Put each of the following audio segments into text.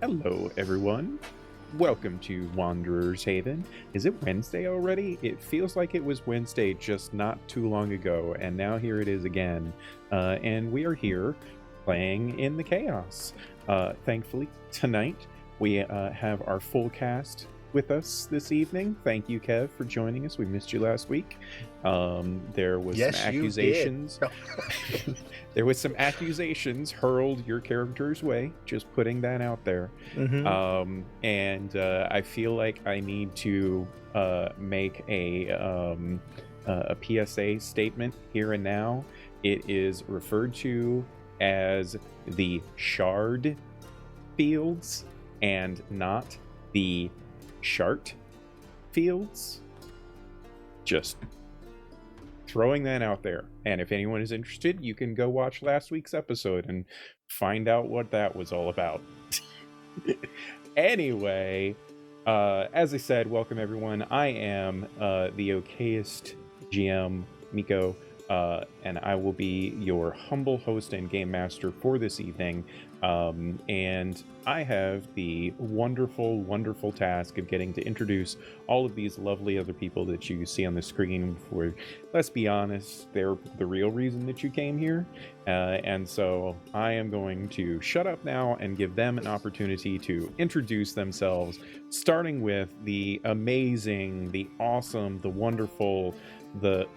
Hello, everyone. Welcome to Wanderer's Haven. Is it Wednesday already? It feels like it was Wednesday just not too long ago, and now here it is again. And we are here playing in the chaos. Thankfully, tonight we have our full cast with us this evening. Thank you, Kev, for joining us. We missed you last week. There was some accusations. There was some accusations hurled your character's way. Just putting that out there. And I feel like I need to make a PSA statement here and now. It is referred to as the shard fields and not the chart fields. Just throwing that out there. And if anyone is interested, you can go watch last week's episode and find out what that was all about. Anyway, as I said, welcome everyone. I am the okayest GM, Miko, and I will be your humble host and game master for this evening. And I have the wonderful task of getting to introduce all of these lovely other people that you see on the screen. For, let's be honest, they're the real reason that you came here. And so I am going to shut up now and give them an opportunity to introduce themselves, starting with the amazing, the awesome, the wonderful, the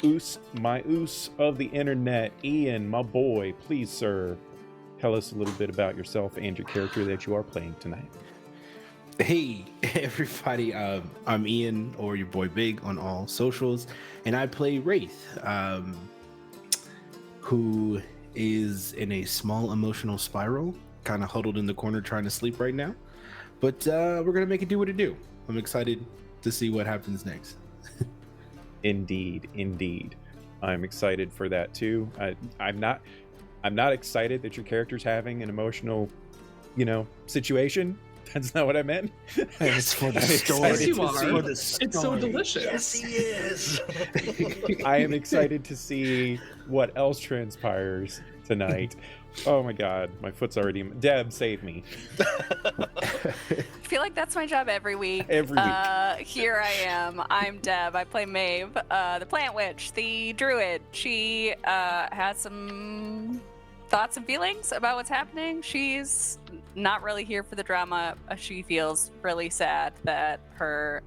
my oos of the internet, Ian, my boy. Please, sir, tell us a little bit about yourself and your character that you are playing tonight. Hey, everybody. I'm Ian, or your boy Big on all socials, and I play Wraith, who is in a small emotional spiral, kind of huddled in the corner trying to sleep right now. But we're going to make it do what it do. I'm excited to see what happens next. Indeed. I'm excited for that too. I'm not excited that your character's having an emotional, situation. That's not what I meant. Yes, for the story. Yes, you are. For the story. It's so delicious. Yes, he is. I am excited to see what else transpires tonight. Oh my god, my foot's already... Deb, save me. I feel like that's my job every week. Every week. Here I am. I'm Deb. I play Maeve, the plant witch, the druid. She has some thoughts and feelings about what's happening. She's not really here for the drama. She feels really sad that her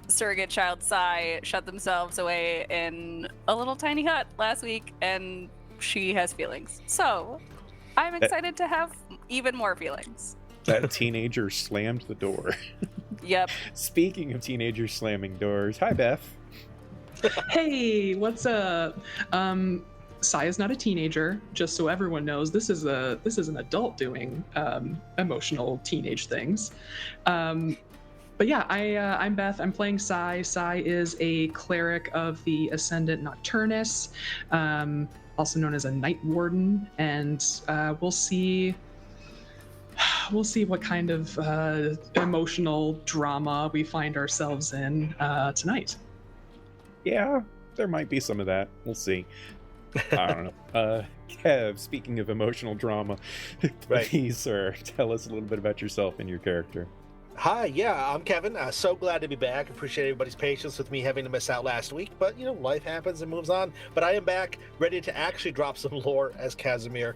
surrogate child, Sai, shut themselves away in a little tiny hut last week, and she has feelings. So I'm excited to have even more feelings. That teenager slammed the door. Yep. Speaking of teenagers slamming doors, hi Beth. Hey, what's up? Sai is not a teenager, just so everyone knows. This is an adult doing emotional teenage things. But yeah, I'm Beth. I'm playing Sai. Sai is a cleric of the Ascendant Nocturnus, also known as a Night Warden, and we'll see what kind of emotional drama we find ourselves in tonight. Yeah, there might be some of that. We'll see. I don't know. Kev, speaking of emotional drama, please, sir, tell us a little bit about yourself and your character. Hi, yeah, I'm Kevin. So glad to be back. Appreciate everybody's patience with me having to miss out last week, but life happens and moves on. But I am back, ready to actually drop some lore as Casimir.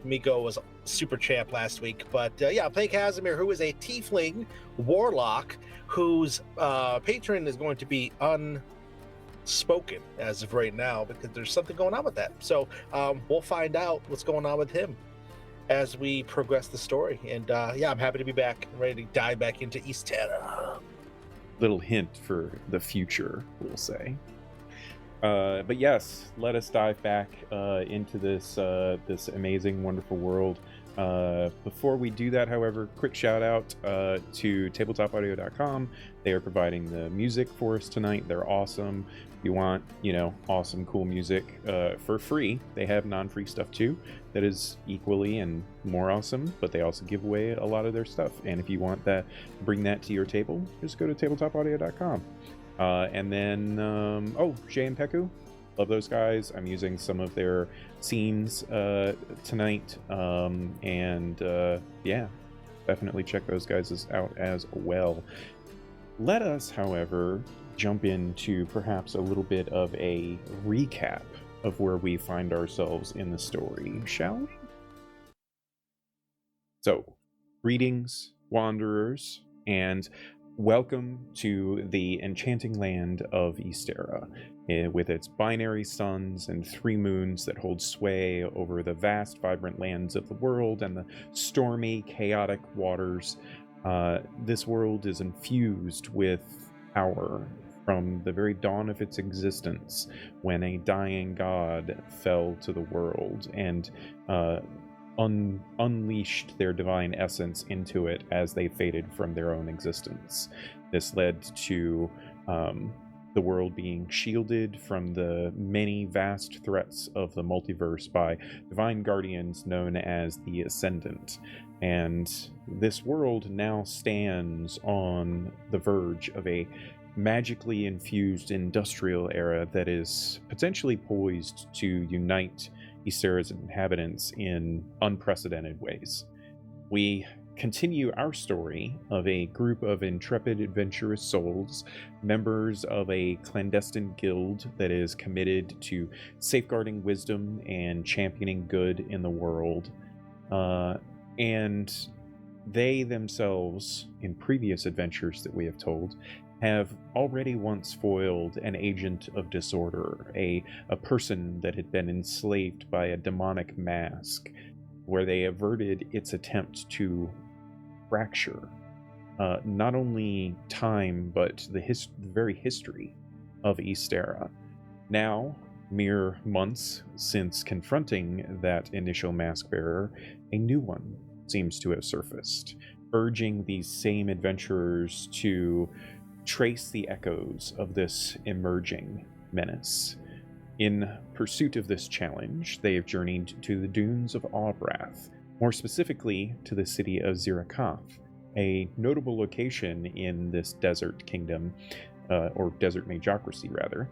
Miko was super champ last week, but yeah, I play Casimir, who is a tiefling warlock whose patron is going to be unspoken as of right now because there's something going on with that. So we'll find out what's going on with him as we progress the story. And yeah, I'm happy to be back and ready to dive back into Ysterra. Little hint for the future, we'll say. But yes, let us dive back into this amazing, wonderful world. Before we do that, however, quick shout out to tabletopaudio.com. They are providing the music for us tonight. They're awesome. If you want, awesome, cool music for free, they have non-free stuff too that is equally and more awesome, but they also give away a lot of their stuff. And if you want that, bring that to your table, just go to tabletopaudio.com. And then, Cze Peku, love those guys. I'm using some of their scenes tonight, and yeah, definitely check those guys out as well. Let us, however, jump into perhaps a little bit of a recap of where we find ourselves in the story, shall we? So, greetings, wanderers, and welcome to the enchanting land of Ysterra, with its binary suns and 3 moons that hold sway over the vast, vibrant lands of the world and the stormy, chaotic waters. This world is infused with power from the very dawn of its existence, when a dying god fell to the world and unleashed their divine essence into it as they faded from their own existence. This led to the world being shielded from the many vast threats of the multiverse by divine guardians known as the Ascendant. And this world now stands on the verge of a magically infused industrial era that is potentially poised to unite Ysterra's inhabitants in unprecedented ways. We continue our story of a group of intrepid, adventurous souls, members of a clandestine guild that is committed to safeguarding wisdom and championing good in the world. And they themselves, in previous adventures that we have told, have already once foiled an agent of disorder, a person that had been enslaved by a demonic mask, where they averted its attempt to fracture not only time, but the very history of Ysterra. Now, mere months since confronting that initial mask bearer, a new one seems to have surfaced, urging these same adventurers to trace the echoes of this emerging menace. In pursuit of this challenge, they have journeyed to the dunes of Awbrath, more specifically to the city of Zirakath, a notable location in this desert kingdom, or desert magocracy rather,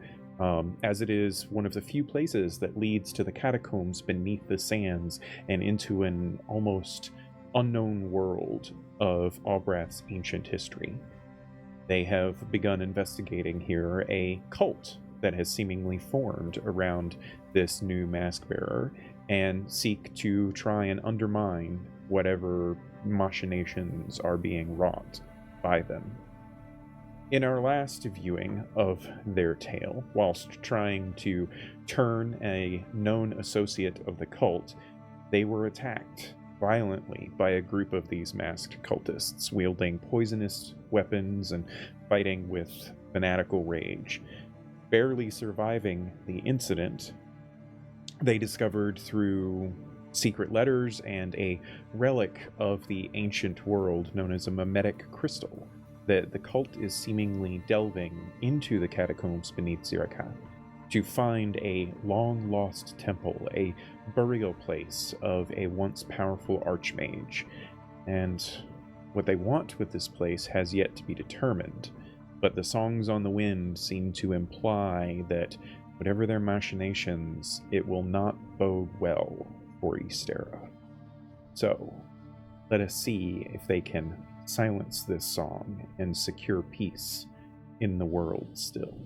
as it is one of the few places that leads to the catacombs beneath the sands and into an almost unknown world of Awbrath's ancient history. They have begun investigating here a cult that has seemingly formed around this new mask bearer and seek to try and undermine whatever machinations are being wrought by them. In our last viewing of their tale, whilst trying to turn a known associate of the cult, they were attacked violently by a group of these masked cultists, wielding poisonous weapons and fighting with fanatical rage. Barely surviving the incident, they discovered through secret letters and a relic of the ancient world known as a mimetic crystal that the cult is seemingly delving into the catacombs beneath Zirakath to find a long-lost temple, a burial place of a once powerful archmage. And what they want with this place has yet to be determined, but the songs on the wind seem to imply that whatever their machinations, it will not bode well for Ysterra. So, let us see if they can silence this song and secure peace in the world still.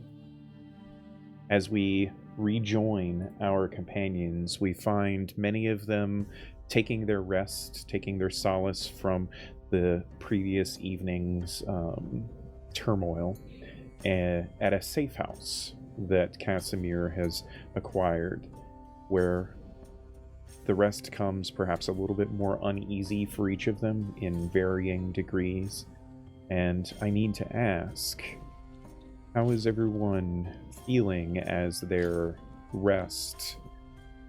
As we rejoin our companions, we find many of them taking their rest, taking their solace from the previous evening's turmoil at a safe house that Casimir has acquired, where the rest comes perhaps a little bit more uneasy for each of them in varying degrees. And I need to ask, how is everyone feeling as their rest,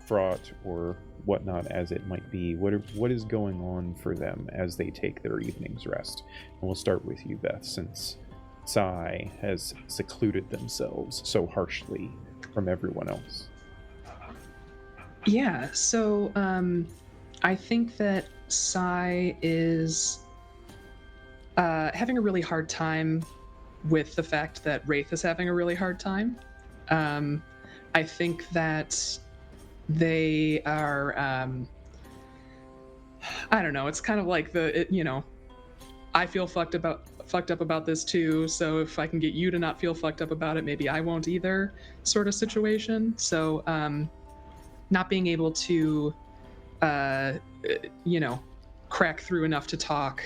fraught or whatnot as it might be? What is going on for them as they take their evening's rest? And we'll start with you, Beth, since Cze has secluded themselves so harshly from everyone else. Yeah, so I think that Cze is having a really hard time with the fact that Wraith is having a really hard time. I think that they are, I don't know, it's kind of like I feel fucked up about this too. So if I can get you to not feel fucked up about it, maybe I won't either, sort of situation. So not being able to, you know, crack through enough to talk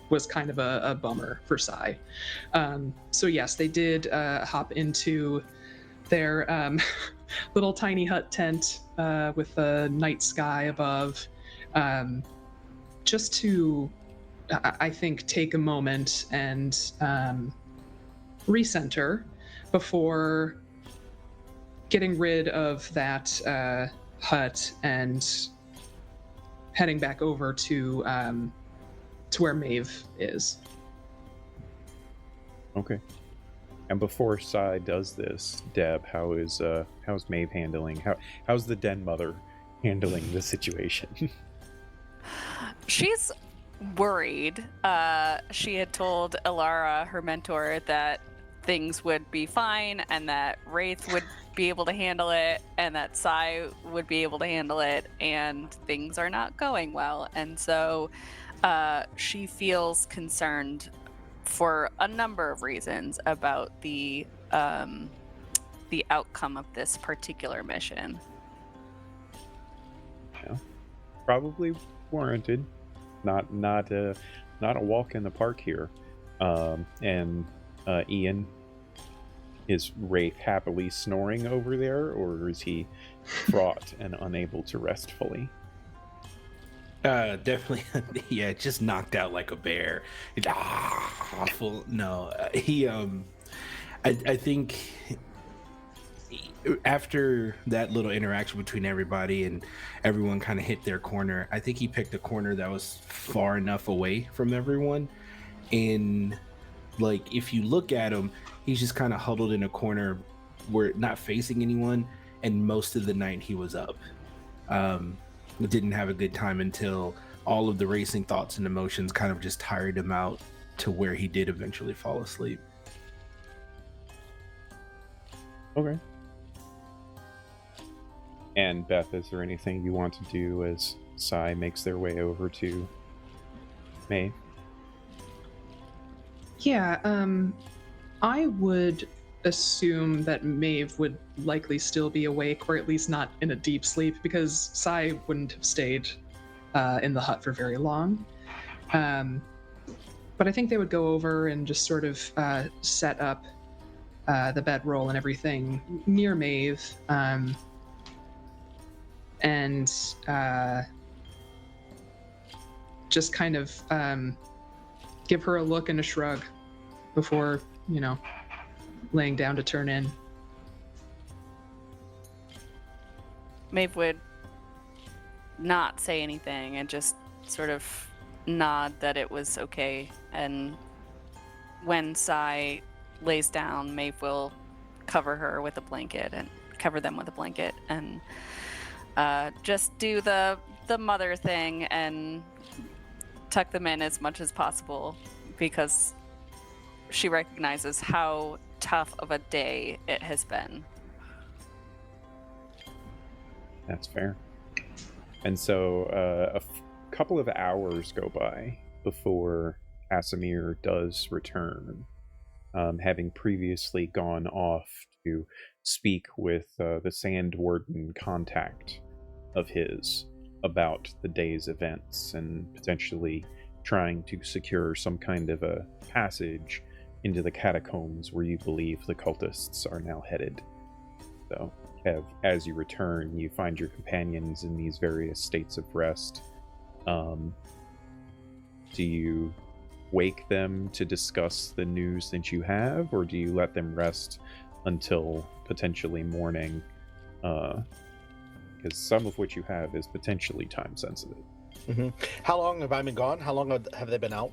was kind of a bummer for Sai. So yes, they did hop into their little tiny hut tent with a night sky above, just to, I think, take a moment and recenter before getting rid of that hut and heading back over to where Maeve is. Okay. And before Sai does this, Deb, how's Maeve handling? How's the den mother handling the situation? She's worried. She had told Ilara, her mentor, that things would be fine and that Wraith would be able to handle it and that Sai would be able to handle it, and things are not going well. And so she feels concerned for a number of reasons about the outcome of this particular mission. Yeah, probably warranted. Not a walk in the park here. And Ian, is Wraith happily snoring over there, or is he fraught and unable to rest fully? Definitely, yeah, just knocked out like a bear. Awful. No, he. I think after that little interaction between everybody and everyone kind of hit their corner, I think he picked a corner that was far enough away from everyone. And like, if you look at him, he's just kind of huddled in a corner where not facing anyone. And most of the night he was up. Didn't have a good time until all of the racing thoughts and emotions kind of just tired him out to where he did eventually fall asleep. Okay. And Beth, is there anything you want to do as Sai makes their way over to Maeve? Yeah, I would assume that Maeve would likely still be awake, or at least not in a deep sleep, because Sai wouldn't have stayed in the hut for very long. But I think they would go over and just sort of set up the bedroll and everything near Maeve, and just kind of give her a look and a shrug before, laying down to turn in. Maeve would not say anything and just sort of nod that it was okay. And when Sai lays down, Maeve will cover them with a blanket and just do the mother thing and tuck them in as much as possible, because she recognizes how tough of a day it has been. That's fair. And so a couple of hours go by before Casimir does return, having previously gone off to speak with the Sand Warden contact of his about the day's events and potentially trying to secure some kind of a passage into the catacombs where you believe the cultists are now headed. So, as you return, you find your companions in these various states of rest. Do you wake them to discuss the news that you have, or do you let them rest until potentially morning? Because some of what you have is potentially time sensitive. Mm-hmm. How long have I been gone? How long have they been out?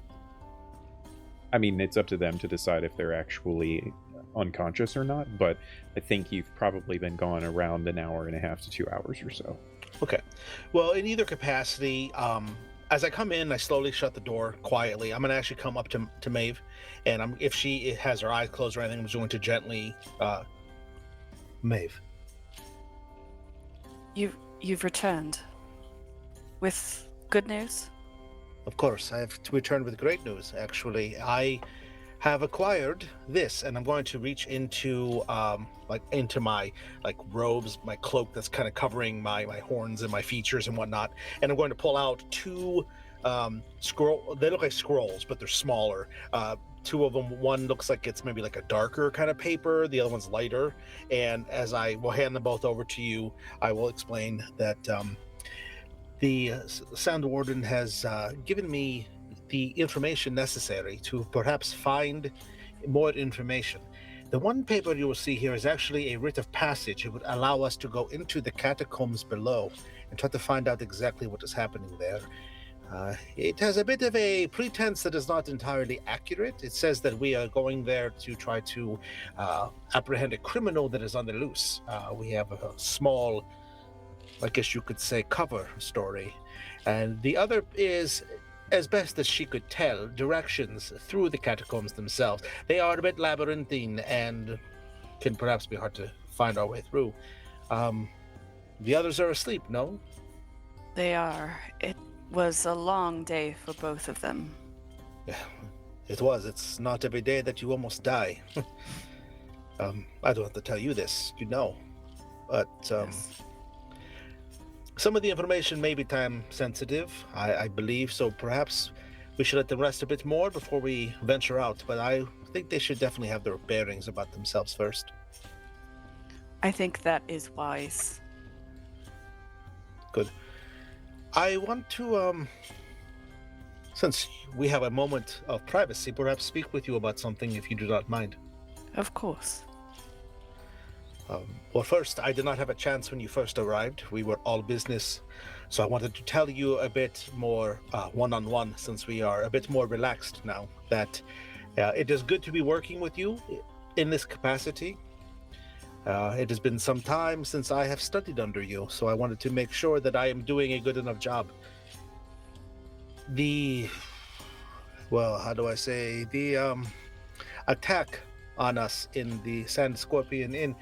I mean, it's up to them to decide if they're actually unconscious or not, but I think you've probably been gone around an hour and a half to 2 hours or so. Okay. Well, in either capacity, as I come in, I slowly shut the door quietly. I'm going to actually come up to Maeve, and if she has her eyes closed or anything, I'm just going to gently, Maeve. You've returned with good news? Of course, I have to return with great news. Actually, I have acquired this, and I'm going to reach into into my robes, my cloak that's kind of covering my horns and my features and whatnot, and I'm going to pull out two scroll. They look like scrolls, but they're smaller. Two of them. One looks like it's maybe like a darker kind of paper. The other one's lighter. And as I will hand them both over to you, I will explain that the Sound Warden has given me the information necessary to perhaps find more information. The one paper you will see here is actually a writ of passage. It would allow us to go into the catacombs below and try to find out exactly what is happening there. It has a bit of a pretense that is not entirely accurate. It says that we are going there to try to apprehend a criminal that is on the loose. We have a small, I guess you could say, cover story. And the other is, as best as she could tell, directions through the catacombs themselves. They are a bit labyrinthine and can perhaps be hard to find our way through. The others are asleep, no? They are. It was a long day for both of them. Yeah, it was. It's not every day that you almost die. I don't have to tell you this, you know. But Yes. some of the information may be time sensitive, I believe, so perhaps we should let them rest a bit more before we venture out. But I think they should definitely have their bearings about themselves first. I think that is wise. Good. I want to, since we have a moment of privacy, perhaps speak with you about something if you do not mind. Of course. Well, first, I did not have a chance when you first arrived. We were all business, so I wanted to tell you a bit more one-on-one, since we are a bit more relaxed now, that it is good to be working with you in this capacity. It has been some time since I have studied under you, so I wanted to make sure that I am doing a good enough job. How do I say, the attack on us in the Sand Scorpion Inn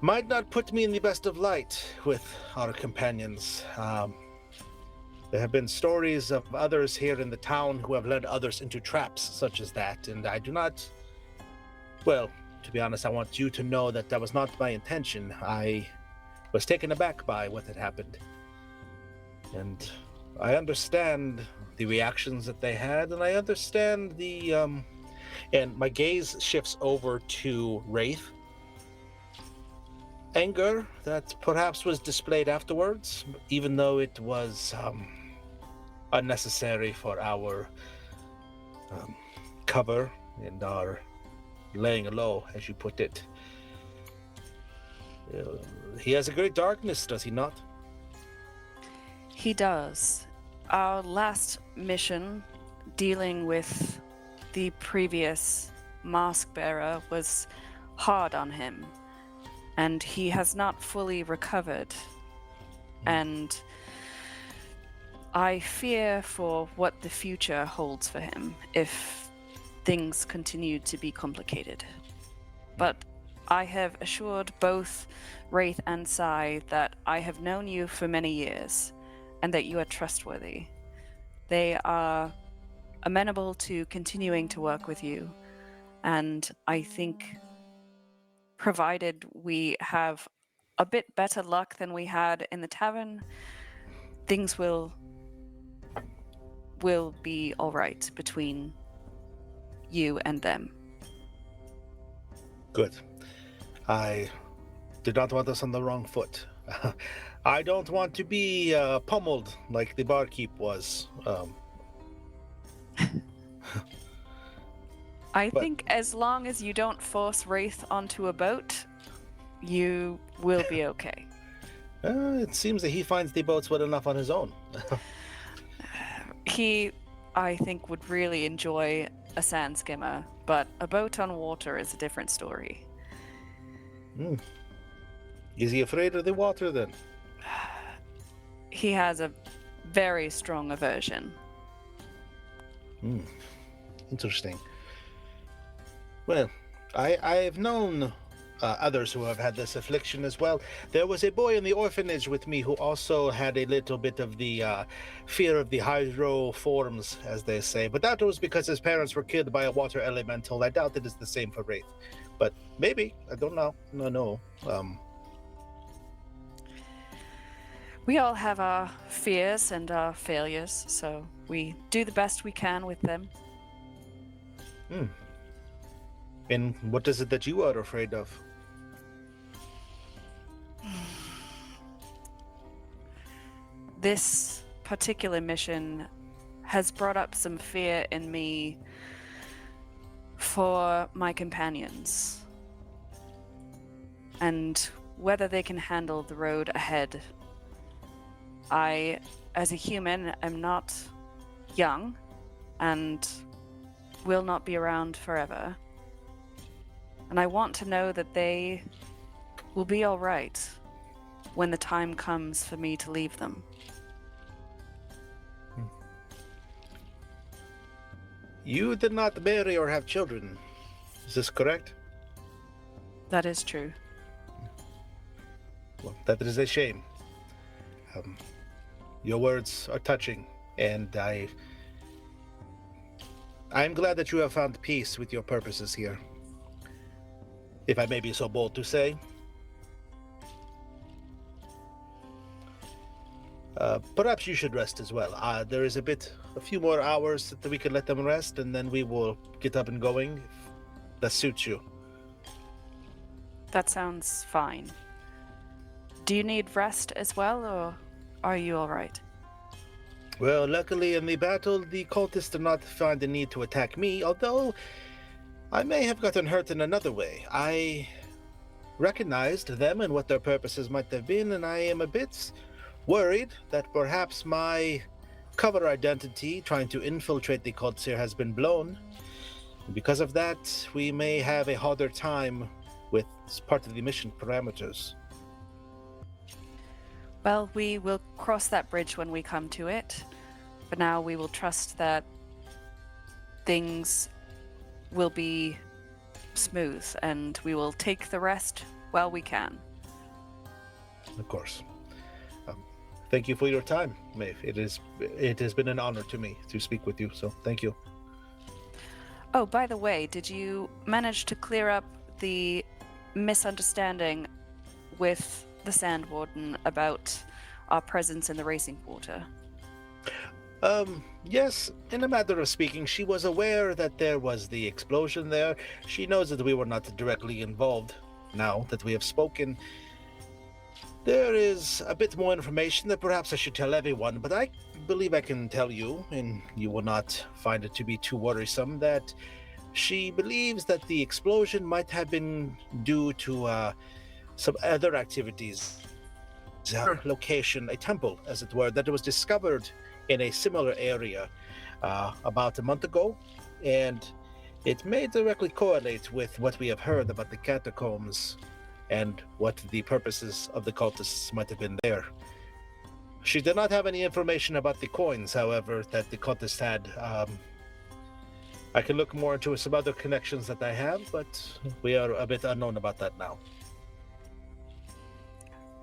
might not put me in the best of light with our companions. There have been stories of others here in the town who have led others into traps such as that, and I do not... Well, to be honest, I want you to know that that was not my intention. I was taken aback by what had happened. And I understand the reactions that they had, and I understand the... And my gaze shifts over to Wraith. Anger that perhaps was displayed afterwards, even though it was unnecessary for our cover and our laying low, as you put it. He has a great darkness, does he not? He does. Our last mission, dealing with the previous mask bearer, was hard on him, and he has not fully recovered. And I fear for what the future holds for him if things continue to be complicated. But I have assured both Wraith and Sai that I have known you for many years and that you are trustworthy. They are amenable to continuing to work with you, and I think provided we have a bit better luck than we had in the tavern, things will be all right between you and them. Good. I did not want us on the wrong foot. I don't want to be pummeled like the barkeep was. I But- think as long as you don't force Wraith onto a boat, you will be okay. It seems that he finds the boats well enough on his own. He, I think, would really enjoy a sand skimmer, but a boat on water is a different story. Is he afraid of the water then? He has a very strong aversion. Interesting. Well, I've known others who have had this affliction as well. There was a boy in the orphanage with me who also had a little bit of the fear of the hydro forms, as they say. But that was because his parents were killed by a water elemental. I doubt it is the same for Wraith. But maybe. I don't know. No. We all have our fears and our failures, so we do the best we can with them. And what is it that you are afraid of? This particular mission has brought up some fear in me for my companions and whether they can handle the road ahead. I, as a human, am not young and will not be around forever. And I want to know that they will be all right when the time comes for me to leave them. You did not marry or have children. Is this correct? That is true. Well, that is a shame. Your words are touching, and I'm glad that you have found peace with your purposes here. If I may be so bold to say. Perhaps you should rest as well. There is a few more hours that we can let them rest, and then we will get up and going. If that suits you. That sounds fine. Do you need rest as well, or are you all right? Well, luckily in the battle, the cultists did not find the need to attack me, although I may have gotten hurt in another way. I recognized them and what their purposes might have been, and I am a bit worried that perhaps my cover identity trying to infiltrate the cults here has been blown. Because of that, we may have a harder time with part of the mission parameters. Well, we will cross that bridge when we come to it. For now, we will trust that things will be smooth, and we will take the rest while we can. Of course. Thank you for your time, Maeve. It has been an honor to me to speak with you, so thank you. Oh, by the way, did you manage to clear up the misunderstanding with the Sand Warden about our presence in the racing quarter? Yes, in a matter of speaking, she was aware that there was the explosion there. She knows that we were not directly involved. Now that we have spoken, there is a bit more information that perhaps I should tell everyone, but I believe I can tell you, and you will not find it to be too worrisome, that she believes that the explosion might have been due to some other activities. Location, a temple, as it were, that was discovered in a similar area about a month ago, and it may directly correlate with what we have heard about the catacombs and what the purposes of the cultists might have been there. She did not have any information about the coins, however, that the cultists had. I can look more into some other connections that I have, but we are a bit unknown about that now.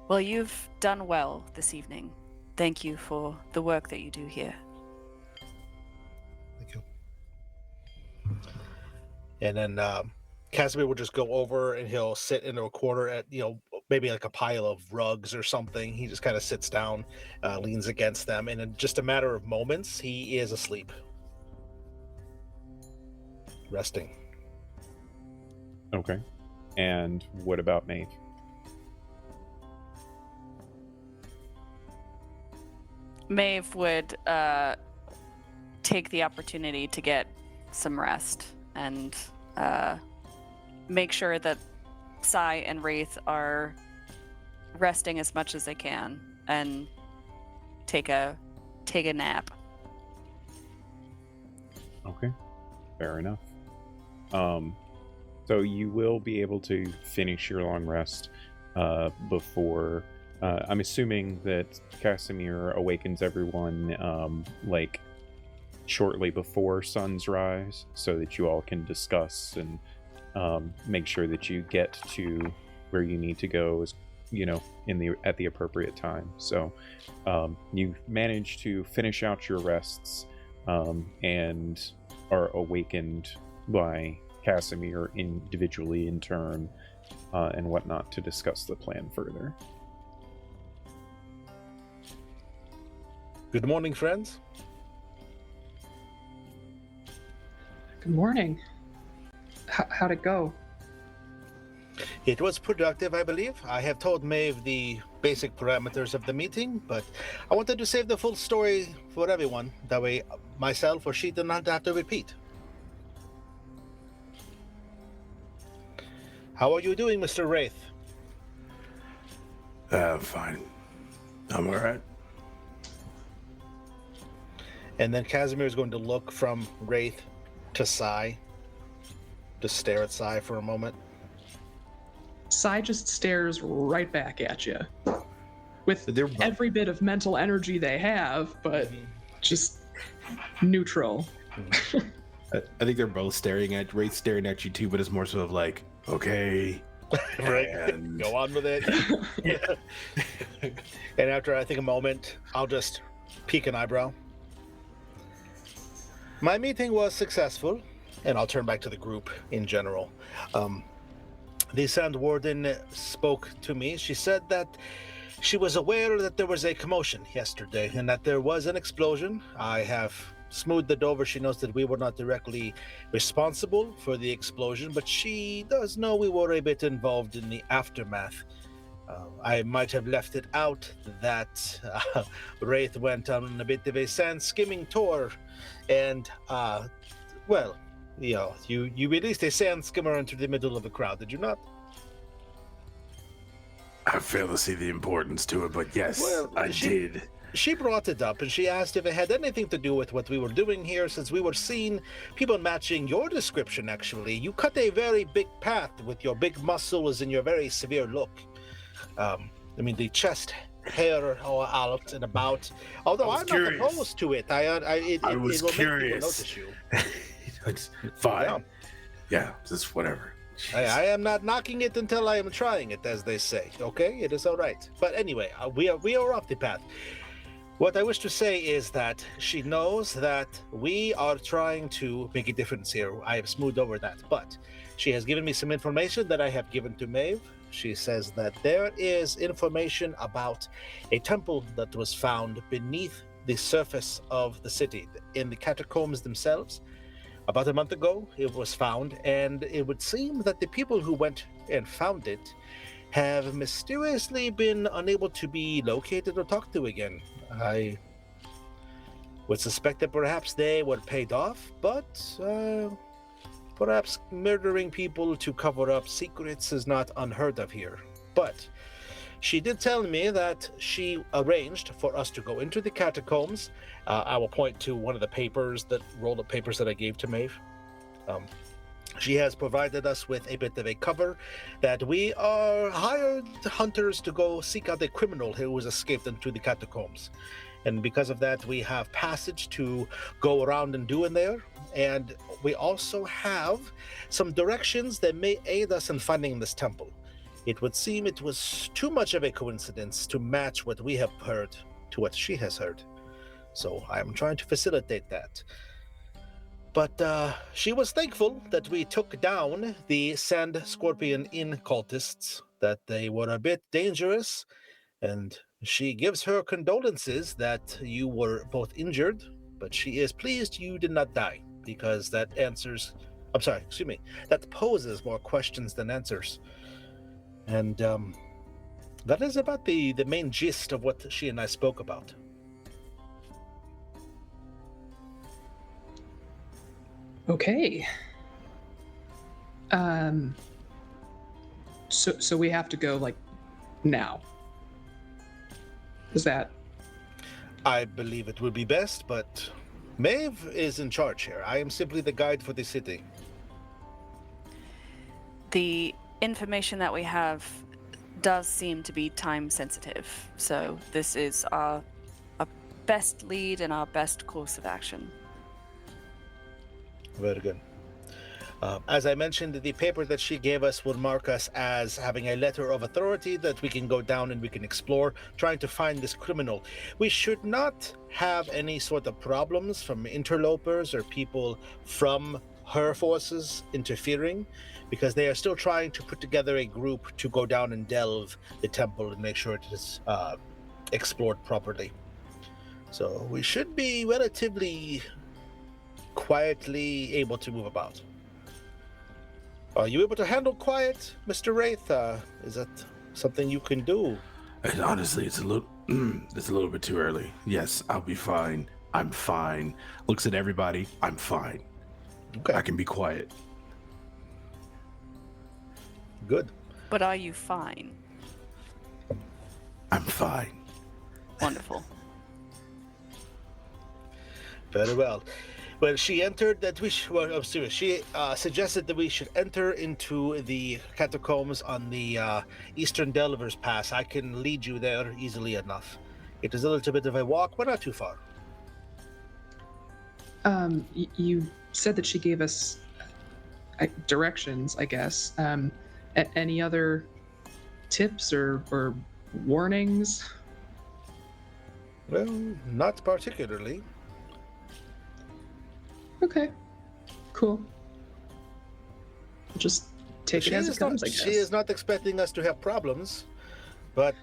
Well, you've done well this evening. Thank you for the work that you do here. Thank you. And then Casimir will just go over and he'll sit in a corner at, maybe like a pile of rugs or something. He just kind of sits down, leans against them, and in just a matter of moments, he is asleep. Resting. Okay. And what about Maeve? Maeve would take the opportunity to get some rest and make sure that Sai and Wraith are resting as much as they can and take a nap. Okay, fair enough. So you will be able to finish your long rest before. I'm assuming that Casimir awakens everyone shortly before sun's rise, so that you all can discuss and make sure that you get to where you need to go as at the appropriate time. So you've managed to finish out your rests and are awakened by Casimir individually in turn and whatnot to discuss the plan further. Good morning, friends. Good morning. How'd it go? It was productive, I believe. I have told Maeve the basic parameters of the meeting, but I wanted to save the full story for everyone. That way, myself or she do not have to repeat. How are you doing, Mr. Wraith? Fine. I'm all right. And then Casimir is going to look from Wraith to Sai. Just stare at Sai for a moment. Sai just stares right back at you with They're every bit of mental energy they have, but just neutral. I think they're both staring at Wraith, staring at you too, but it's more so of like, okay, Right. and Go on with it. And after I think a moment, I'll just peek an eyebrow. My meeting was successful, and I'll turn back to the group in general. The Sand Warden spoke to me. She said that she was aware that there was a commotion yesterday and that there was an explosion. I have smoothed it over. She knows that we were not directly responsible for the explosion, but she does know we were a bit involved in the aftermath. I might have left it out that Wraith went on a bit of a sand skimming tour, and well, you released a sand skimmer into the middle of the crowd, did you not? I fail to see the importance to it, but yes, Well, I did. She brought it up and she asked if it had anything to do with what we were doing here, since we were seeing people matching your description, actually. You cut a very big path with your big muscles and your very severe look. The chest hair all out and about. Although I'm not opposed to it. I was curious. Notice you. It's fine. Yeah, just whatever. I am not knocking it until I am trying it, as they say. Okay, it is all right. But anyway, we are off the path. What I wish to say is that she knows that we are trying to make a difference here. I have smoothed over that, but she has given me some information that I have given to Maeve. She says that there is information about a temple that was found beneath the surface of the city, in the catacombs themselves. About a month ago, it was found, and it would seem that the people who went and found it have mysteriously been unable to be located or talked to again. I would suspect that perhaps they were paid off, but perhaps murdering people to cover up secrets is not unheard of here. But she did tell me that she arranged for us to go into the catacombs. I will point to one of the rolled up papers that I gave to Maeve. She has provided us with a bit of a cover that we are hired hunters to go seek out a criminal who has escaped into the catacombs. And because of that, we have passage to go around and do in there. And we also have some directions that may aid us in finding this temple. It would seem it was too much of a coincidence to match what we have heard to what she has heard. So I am trying to facilitate that. But she was thankful that we took down the Sand Scorpion Inn cultists, that they were a bit dangerous, and she gives her condolences that you were both injured, but she is pleased you did not die, because that poses more questions than answers. And that is about the main gist of what she and I spoke about. Okay. So we have to go like now. Is that? I believe it would be best, but Maeve is in charge here. I am simply the guide for the city. The information that we have does seem to be time sensitive, so this is our best lead and our best course of action. Very good. As I mentioned, the paper that she gave us will mark us as having a letter of authority that we can go down and we can explore, trying to find this criminal. We should not have any sort of problems from interlopers or people from her forces interfering, because they are still trying to put together a group to go down and delve the temple and make sure it is explored properly. So we should be relatively quietly able to move about. Are you able to handle quiet, Mr. Wraith? Is that something you can do? And honestly, it's a little bit too early. Yes, I'll be fine. I'm fine. Looks at everybody. I'm fine. Okay, I can be quiet. good. But are you fine? I'm fine. Wonderful. Very well. Well, she entered that we should, well, I'm serious. She suggested that we should enter into the catacombs on the Eastern Delvers Pass. I can lead you there easily enough. It is a little bit of a walk, but not too far. You said that she gave us directions, I guess. Any other tips or warnings? Well, not particularly. Okay, cool. Just take it as it comes, I guess. She is not expecting us to have problems, but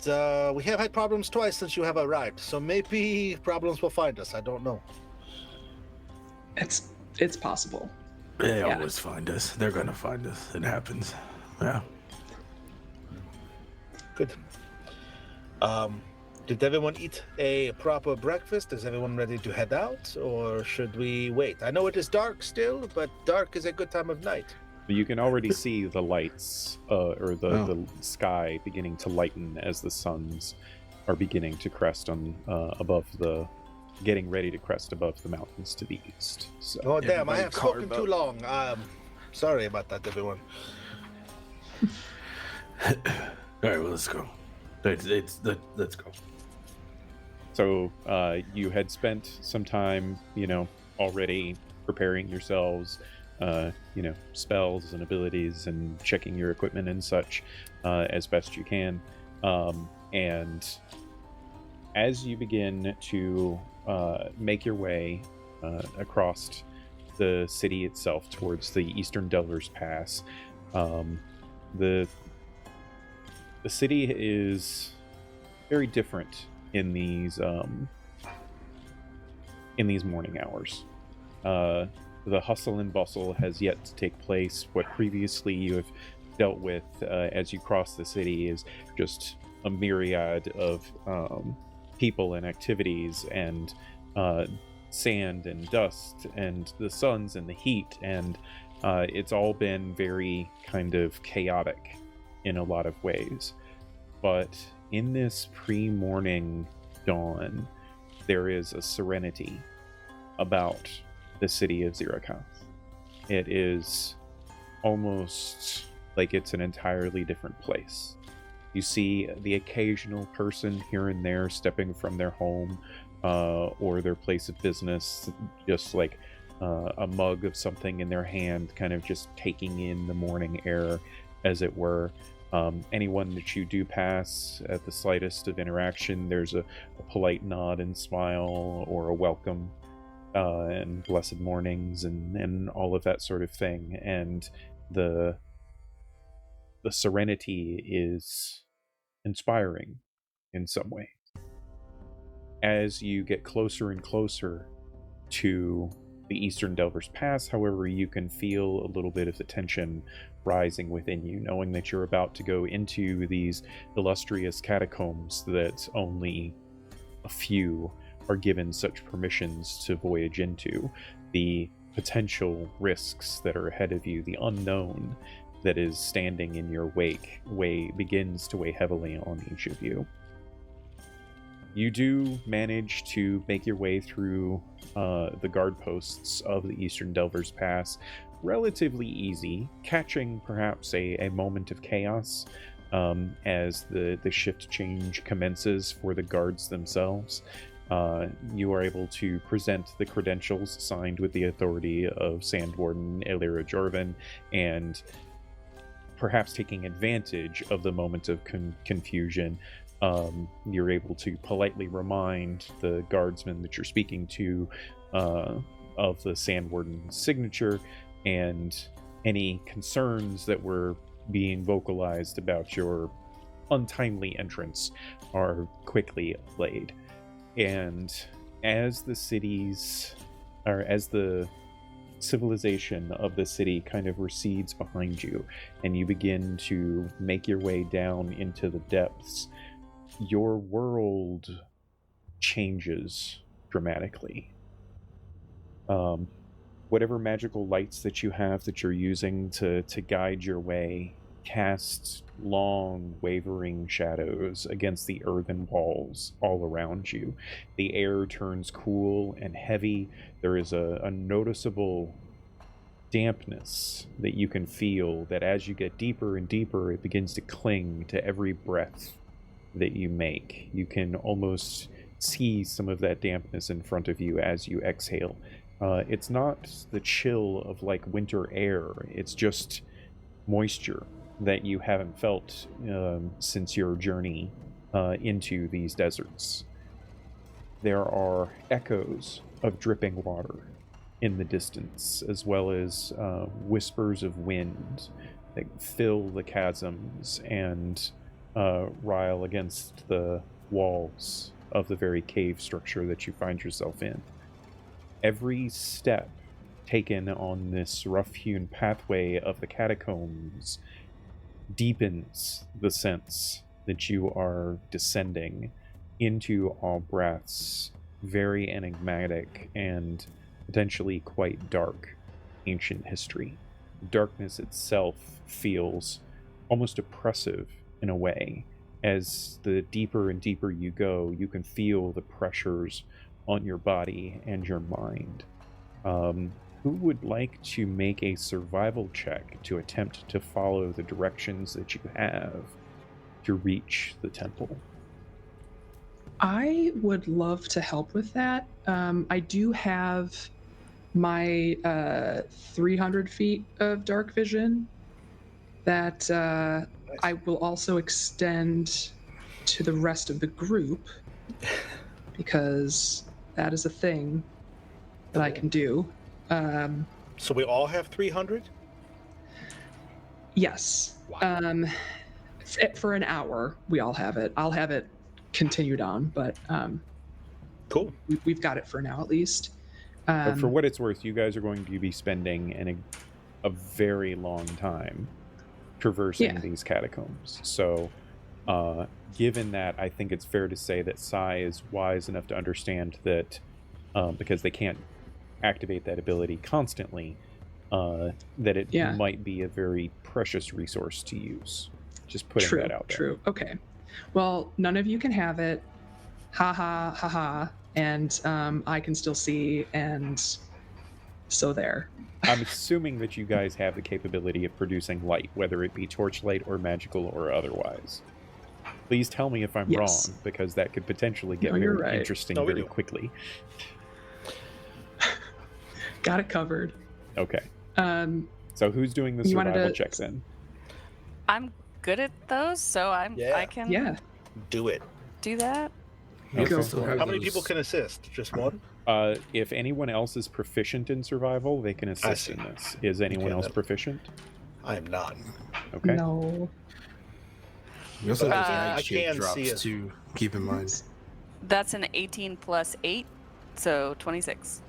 we have had problems twice since you have arrived, so maybe problems will find us. I don't know. It's possible. They Yeah. always find us. They're gonna find us. It happens. Yeah. Good. Did everyone eat a proper breakfast? Is everyone ready to head out, or should we wait? I know it is dark still, but dark is a good time of night. You can already see the lights or the sky beginning to lighten as the suns are beginning to crest on getting ready to crest above the mountains to the east. So Oh, damn, I Everybody have spoken carve too up. long. Sorry about that, everyone. All right, well, let's go. Let's go. So you had spent some time, already preparing yourselves, spells and abilities and checking your equipment and such as best you can. And as you begin to make your way across the city itself towards the Eastern Delvers Pass, the city is very different in these morning hours. The hustle and bustle has yet to take place. What previously you have dealt with as you cross the city is just a myriad of people and activities and sand and dust and the suns and the heat, and it's all been very kind of chaotic in a lot of ways. But in this pre-morning dawn, there is a serenity about the city of Zirakath. It is almost like it's an entirely different place. You see the occasional person here and there stepping from their home or their place of business, just like a mug of something in their hand, kind of just taking in the morning air, as it were. Anyone that you do pass at the slightest of interaction, there's a polite nod and smile or a welcome and blessed mornings and all of that sort of thing. And the serenity is inspiring in some way. As you get closer and closer to the Eastern Delvers Pass, however, you can feel a little bit of the tension rising within you, knowing that you're about to go into these illustrious catacombs that only a few are given such permissions to voyage into. The potential risks that are ahead of you, the unknown that is standing in your wake, begins to weigh heavily on each of you. You do manage to make your way through the guard posts of the Eastern Delvers Pass relatively easy, catching perhaps a moment of chaos as the shift change commences for the guards themselves. You are able to present the credentials signed with the authority of Sandwarden Elira Jorvin, and perhaps taking advantage of the moment of confusion, you're able to politely remind the guardsman that you're speaking to of the Sandwarden signature, and any concerns that were being vocalized about your untimely entrance are quickly allayed. And as the civilization of the city kind of recedes behind you, and you begin to make your way down into the depths, your world changes dramatically. Whatever magical lights that you have that you're using to guide your way cast long, wavering shadows against the earthen walls all around you. The air turns cool and heavy. There is a noticeable dampness that you can feel, that as you get deeper and deeper, it begins to cling to every breath that you make. You can almost see some of that dampness in front of you as you exhale. It's not the chill of like winter air, it's just moisture that you haven't felt since your journey into these deserts. There are echoes of dripping water in the distance, as well as whispers of wind that fill the chasms and rile against the walls of the very cave structure that you find yourself in. Every step taken on this rough-hewn pathway of the catacombs deepens the sense that you are descending into Albrath's very enigmatic and potentially quite dark ancient history. Darkness itself feels almost oppressive in a way. As the deeper and deeper you go, you can feel the pressures on your body and your mind. Who would like to make a survival check to attempt to follow the directions that you have to reach the temple? I would love to help with that. I do have my 300 feet of dark vision that I will also extend to the rest of the group, because that is a thing that I can do. So we all have 300? Yes. Wow. For an hour, we all have it. I'll have it continued on, but Cool. we've got it for now at least. But for what it's worth, you guys are going to be spending a very long time traversing these catacombs. So, given that, I think it's fair to say that Sai is wise enough to understand that, because they can't activate that ability constantly, that it might be a very precious resource to use. Just putting that out there. True. Okay. Well, none of you can have it. Ha ha ha ha. And I can still see, and so there. I'm assuming that you guys have the capability of producing light, whether it be torchlight or magical or otherwise. Please tell me if I'm wrong, because that could potentially get very interesting very quickly. Got it covered. Okay. So who's doing the survival check then? I'm good at those, so I can do it. Do that. Okay. How many people can assist? Just one? If anyone else is proficient in survival, they can assist in this. Is anyone else proficient? I am not. Okay. No. You also have I shape drops to keep in mind. That's an 18 plus 8, so 26.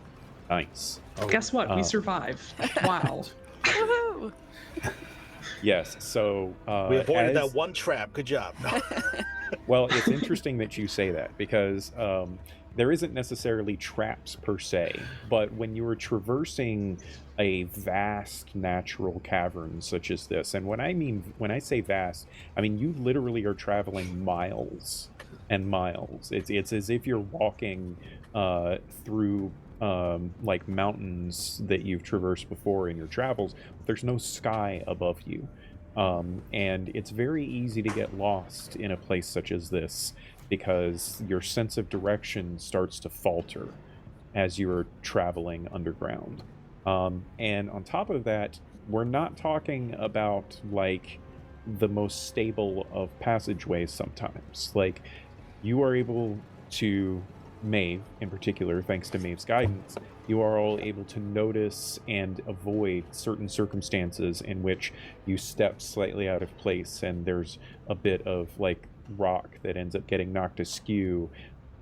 Nice. Oh. Guess what? We survived. Wow. Woohoo! Yes, so... we avoided that one trap. Good job. Well, it's interesting that you say that, because there isn't necessarily traps per se, but when you are traversing a vast natural cavern such as this, and when I say vast, I mean you literally are traveling miles and miles. It's as if you're walking through like mountains that you've traversed before in your travels. There's no sky above you, and it's very easy to get lost in a place such as this. because your sense of direction starts to falter as you're traveling underground. And on top of that, we're not talking about like the most stable of passageways sometimes. Like, you are able to, Maeve in particular, thanks to Maeve's guidance, you are all able to notice and avoid certain circumstances in which you step slightly out of place and there's a bit of like rock that ends up getting knocked askew,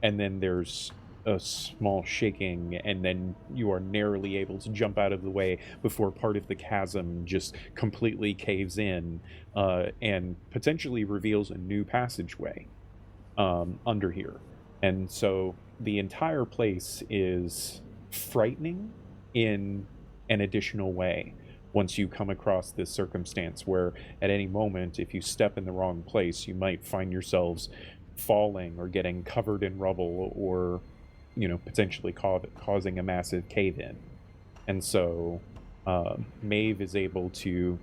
and then there's a small shaking, and then you are narrowly able to jump out of the way before part of the chasm just completely caves in, and potentially reveals a new passageway under here. And so the entire place is frightening in an additional way once you come across this circumstance where at any moment, if you step in the wrong place, you might find yourselves falling or getting covered in rubble, or potentially causing a massive cave-in. And so Maeve is able to,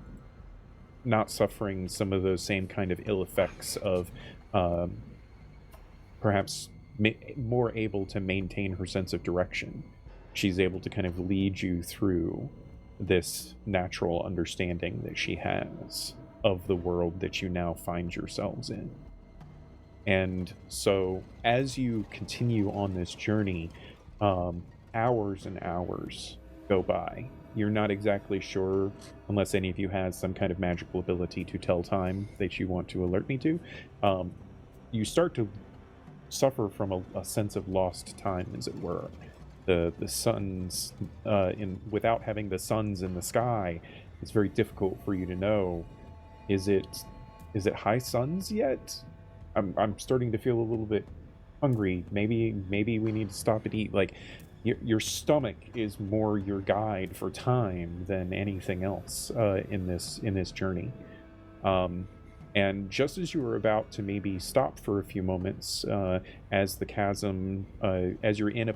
not suffering some of those same kind of ill effects of perhaps more able to maintain her sense of direction. She's able to kind of lead you through this natural understanding that she has of the world that you now find yourselves in. And so as you continue on this journey, hours and hours go by. You're not exactly sure, unless any of you has some kind of magical ability to tell time that you want to alert me to. You start to suffer from a sense of lost time, as it were. The suns, without having the suns in the sky, it's very difficult for you to know, is it high suns yet? I'm starting to feel a little bit hungry. Maybe we need to stop and eat. Like, your stomach is more your guide for time than anything else in this journey. And just as you were about to maybe stop for a few moments, as the chasm, as you're in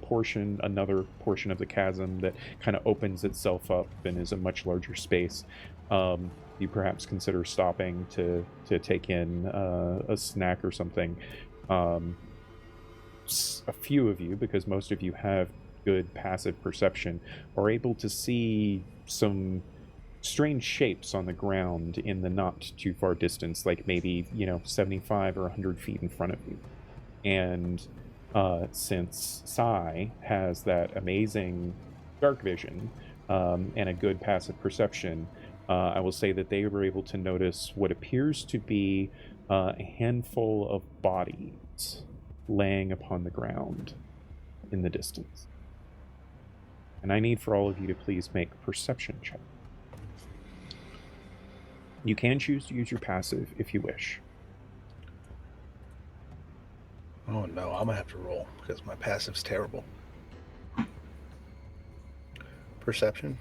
another portion of the chasm that kind of opens itself up and is a much larger space, you perhaps consider stopping to take in a snack or something. A few of you, because most of you have good passive perception, are able to see some strange shapes on the ground in the not too far distance, like maybe 75 or 100 feet in front of you. And since Cze has that amazing dark vision and a good passive perception, I will say that they were able to notice what appears to be a handful of bodies laying upon the ground in the distance. And I need for all of you to please make perception checks. You can choose to use your passive if you wish. Oh no, I'm gonna have to roll because my passive's terrible. Perception.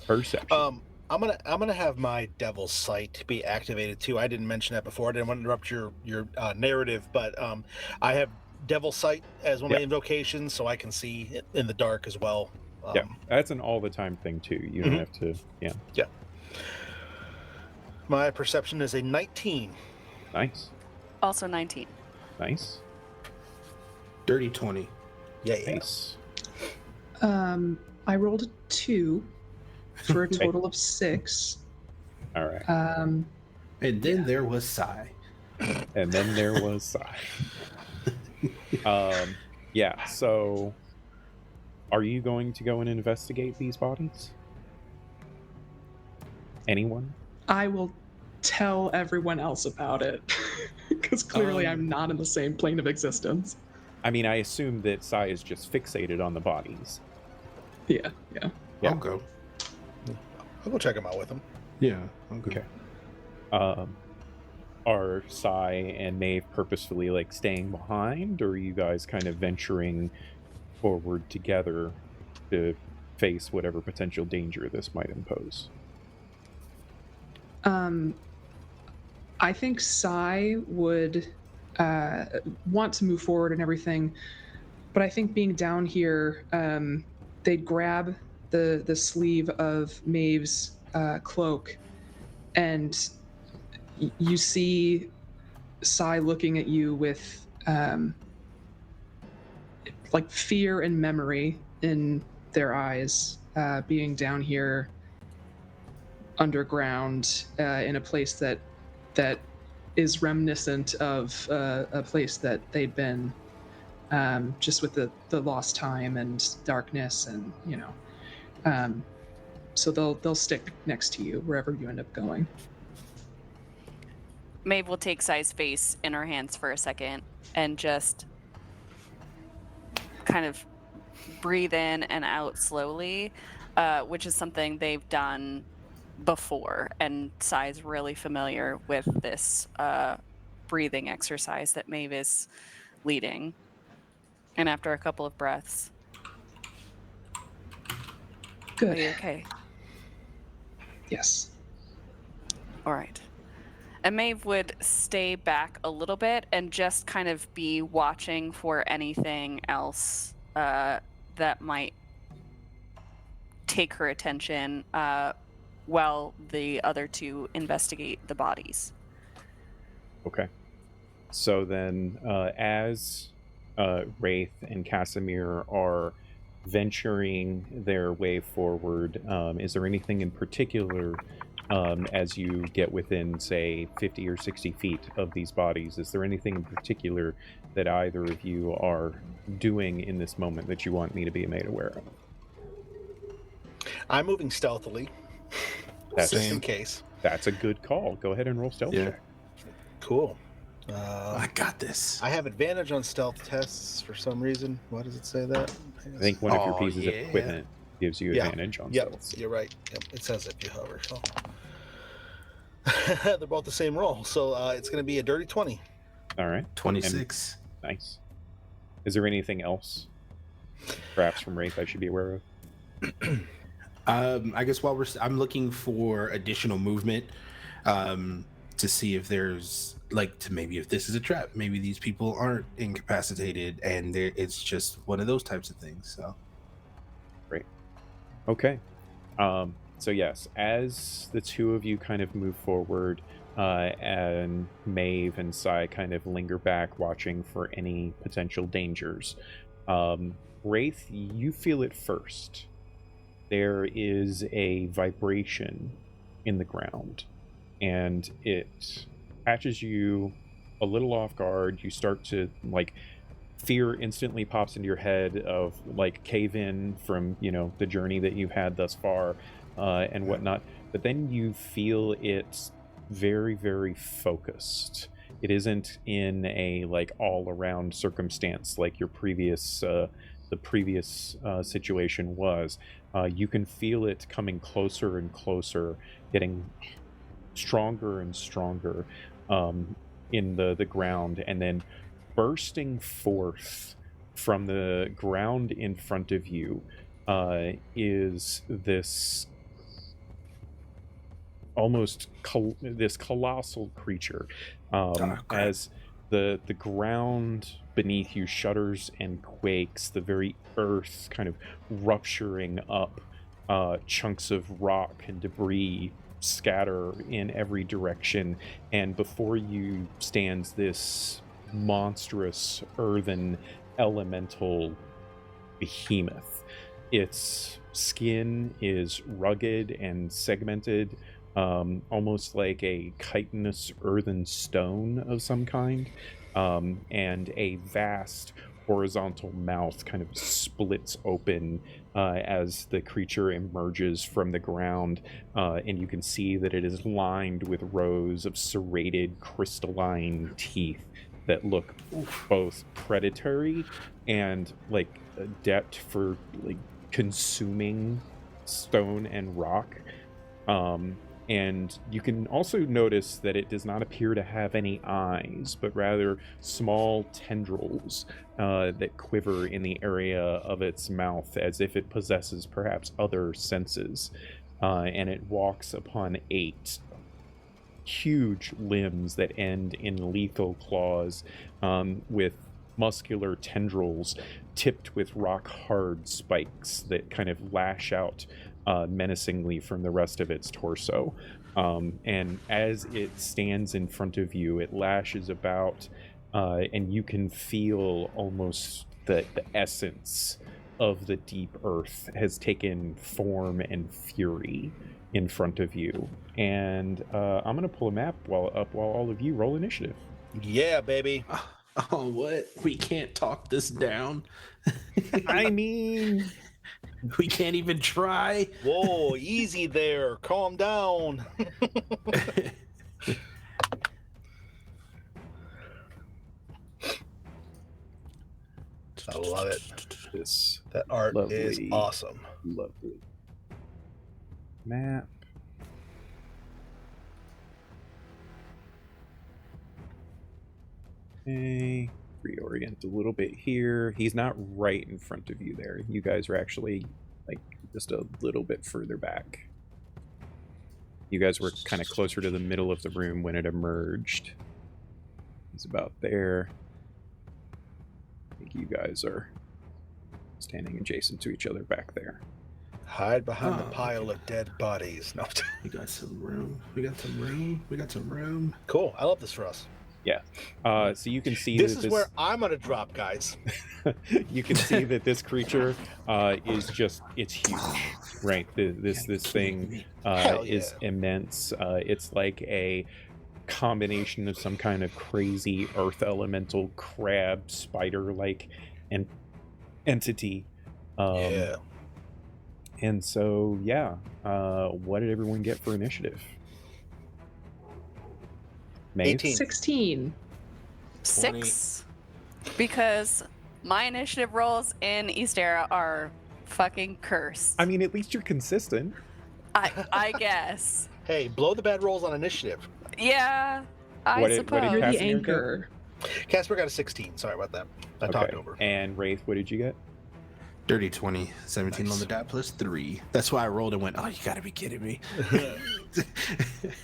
I'm gonna have my Devil's Sight be activated too. I didn't mention that before. I didn't want to interrupt your narrative, but I have Devil's Sight as one of my invocations, so I can see in the dark as well. Yeah, that's an all the time thing too. You don't have to. Yeah. My perception is a 19. Nice. Also 19. Nice. Dirty 20. Yeah. Nice. I rolled a 2 for a total of 6. All right. And then there was Cze. And then there was Cze. Yeah, so are you going to go and investigate these bodies? Anyone? I will tell everyone else about it, because clearly I'm not in the same plane of existence. I mean, I assume that Cze is just fixated on the bodies. Yeah. I'll go. I'll go check them out with them. Yeah, I'll go. Okay. Are Cze and Maeve purposefully like staying behind, or are you guys kind of venturing forward together to face whatever potential danger this might impose? I think Cze would want to move forward and everything, but I think being down here, they'd grab the sleeve of Maeve's cloak, and you see Cze looking at you with like fear and memory in their eyes, being down here underground in a place that is reminiscent of a place that they'd been, just with the lost time and darkness, and so they'll stick next to you wherever you end up going. Maeve will take Sai's face in her hands for a second and just kind of breathe in and out slowly, which is something they've done before. And Sai's really familiar with this breathing exercise that Maeve is leading. And after a couple of breaths, Good. are you okay? Yes. All right. And Maeve would stay back a little bit and just kind of be watching for anything else that might take her attention while the other two investigate the bodies. Okay. So then, as Wraith and Casimir are venturing their way forward, is there anything in particular, as you get within, say, 50 or 60 feet of these bodies, is there anything in particular that either of you are doing in this moment that you want me to be made aware of? I'm moving stealthily, That's just in case. That's a good call. Go ahead and roll stealth check. Cool. I got this. I have advantage on stealth tests for some reason. Why does it say that? I think one of your pieces of equipment gives you advantage on stealth. You're right. Yep, it says if you hover. So they're both the same roll. So it's going to be a dirty 20. All right. 26. Nice. Is there anything else, perhaps from Wraith, I should be aware of? I guess I'm looking for additional movement to see if there's maybe if this is a trap, maybe these people aren't incapacitated and it's just one of those types of things. So great. Okay. So yes, as the two of you kind of move forward, and Maeve and Sai kind of linger back, watching for any potential dangers, Wraith, you feel it first. There is a vibration in the ground, and it catches you a little off guard. You start to, fear instantly pops into your head of, cave in from, the journey that you've had thus far, and whatnot. But then you feel it very, very focused. It isn't in a, all-around circumstance like your previous, the previous situation was. You can feel it coming closer and closer, getting stronger and stronger in the ground, and then bursting forth from the ground in front of you is this this colossal creature. As the ground beneath you shudders and quakes, the very earth kind of rupturing up, chunks of rock and debris scatter in every direction, and before you stands this monstrous earthen elemental behemoth. Its skin is rugged and segmented, almost like a chitinous earthen stone of some kind, and a vast horizontal mouth kind of splits open as the creature emerges from the ground, and you can see that it is lined with rows of serrated crystalline teeth that look both predatory and adept for consuming stone and rock. And you can also notice that it does not appear to have any eyes, but rather small tendrils that quiver in the area of its mouth, as if it possesses perhaps other senses. And it walks upon 8 huge limbs that end in lethal claws, with muscular tendrils tipped with rock-hard spikes that kind of lash out menacingly from the rest of its torso. And as it stands in front of you, it lashes about and you can feel almost the essence of the deep earth has taken form and fury in front of you. And I'm going to pull a map while all of you roll initiative. Yeah, baby. Oh, what? We can't talk this down. I mean, We can't even try. Whoa, easy there. Calm down. I love it. this That art is Lovely. awesome. lovely map. Okay, reorient a little bit here. He's not right in front of you there. You guys are actually like just a little bit further back. You guys were kind of closer to the middle of the room when it emerged. He's about there. I think you guys are standing adjacent to each other back there. Hide behind the Oh, pile okay. of dead bodies. No. We got some room. We got some room. We got some room. Cool. I love this for us. So you can see This that is where I'm gonna drop, guys. you can see that this creature is just—it's huge, right? This thing Hell yeah. is immense. It's like a combination of some kind of crazy earth elemental crab spider-like entity. Yeah. And so, what did everyone get for initiative? Maeve? 18. 16. 6, because my initiative rolls in Ysterra are fucking cursed. I mean, at least you're consistent. I guess. Hey, blow the bad rolls on initiative. Yeah, I What did suppose. You're the Casimir get? anchor. Casper got a 16. Sorry about that. I talked over. And Wraith, what did you get? Dirty 20. 17 Nice. on the dot plus 3. That's why I rolled and went, oh, you gotta be kidding me.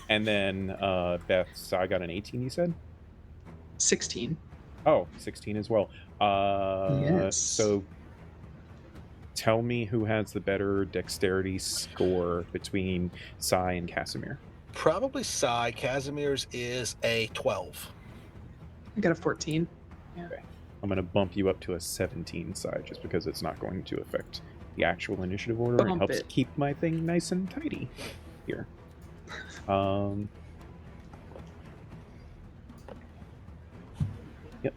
And then Beth, so I got an 18, you said? 16. Oh, 16 as well. Yes. So tell me who has the better dexterity score between Sai and Casimir. Probably Psy. Casimir's is a 12. I got a 14. I'm going to bump you up to a 17, Sai, just because it's not going to affect the actual initiative order. It Bump helps it. keep my thing nice and tidy here. Yep.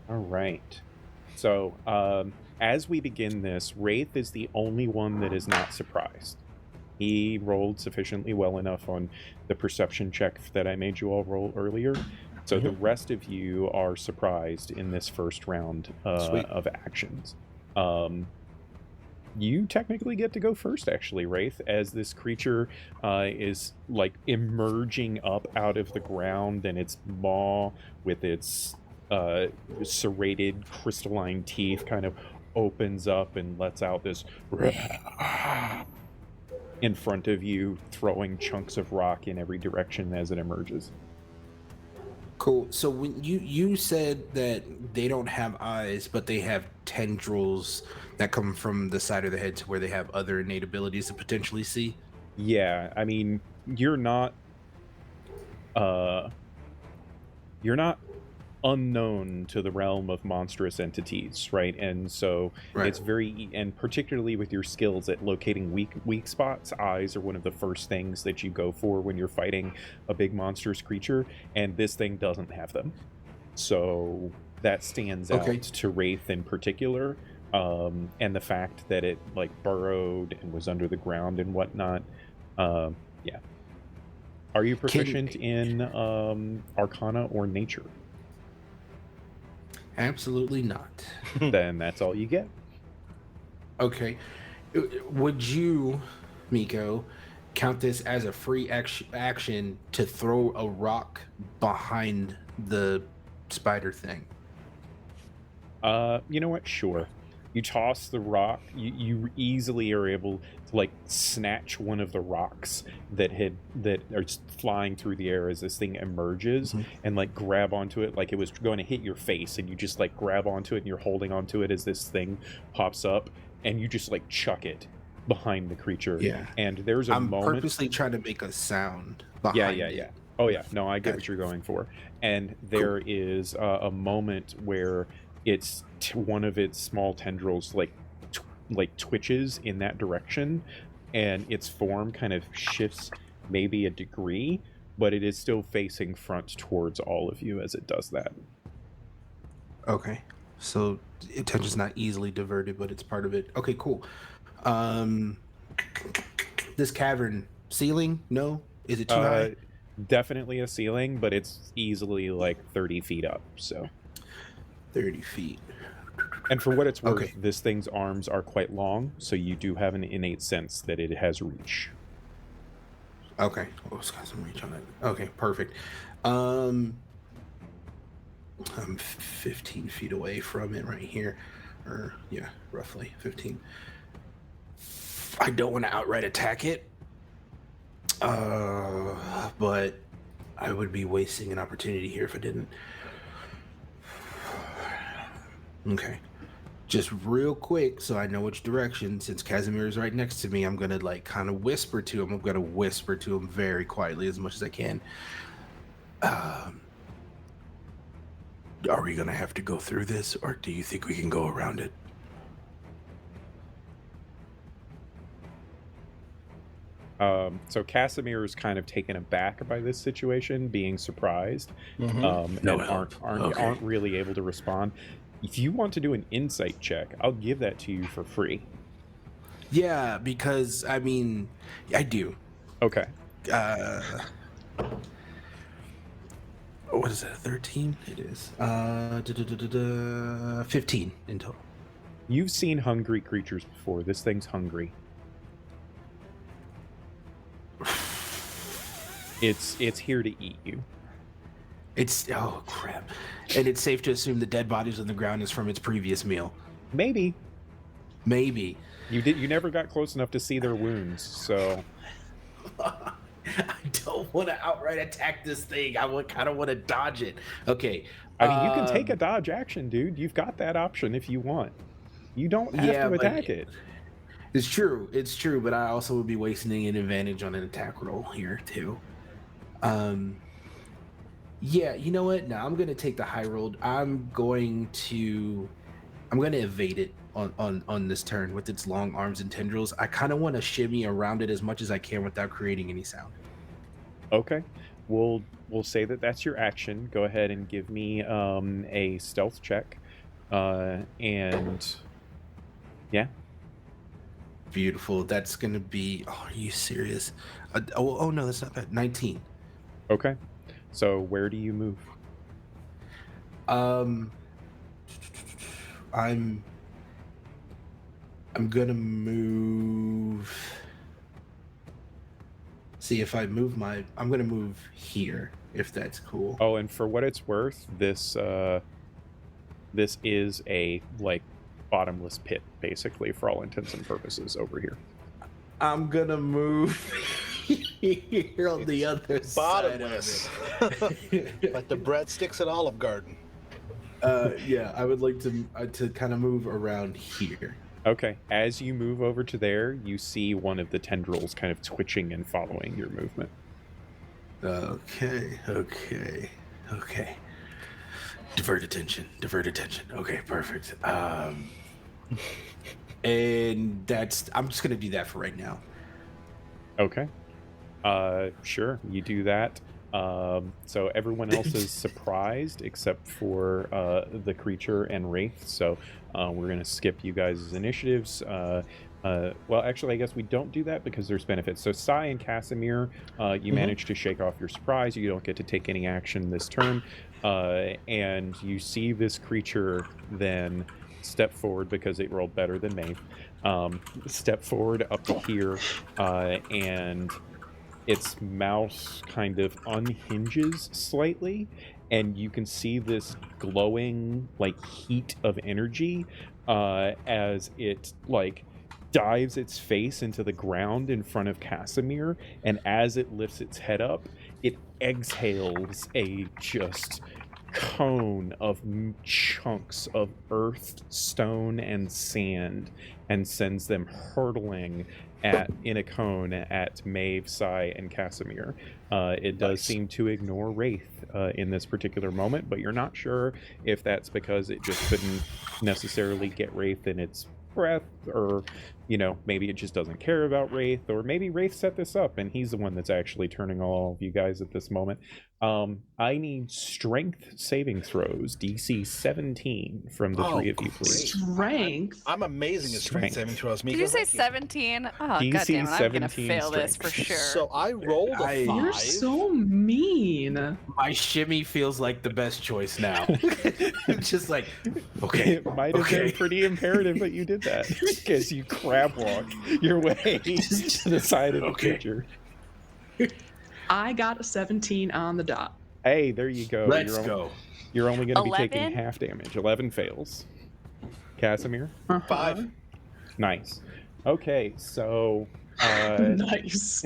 All right. So, as we begin this, Wraith is the only one that is not surprised. He rolled sufficiently well enough on the perception check that I made you all roll earlier. So the rest of you are surprised in this first round Sweet. of actions. You technically get to go first, actually, Wraith, as this creature is like emerging up out of the ground, and its maw with its serrated crystalline teeth kind of opens up and lets out this in front of you, throwing chunks of rock in every direction as it emerges. Cool. So when you said that they don't have eyes, but they have tendrils that come from the side of the head to where they have other innate abilities to potentially see. Yeah, I mean, you're not unknown to the realm of monstrous entities, right? And so it's very, and particularly with your skills at locating weak spots, eyes are one of the first things that you go for when you're fighting a big monstrous creature, and this thing doesn't have them. So that stands out to Wraith in particular, and the fact that it like burrowed and was under the ground and whatnot. Are you proficient in Arcana or Nature? Absolutely not. Then that's all you get. Okay. Would you, Miko, count this as a free action to throw a rock behind the spider thing? You know what? Sure. You toss the rock. You easily are able to like snatch one of the rocks that are flying through the air as this thing emerges, and like grab onto it like it was going to hit your face, and you just like grab onto it and you're holding onto it as this thing pops up, and you just like chuck it behind the creature. Yeah. And there's a I'm moment. purposely trying to make a sound behind it. Oh yeah, no, I get what you're going for. And there is a moment where it's one of its small tendrils like twitches in that direction, and its form kind of shifts maybe a degree, but it is still facing front towards all of you as it does that. Okay. So attention's not easily diverted, but it's part of it. Okay, cool. Um, this cavern ceiling? No, is it too high? Definitely a ceiling, but it's easily like 30 feet up. So, 30 feet. and for what it's worth, Okay. this thing's arms are quite long, so you do have an innate sense that it has reach. Okay. Oh, it's got some reach on it. Okay, perfect. I'm 15 feet away from it right here. Or, yeah, roughly 15. I don't want to outright attack it. But I would be wasting an opportunity here if I didn't. Okay. Just real quick, so I know which direction, since Casimir is right next to me, I'm gonna like kind of whisper to him. I'm gonna whisper to him very quietly as much as I can. Are we gonna have to go through this, or do you think we can go around it? So Casimir is kind of taken aback by this situation, being surprised, No and help. aren't really able to respond. If you want to do an insight check, I'll give that to you for free. Yeah, because I mean, I do. Okay. What is that? 13? It is. 15 in total. You've seen hungry creatures before. This thing's hungry. It's here to eat you. Oh crap! And it's safe to assume the dead bodies on the ground is from its previous meal. Maybe. You never got close enough to see their wounds, so. I don't want to outright attack this thing. I kind of want to dodge it. Okay. I mean, you can take a dodge action, dude. You've got that option if you want. You don't have to attack it. It's true, but I also would be wasting an advantage on an attack roll here too. Yeah, you know what? Now I'm gonna take the high roll. I'm gonna evade it on this turn with its long arms and tendrils. I kind of want to shimmy around it as much as I can without creating any sound. Okay, we'll say that that's your action. Go ahead and give me a stealth check, and yeah. Beautiful. That's gonna be. Oh, are you serious? Oh no, that's not bad. 19. Okay, so where do you move? I'm gonna move. See if I move I'm gonna move here if that's cool. Oh, and for what it's worth, this is a like bottomless pit, basically, for all intents and purposes over here. I'm gonna move here on the other Bottomless. side of it. Like the breadsticks at Olive Garden. Yeah, I would like to kind of move around here. Okay, as you move over to there, you see one of the tendrils kind of twitching and following your movement. Okay. Divert attention. Okay, perfect. And I'm just gonna do that for right now. Okay. Sure, you do that. So everyone else is surprised except for the creature and Wraith. So we're gonna skip you guys' initiatives. Well, actually, I guess we don't do that because there's benefits. So Sai and Casimir, you managed to shake off your surprise. You don't get to take any action this turn. And you see this creature then step forward because it rolled better than me. Step forward up to here, and its mouth kind of unhinges slightly, and you can see this glowing like heat of energy as it like dives its face into the ground in front of Casimir, and as it lifts its head up, it exhales a just cone of chunks of earth, stone, and sand, and sends them hurtling in a cone at Maeve, Sai, and Casimir. It does seem to ignore Wraith in this particular moment, but you're not sure if that's because it just couldn't necessarily get Wraith in its breath, or maybe it just doesn't care about Wraith, or maybe Wraith set this up and he's the one that's actually turning all of you guys at this moment. I need strength saving throws, DC 17 from the three of you, please. Strength? I'm amazing at strength saving throws. Did you say 17? Oh, DC goddamn it, I'm gonna 17 fail this strength. for sure. So I rolled a 5. You're so mean. My shimmy feels like the best choice now. Just like, okay. It might have been pretty imperative that you did that, because you crab walk your way to the side of the creature. I got a 17 on the dot. Hey, there you go. Let's go. You're only going to be 11? taking half damage. 11 fails. Casimir? 5. Nice. Okay, so Nice.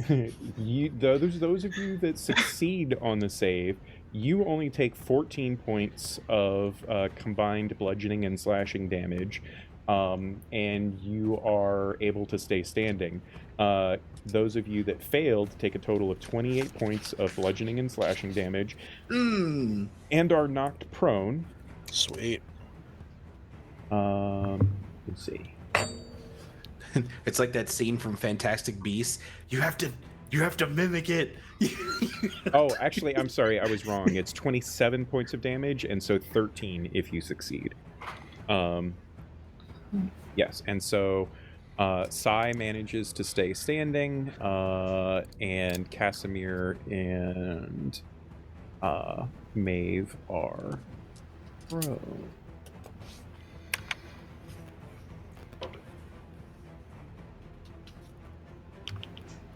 those of you that succeed on the save, you only take 14 points of combined bludgeoning and slashing damage, and you are able to stay standing. Those of you that failed take a total of 28 points of bludgeoning and slashing damage, and are knocked prone. Sweet. Let's see. It's like that scene from Fantastic Beasts. You have to mimic it. Oh, actually, I'm sorry, I was wrong. It's 27 points of damage, and so 13 if you succeed. Yes, and so Sai manages to stay standing, and Casimir and Maeve are prone.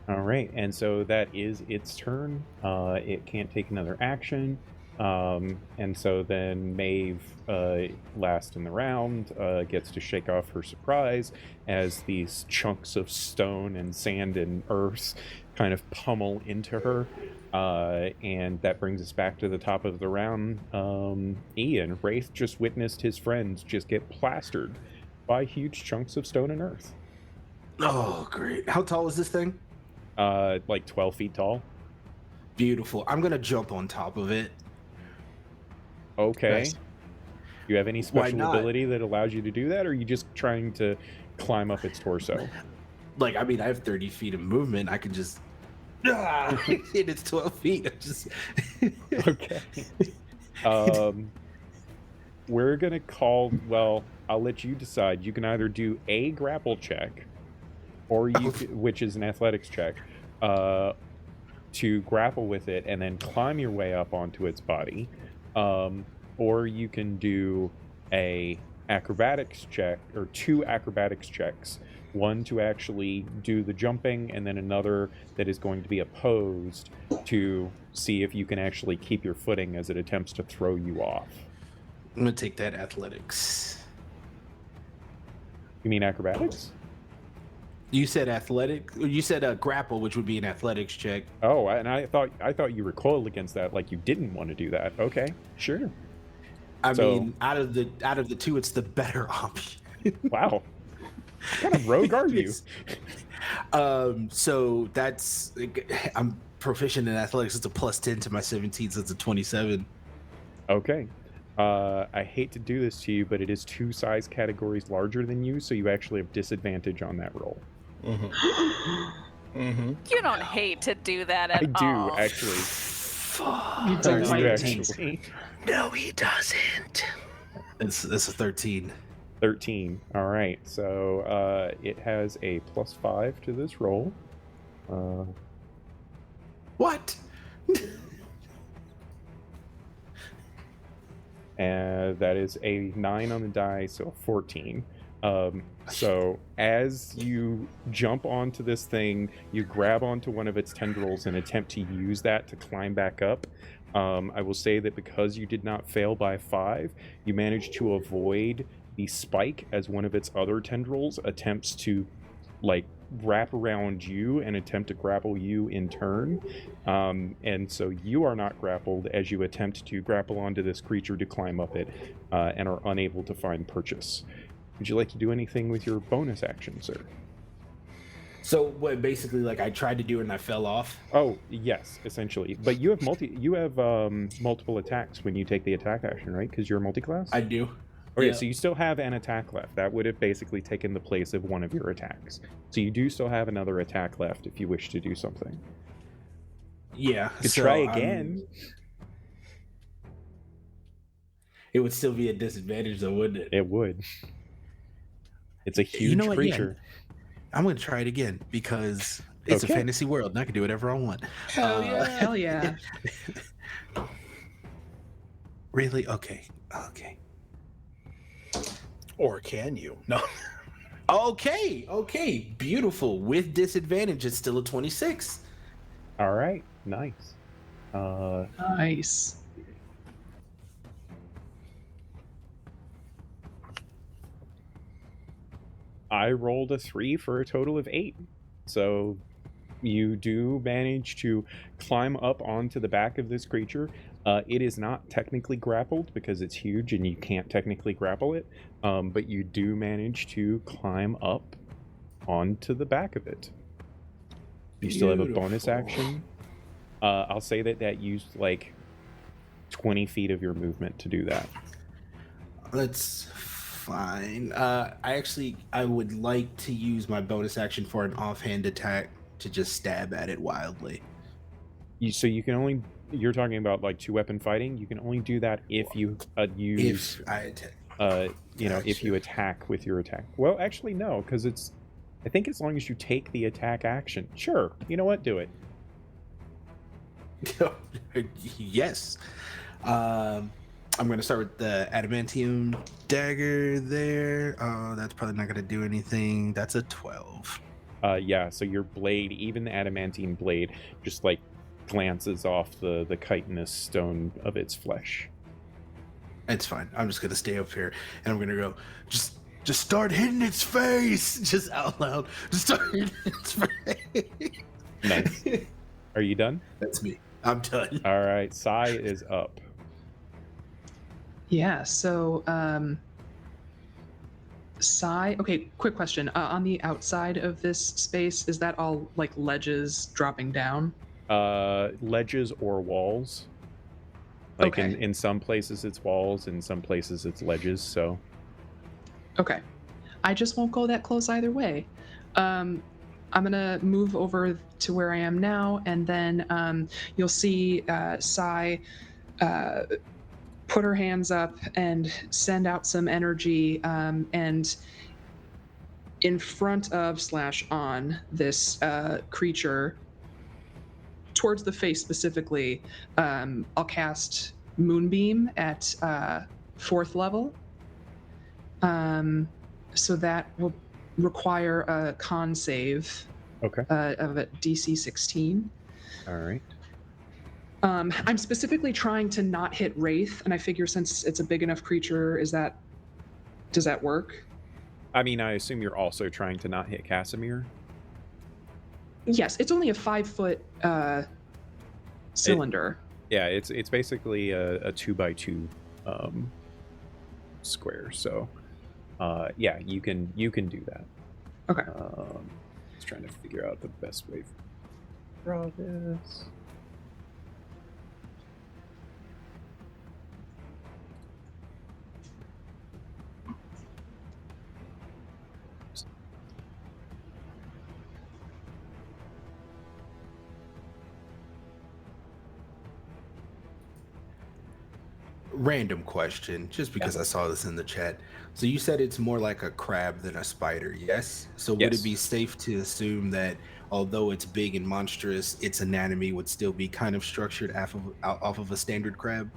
All right, and so that is its turn. It can't take another action. And so then Maeve, last in the round, gets to shake off her surprise as these chunks of stone and sand and earth kind of pummel into her. And that brings us back to the top of the round. Ian, Wraith just witnessed his friends just get plastered by huge chunks of stone and earth. Oh, great. How tall is this thing? Like 12 feet tall. Beautiful. I'm going to jump on top of it. Okay. Nice. Do you have any special ability that allows you to do that, or are you just trying to climb up its torso? Like, I mean, I have 30 feet of movement. I can just... and it's 12 feet. I'm just... Okay. We're going to call... Well, I'll let you decide. You can either do a grapple check, or you which is an athletics check, to grapple with it and then climb your way up onto its body. Or you can do a acrobatics check, or 2 acrobatics checks, one to actually do the jumping and then another that is going to be opposed to see if you can actually keep your footing as it attempts to throw you off. I'm going to take that athletics. You mean acrobatics? You said athletic. You said grapple, which would be an athletics check. Oh, and I thought you recoiled against that, like you didn't want to do that. Okay, sure. I mean, out of the two, it's the better option. Wow, what kind of rogue are you? So that's, I'm proficient in athletics. It's a +10 to my 17, so it's a 27. Okay. I hate to do this to you, but it is 2 size categories larger than you, so you actually have disadvantage on that roll. Mm-hmm. Mm-hmm. You don't hate to do that at all. I do, actually. You don't I do, like actually. No, he doesn't. It's a 13. 13. All right, so it has a +5 to this roll. What? And that is a 9 on the die, so 14. So as you jump onto this thing, you grab onto one of its tendrils and attempt to use that to climb back up. I will say that because you did not fail by 5, you managed to avoid the spike as one of its other tendrils attempts to, like, wrap around you and attempt to grapple you in turn. And so you are not grappled as you attempt to grapple onto this creature to climb up it, and are unable to find purchase. Would you like to do anything with your bonus action, sir? So what? Basically, like I tried to do it and I fell off. Oh, yes, essentially. But you have multiple attacks when you take the attack action, right? Because you're multi-class? I do. Okay, Yeah. so you still have an attack left. That would have basically taken the place of one of your attacks. So you do still have another attack left if you wish to do something. Yeah. You could try again. It would still be a disadvantage, though, wouldn't it? It would. It's a huge creature. Yeah. I'm going to try it again because it's a fantasy world and I can do whatever I want. Hell yeah. Hell yeah. Really? Okay. Or can you? No. Okay. Beautiful. With disadvantage, it's still a 26. All right. Nice. Nice. I rolled a 3 for a total of 8. So you do manage to climb up onto the back of this creature. It is not technically grappled because it's huge and you can't technically grapple it. But you do manage to climb up onto the back of it. You still have a bonus action. I'll say that used like 20 feet of your movement to do that. That's fine. I would like to use my bonus action for an offhand attack to just stab at it wildly. So you can only, you're talking about like 2-weapon fighting. You can only do that if you use. If I attack. If you attack with your attack. Well, actually no, because it's. I think as long as you take the attack action. Sure. You know what? Do it. Yes. I'm going to start with the adamantium dagger there. That's probably not going to do anything. That's a 12. Yeah, so your blade, even the adamantine blade, just like glances off the chitinous stone of its flesh. It's fine. I'm just going to stay up here and I'm going to go, just start hitting its face. Just out loud. Just start hitting its face. Nice. Are you done? That's me. I'm done. All right, Sai is up. Yeah, so okay, quick question. On the outside of this space, is that all like ledges dropping down? Ledges or walls. Like Okay. in some places it's walls, in some places it's ledges, so. Okay. I just won't go that close either way. I'm gonna move over to where I am now, and then you'll see Sai put her hands up and send out some energy, and in front of / on this creature, towards the face specifically, I'll cast Moonbeam at 4th level. So that will require a con save. Okay. Of a DC 16. All right. I'm specifically trying to not hit Wraith, and I figure since it's a big enough creature, does that work? I mean, I assume you're also trying to not hit Casimir. Yes, it's only a 5-foot cylinder. It's basically a 2x2 square. So, yeah, you can do that. Okay. Just trying to figure out the best way to draw this. Random question, just because I saw this in the chat. So you said it's more like a crab than a spider, yes? So would Yes. it be safe to assume that although it's big and monstrous, its anatomy would still be kind of structured off of a standard crab?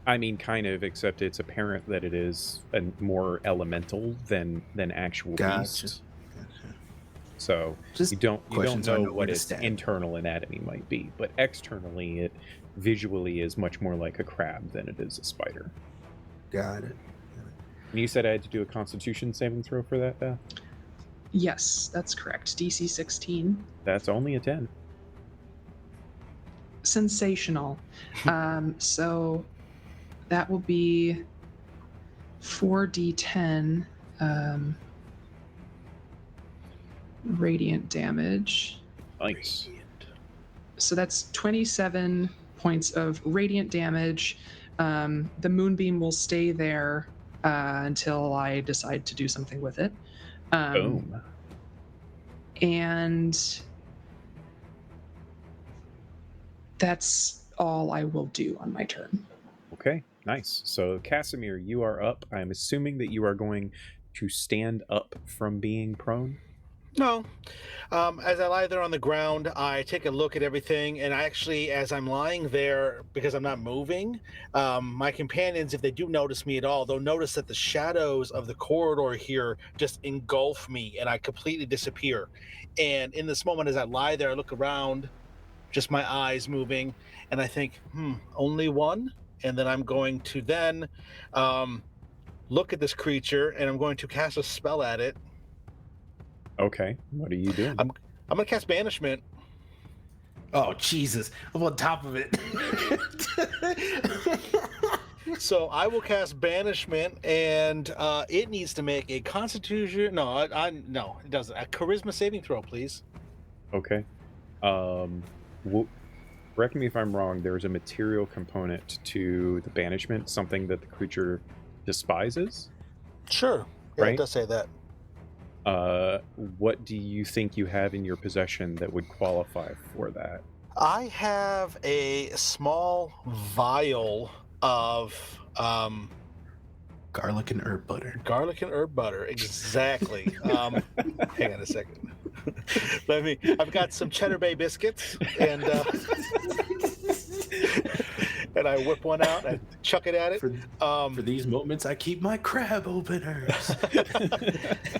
I mean, kind of, except it's apparent that it is a more elemental than actual beast. So Just you don't questions I know know where what to its stand. internal anatomy might be, but externally it visually is much more like a crab than it is a spider. Got it. And you said I had to do a Constitution saving throw for that, Beth? Yes, that's correct. DC 16. That's only a 10. Sensational. So that will be 4d10. radiant damage. Nice. So that's 27 points of radiant damage. The moonbeam will stay there until I decide to do something with it. Boom. And that's all I will do on my turn. Okay, nice. So, Casimir, you are up. I'm assuming that you are going to stand up from being prone. No. As I lie there on the ground, I take a look at everything, and I actually, as I'm lying there, because I'm not moving, my companions, if they do notice me at all, they'll notice that the shadows of the corridor here just engulf me, and I completely disappear. And in this moment, as I lie there, I look around, just my eyes moving, and I think, only one? And then I'm going to then look at this creature, and I'm going to cast a spell at it. Okay, what are you doing? I'm going to cast Banishment. Oh, Jesus. I'm on top of it. So I will cast Banishment, and it needs to make a Constitution. No, no, it doesn't. A Charisma saving throw, please. Okay. Correct me if I'm wrong. There's a material component to the banishment, something that the creature despises. Sure. Yeah, Right? it does say that. What do you think you have in your possession that would qualify for that? I have a small vial of Garlic and herb butter. garlic and herb butter. Exactly. Hang on a second. I've got some Cheddar Bay biscuits, and and I whip one out and chuck it at it. For these moments, I keep my crab openers.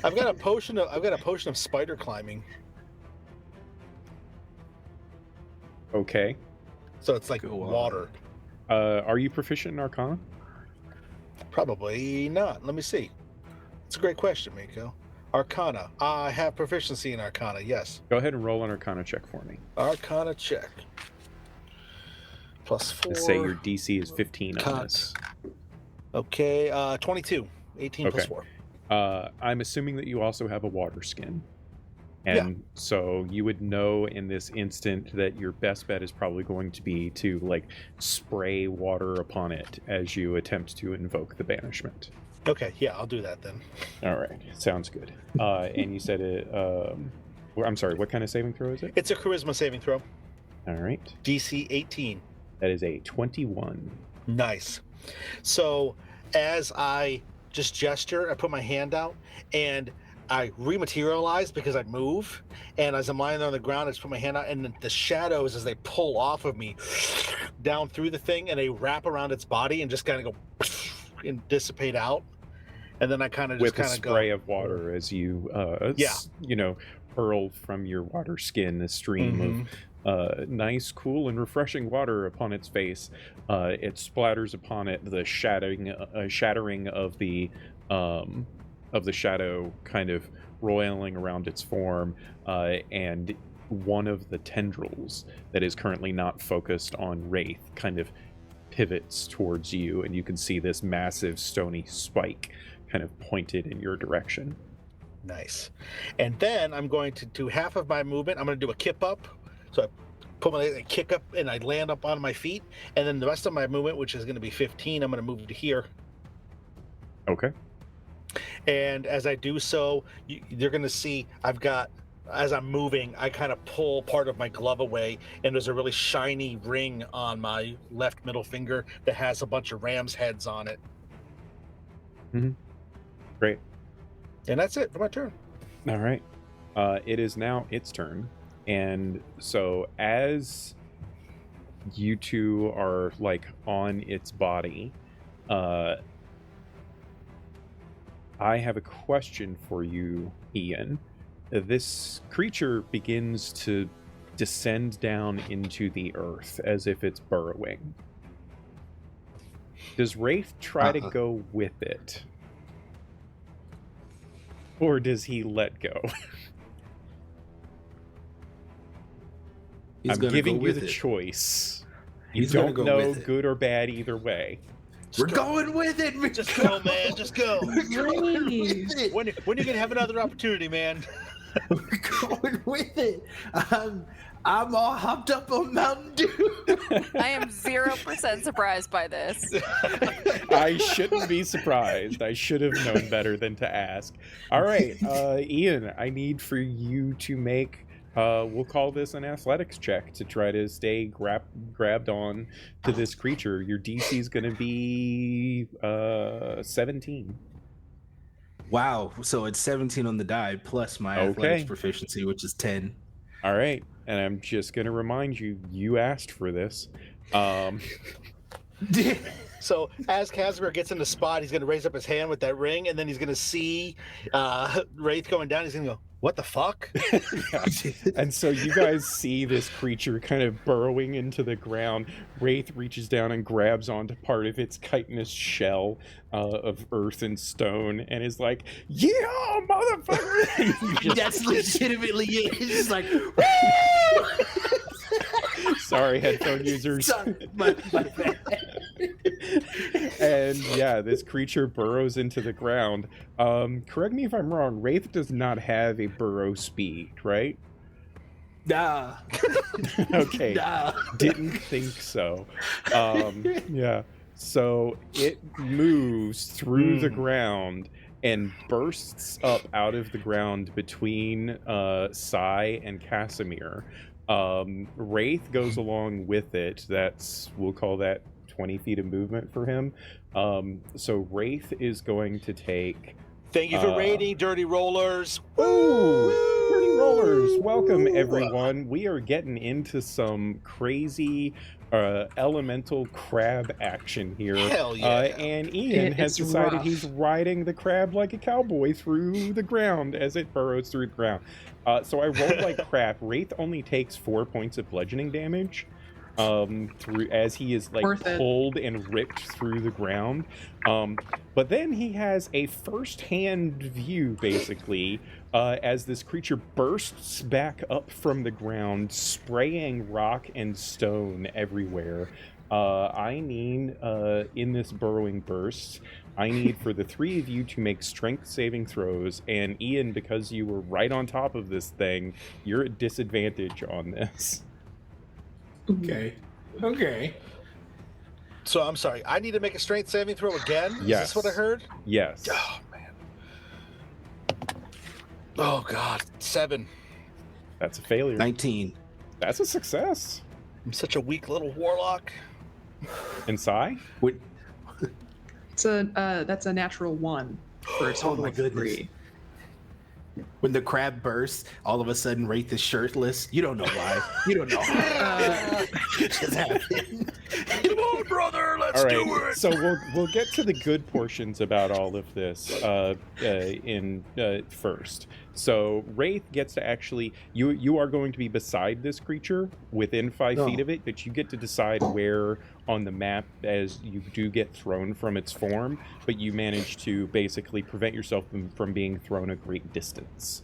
I've got a potion of spider climbing. Okay. So it's like Go on. water. Are you proficient in Arcana? Probably not. Let me see. It's a great question, Miko. Arcana. I have proficiency in Arcana, yes. Go ahead and roll an Arcana check for me. Arcana check. +4. Let's say your DC is 15 on Cut. this. Okay, 22. 18 plus Okay. 4. I'm assuming that you also have a water skin. And so you would know in this instant that your best bet is probably going to be to like spray water upon it as you attempt to invoke the banishment. Okay, yeah, I'll do that then. All right, sounds good. And you said it. I'm sorry. What kind of saving throw is it? It's a charisma saving throw. All right, DC 18. that is a 21. Nice. So as I just gesture, I put my hand out and I rematerialize because I move. And as I'm lying there on the ground, I just put my hand out, and the shadows, as they pull off of me down through the thing, and they wrap around its body and just kind of go and dissipate out. And then I kind of just With a kind of spray go of water as you, Yeah. hurl from your water skin a stream of nice, cool, and refreshing water upon its face. It splatters upon it, the shattering of the shadow kind of roiling around its form, and one of the tendrils that is currently not focused on Wraith kind of pivots towards you, and you can see this massive stony spike kind of pointed in your direction. Nice. And then I'm going to do half of my movement. I'm going to do a kip up. So I put my leg, I kick up, and I land up on my feet. And then the rest of my movement, which is going to be 15, I'm going to move to here. Okay. And as I do so, you're going to see I've got, as I'm moving, I kind of pull part of my glove away, and there's a really shiny ring on my left middle finger that has a bunch of ram's heads on it. Great. And that's it for my turn. All right. It is now its turn. And so as you two are like on its body, I have a question for you, Ian. This creature begins to descend down into the earth as if it's burrowing. Does Wraith try to go with it? Or does he let go? I'm giving you the choice. You don't know good or bad either way. We're going with it. Just go, man. Just go. Great. When are you going to have another opportunity, man? We're going with it. I'm all hopped up on Mountain Dew. I am 0% surprised by this. I shouldn't be surprised. I should have known better than to ask. All right, Ian, I need for you to make, we'll call this an athletics check to try to stay grabbed on to this creature. Your DC is going to be 17. Wow. So it's 17 on the die plus my athletics proficiency, which is 10. All right. And I'm just going to remind you, you asked for this. So as Casimir gets in the spot, he's going to raise up his hand with that ring, and then he's going to see Wraith going down. He's going to go, what the fuck? Yeah. And so you guys see this creature kind of burrowing into the ground. Wraith reaches down and grabs onto part of its chitinous shell of earth and stone and is like, yeah, motherfucker! That's legitimately it. It's just like, sorry, headphone users. Sorry, my bad. And yeah, this creature burrows into the ground. Correct me if I'm wrong, Wraith does not have a burrow speed, right? Nah. Okay. Nah. Didn't think so. Yeah. So it moves through the ground and bursts up out of the ground between Cze and Casimir. Wraith goes along with it. We'll call that 20 feet of movement for him. So Wraith is going to take... Thank you for raiding, Dirty Rollers. Woo! Dirty Rollers! Welcome, everyone. We are getting into some crazy elemental crab action here. Hell yeah. And Ian has decided he's riding the crab like a cowboy through the ground as it burrows through the ground. So I rolled like crap. Wraith only takes 4 points of bludgeoning damage through as he is like pulled and ripped through the ground. But then he has a first-hand view, basically, as this creature bursts back up from the ground, spraying rock and stone everywhere. I need, in this burrowing burst, I need for the three of you to make strength saving throws, and Ian, because you were right on top of this thing, you're at disadvantage on this. Okay. So I'm sorry, I need to make a strength saving throw again? Yes. Is this what I heard? Yes. Oh, man. Oh, God. 7. That's a failure. 19. That's a success. I'm such a weak little warlock. And Cy? That's a natural 1 for a total of 3. When the crab bursts, all of a sudden Wraith is shirtless. You don't know why. You don't know how. It just happened. Come on, brother, let's do it. So we'll get to the good portions about all of this in first. So Wraith gets to actually you are going to be beside this creature within 5 feet of it, but you get to decide where on the map as you do get thrown from its form, but you manage to basically prevent yourself from being thrown a great distance.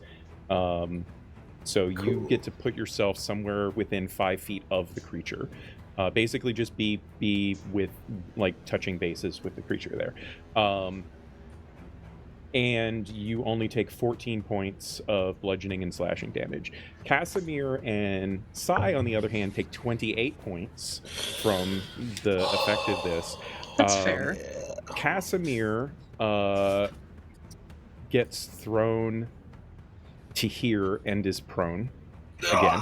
So you get to put yourself somewhere within 5 feet of the creature. Basically just be with like touching bases with the creature there. And you only take 14 points of bludgeoning and slashing damage. Casimir and Cy, on the other hand, take 28 points from the effect of this. That's fair. Casimir gets thrown to here and is prone again.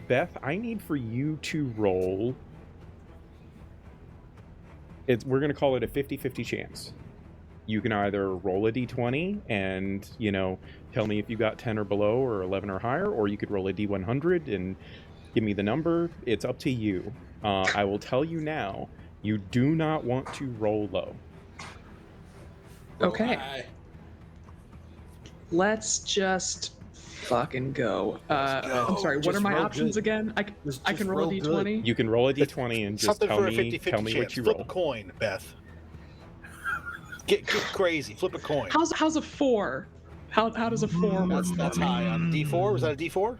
Beth, I need for you to roll. We're going to call it a 50-50 chance. You can either roll a d20 and, tell me if you got 10 or below or 11 or higher, or you could roll a d100 and give me the number. It's up to you. I will tell you now, you do not want to roll low. Okay. Let's just fucking go. I'm sorry, what are my options again? I can roll a d20? You can roll a d20 and just tell me what you roll. Flip a coin, Beth. Get crazy. Flip a coin. How's a 4? How does a 4 work? That's high on a d4. Was that a d4?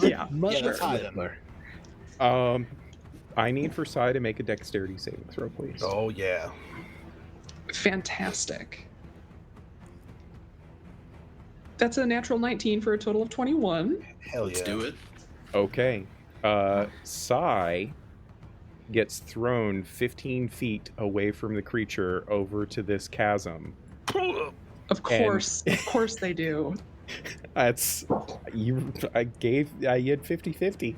Yeah, that's high then. I need for Cy to make a dexterity saving throw, please. Oh yeah. Fantastic. That's a natural 19 for a total of 21. Hell Let's yeah. do it. Okay. Sai gets thrown 15 feet away from the creature over to this chasm. Of course they do. That's you. You had 50-50.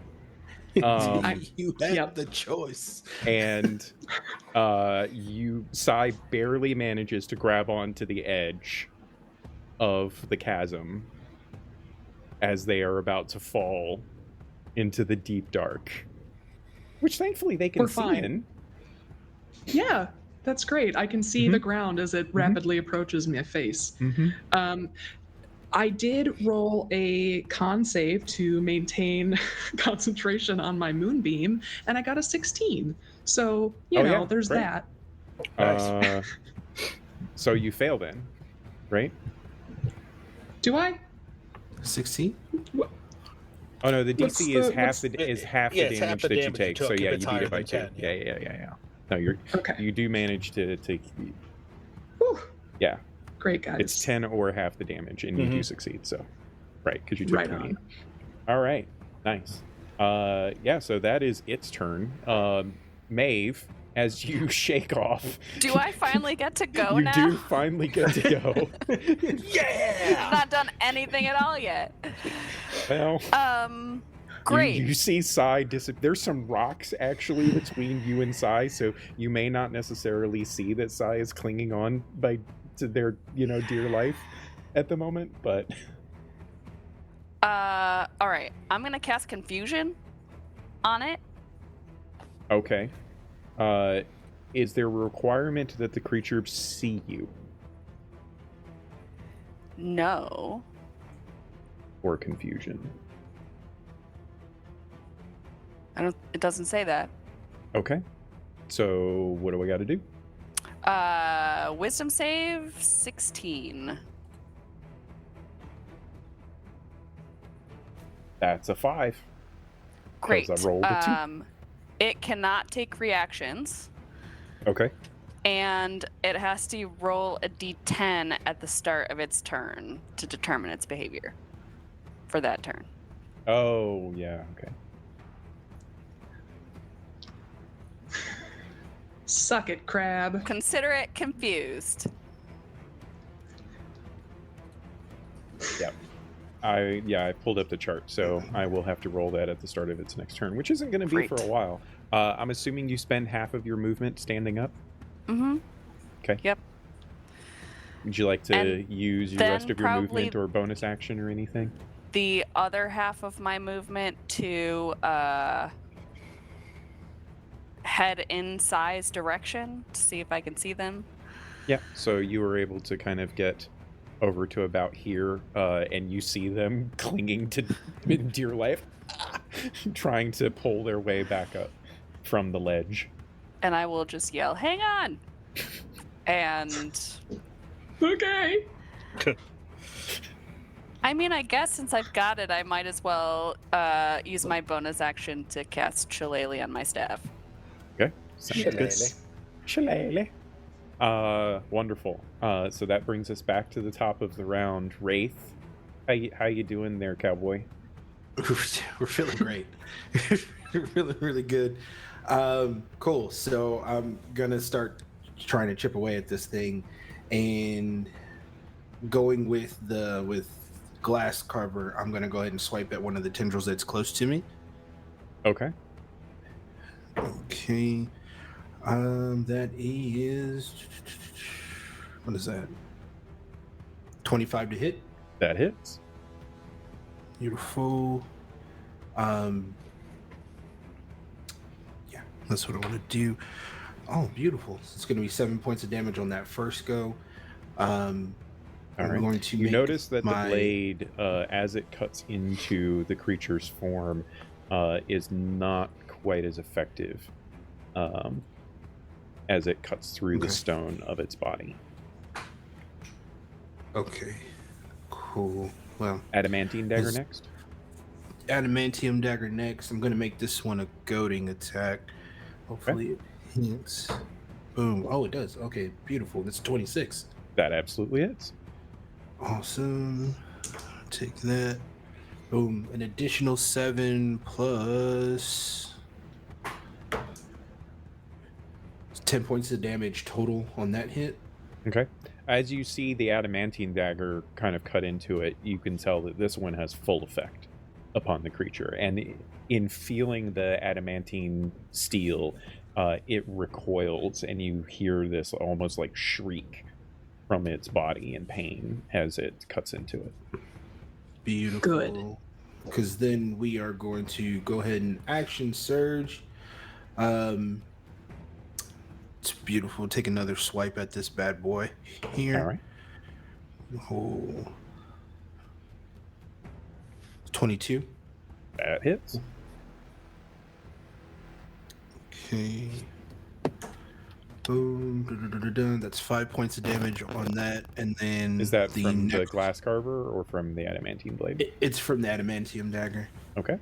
You had Yep. the choice. And Sai barely manages to grab onto the edge of the chasm as they are about to fall into the deep dark, which thankfully they can We're see fine. in. Yeah, that's great. I can see the ground as it rapidly approaches my face. I did roll a con save to maintain concentration on my moonbeam, and I got a 16. So, there's great. that. Nice. So you fail then, right? Do I? 16? Oh no, the What's DC is the- half what's- the is half Yeah, the it's half damage the that you damage take. you So took yeah, if you it's beat higher it by than 10. 10, Yeah. No, Okay. you do manage to take. Whew. Yeah, Great, guys. it's 10 or half the damage, and you do succeed. So, right, because you took Right 20. on. All right, nice. Yeah, so that is its turn. Maeve, as you shake off. Do I finally get to go You now? do finally get to go. I've Yeah. not done anything at all yet. Well, Great. You see Sai there's some rocks actually between you and Sai, so you may not necessarily see that Sai is clinging on to their dear life at the moment, but All right. I'm gonna cast confusion on it. okay. Is there a requirement that the creature see you No. or confusion? It doesn't say that. Okay. So what do we got to do? Wisdom save 16. That's a 5. Great. 'Cause I rolled a 2. It cannot take reactions, Okay. and it has to roll a d10 at the start of its turn to determine its behavior for that turn. Oh, yeah, okay. Suck it, crab. Consider it confused. Yep. I pulled up the chart, so I will have to roll that at the start of its next turn, which isn't going to be for a Great. while. I'm assuming you spend half of your movement standing up. Mm-hmm. Okay. Yep. Would you like to And use your then rest of your probably- movement or bonus action or anything? The other half of my movement to head in Sai's direction to see if I can see them. Yeah. So you were able to kind of get over to about here, and you see them clinging to dear life, trying to pull their way back up from the ledge. And I will just yell, "Hang on!" And Okay. I mean, I guess since I've got it, I might as well use my bonus action to cast Shillelagh on my staff. Okay. Sounds good. Shillelagh. Wonderful. So that brings us back to the top of the round. Wraith, how you doing there, cowboy? We're feeling great. We're feeling really good. Cool. So I'm gonna start trying to chip away at this thing, and going with glass cover. I'm gonna go ahead and swipe at one of the tendrils that's close to me. Okay. Okay. That is, what is that? 25 to hit. That hits. Beautiful. Yeah, that's what I want to do. Oh, beautiful. It's going to be 7 points of damage on that first go. I'm right. going to You make notice that my... the blade, as it cuts into the creature's form, is not quite as effective as it cuts through the Okay. stone of its body. Okay, cool. Well, Adamantine dagger This- next. adamantium dagger next. I'm going to make this one a goading attack. Hopefully it hits. Boom. Oh, it does. Okay, beautiful. That's 26. That absolutely is. Awesome. take that. Boom. An additional 7 plus 10 points of damage total on that hit. Okay. As you see the adamantine dagger kind of cut into it, you can tell that this one has full effect upon the creature. And in feeling the adamantine steel, it recoils, and you hear this almost like shriek from its body in pain as it cuts into it. Beautiful. Good. Because then we are going to go ahead and action surge. It's beautiful. Take another swipe at this bad boy here. All right. Oh. 22. That hits. Okay. Boom. That's 5 points of damage on that. And then Is that from the glass carver or from the adamantine blade? It's from the adamantium dagger. Okay.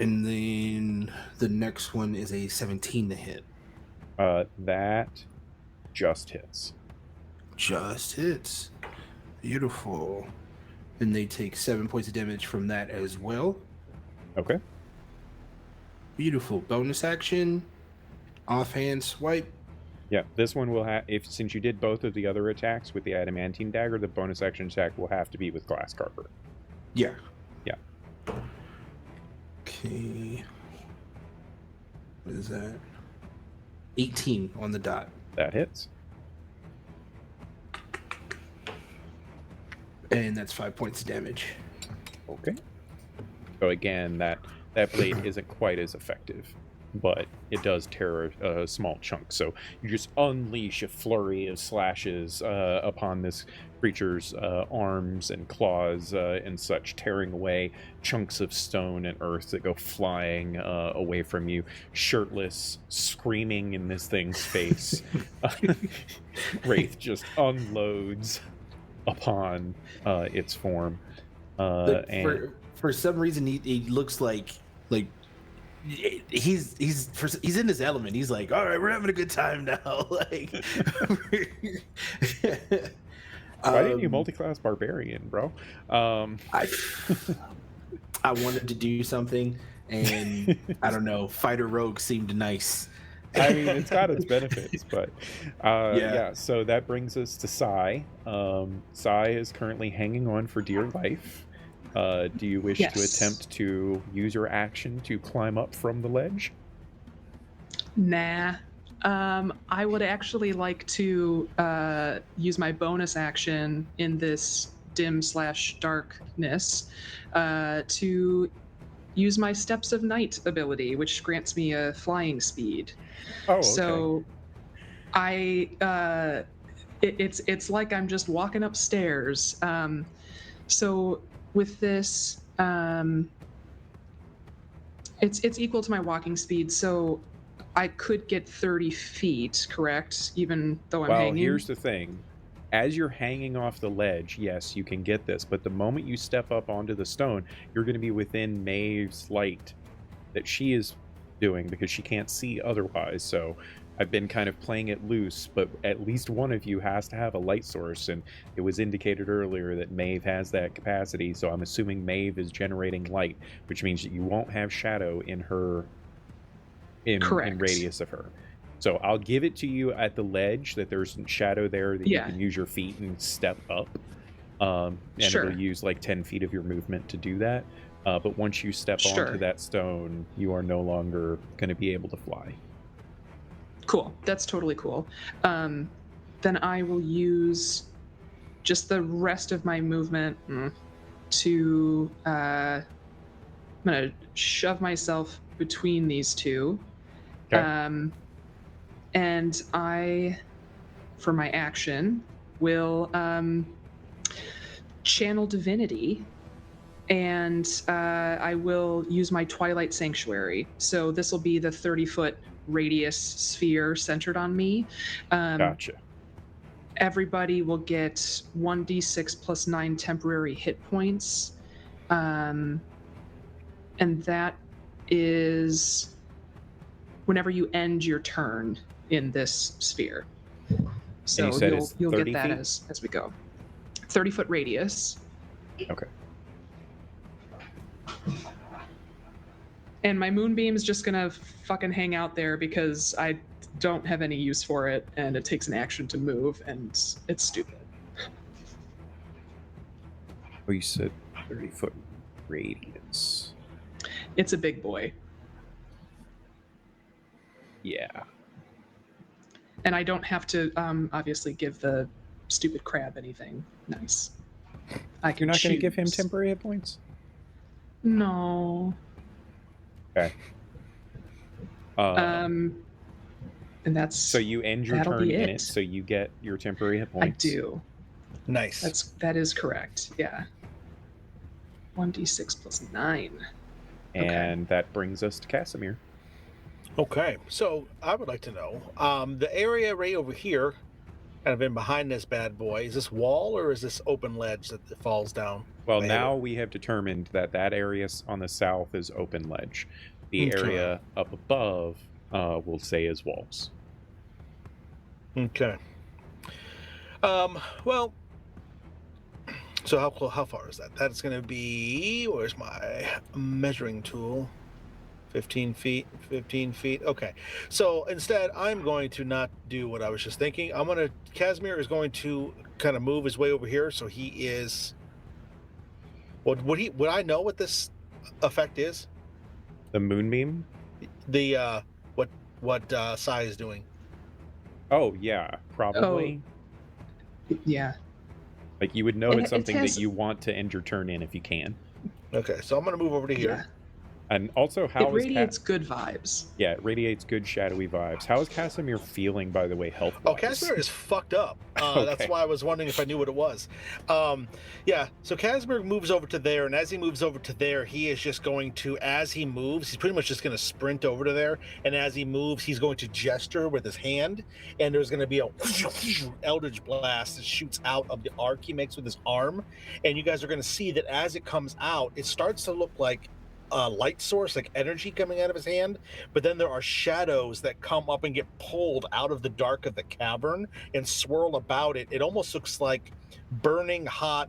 And then the next one is a 17 to hit. That just hits. Just hits. Beautiful. And they take 7 points of damage from that as well. Okay. Beautiful. Bonus action. Offhand swipe. Yeah, this one will have, since you did both of the other attacks with the adamantine dagger, the bonus action attack will have to be with glass carver. Yeah. Yeah. Okay. What is that? 18 on the dot. That hits. And that's 5 points of damage. Okay. So again, that blade isn't quite as effective, but it does tear a small chunk. So you just unleash a flurry of slashes upon this creature's arms and claws and such, tearing away chunks of stone and earth that go flying away from you, shirtless, screaming in this thing's face. Wraith just unloads upon its form. And for some reason, he looks like he's in his element. He's like, all right, we're having a good time now. Like, why didn't you multi-class barbarian, bro? I wanted to do something, and I don't know. Fighter rogue seemed nice. I mean, it's got its benefits, but yeah. So that brings us to Cze. Cze is currently hanging on for dear life. Do you wish to attempt to use your action to climb up from the ledge? Nah. I would actually like to use my bonus action in this dim/darkness to use my Steps of Night ability, which grants me a flying speed. Oh, okay. So it's like I'm just walking upstairs. So with this, it's equal to my walking speed. So I could get 30 feet, correct? Even though I'm hanging? Well, here's the thing. As you're hanging off the ledge, yes, you can get this. But the moment you step up onto the stone, you're going to be within Maeve's light that she is doing because she can't see otherwise. So I've been kind of playing it loose, but at least one of you has to have a light source. And it was indicated earlier that Maeve has that capacity. So I'm assuming Maeve is generating light, which means that you won't have shadow in her in radius of her. So I'll give it to you at the ledge that there's some shadow there that you can use your feet and step up. And it'll use like 10 feet of your movement to do that. But once you step onto that stone, you are no longer going to be able to fly. Cool. That's totally cool. Then I will use just the rest of my movement to... I'm going to shove myself between these two. Okay. And I, for my action, will channel divinity, and I will use my Twilight Sanctuary. So this will be the 30-foot radius sphere centered on me. Gotcha. Everybody will get 1d6 plus 9 temporary hit points. And that is whenever you end your turn in this sphere. So you'll get that as we go. 30-foot radius. Okay. And my moonbeam's just gonna fucking hang out there because I don't have any use for it, and it takes an action to move, and it's stupid. Oh, you said 30-foot radius. It's a big boy. Yeah. And I don't have to obviously give the stupid crab anything nice. You're not going to give him choose. temporary hit points? No. Okay. And that's So you end your that'll turn be in it. it, so you get your temporary hit I points. do. Nice. That is correct. Yeah. 1d6 plus 9. And that brings us to Casimir. Okay, so I would like to know the area right over here, kind of in behind this bad boy. Is this wall or is this open ledge that falls down? Well, I now we have determined that area on the south is open ledge. The Okay. area up above, we'll say, is walls. Okay. Well. So how far is that? That's going to be, where's my measuring tool? 15 feet, 15 feet. Okay. So instead, I'm going to not do what I was just thinking. Casimir is going to kind of move his way over here. So he is, would I know what this effect is? The moonbeam? The, what Sai is doing? Oh, yeah, probably. Yeah. Like, you would know it's something has- that you want to end your turn in if you can. Okay, so I'm going to move over to here. Yeah. And also, It how is radiates good vibes. Yeah, it radiates good shadowy vibes. How is Casimir feeling, by the way, health-wise? Oh, Casimir is fucked up. That's Okay. why I was wondering if I knew what it was. Yeah, so Casimir moves over to there, and as he moves over to there, he is just going to, as he moves, he's pretty much just going to sprint over to there, and as he moves, he's going to gesture with his hand, and there's going to be a eldritch blast that shoots out of the arc he makes with his arm, and you guys are going to see that as it comes out, it starts to look like a light source, like energy coming out of his hand, but then there are shadows that come up and get pulled out of the dark of the cavern and swirl about it. It almost looks like burning hot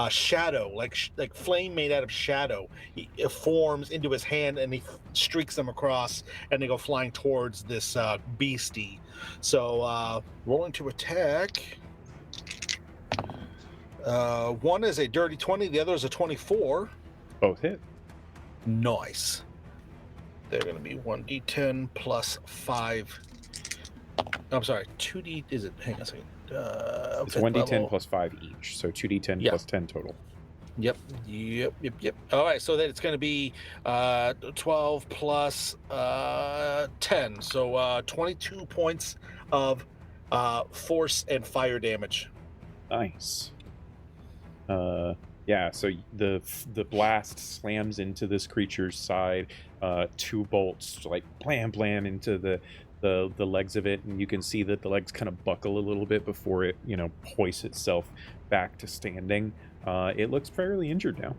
shadow, like flame made out of shadow. It forms into his hand and he streaks them across, and they go flying towards this beastie. So rolling to attack. One is a dirty 20, the other is a 24. Both hit. Nice. They're going to be 1d10 plus 5. I'm sorry, 2d. Is it? Hang on a second. It's 1d10 plus 5 each, so 2d10 Yeah. plus 10 total. Yep. All right, so then it's going to be 12 plus 10, so 22 points of force and fire damage. Nice. Yeah, so the blast slams into this creature's side. 2 bolts like blam blam into the legs of it, and you can see that the legs kind of buckle a little bit before it, hoists itself back to standing. It looks fairly injured now.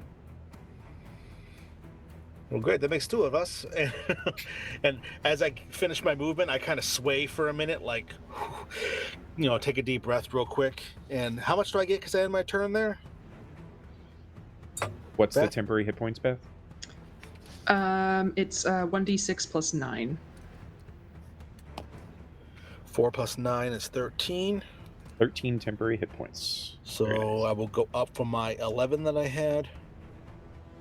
Well, great. That makes 2 of us. And as I finish my movement, I kind of sway for a minute, like, take a deep breath real quick. And how much do I get because I had my turn there? What's the Beth? temporary hit points, Beth? It's 1d6 plus 9. 4 plus 9 is 13. 13 temporary hit points. So Very nice. I will go up from my 11 that I had.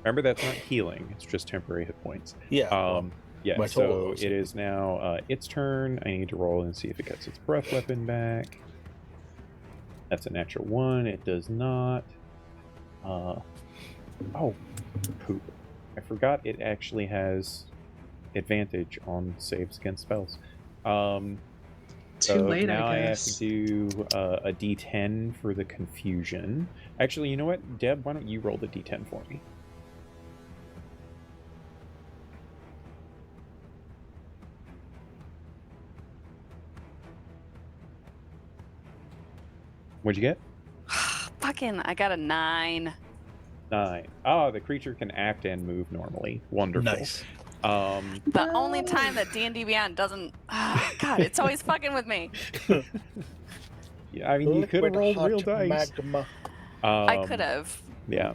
Remember, that's not healing. It's just temporary hit points. Yeah. Yeah, my total so it is now its turn. I need to roll and see if it gets its breath weapon back. That's a natural 1. It does not. Oh, poop. I forgot it actually has advantage on saves against spells. Too So late, now I have guess. to do a d10 for the confusion. Actually, you know what? Deb, why don't you roll the d10 for me? What'd you get? Fucking, I got a 9. 9. Oh, the creature can act and move normally. Wonderful. Nice. The only time that D&D Beyond doesn't... God, it's always fucking with me. Yeah, I mean, you could have Liquid rolled real hot dice. magma. I could have. Yeah.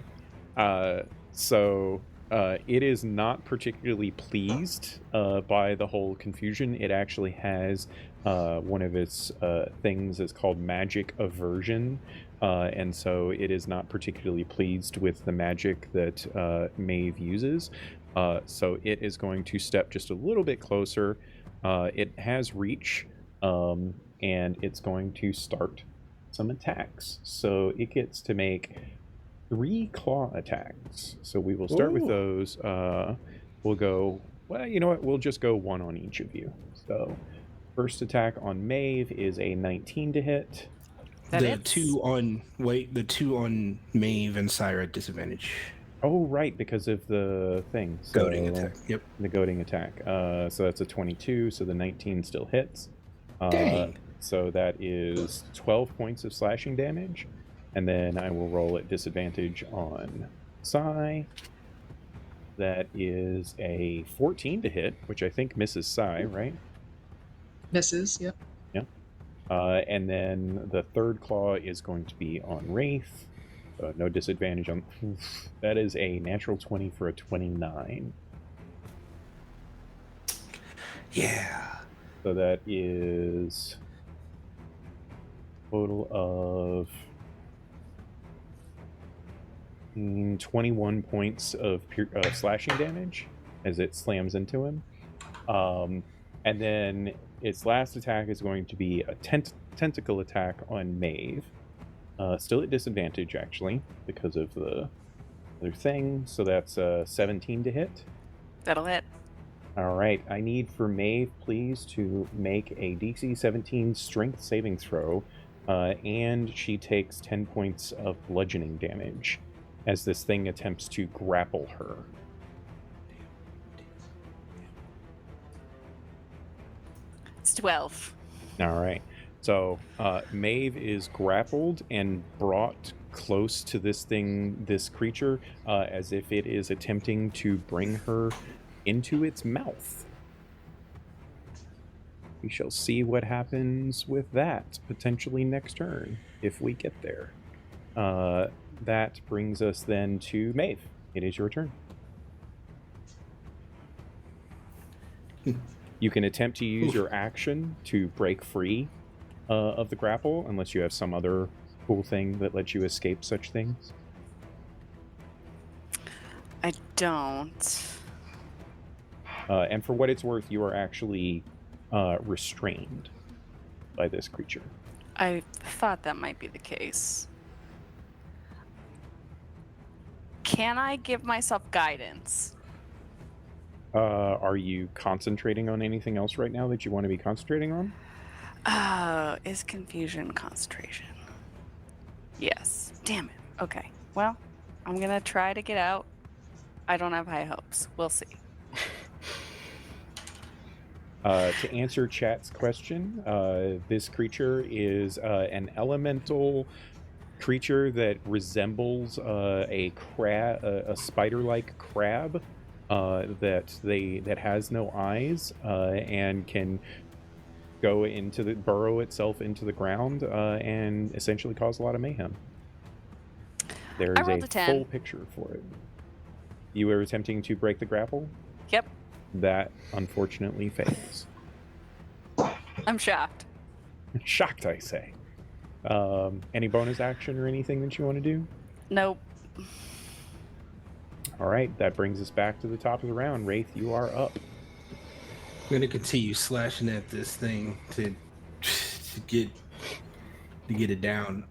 So it is not particularly pleased by the whole confusion. It actually has one of its things is called magic aversion. And so it is not particularly pleased with the magic that Maeve uses. So it is going to step just a little bit closer. It has reach, and it's going to start some attacks. So it gets to make 3 claw attacks. So we will start with Ooh. those. We'll go, well, you know what? We'll just go one on each of you. So first attack on Maeve is a 19 to hit. That The hits. two on Maeve and Syra at disadvantage. Oh, right, because of the thing. So, Goading attack. Yep. The goading attack. So that's a 22, so the 19 still hits. Dang. So that is 12 points of slashing damage. And then I will roll at disadvantage on Psy. That is a 14 to hit, which I think misses Psy, right? Misses, yep. And then the third claw is going to be on Wraith. No disadvantage on... That is a natural 20 for a 29. Yeah. So that is total of 21 points of slashing damage as it slams into him. And then its last attack is going to be a tentacle attack on Maeve. Still at disadvantage, actually, because of the other thing. So that's 17 to hit. That'll hit. All right. I need for Maeve, please, to make a DC 17 strength saving throw. And she takes 10 points of bludgeoning damage as this thing attempts to grapple her. It's 12. All right. So Maeve is grappled and brought close to this creature, as if it is attempting to bring her into its mouth. We shall see what happens with that potentially next turn, if we get there. That brings us then to Maeve. It is your turn. You can attempt to use your action to break free of the grapple, unless you have some other cool thing that lets you escape such things. I don't. And for what it's worth, you are actually restrained by this creature. I thought that might be the case. Can I give myself guidance? Are you concentrating on anything else right now that you want to be concentrating on? Is confusion concentration? Yes. Damn it. Okay. Well, I'm gonna try to get out. I don't have high hopes. We'll see. To answer chat's question, this creature is an elemental creature that resembles a spider-like crab that has no eyes and can go burrow itself into the ground and essentially cause a lot of mayhem. There is rolled a a 10. full picture for it. You were attempting to break the grapple? Yep. That unfortunately fails. I'm shocked. Shocked, I say. Any bonus action or anything that you want to do? Nope. All right, that brings us back to the top of the round. Wraith, you are up. I'm gonna continue slashing at this thing to get it down.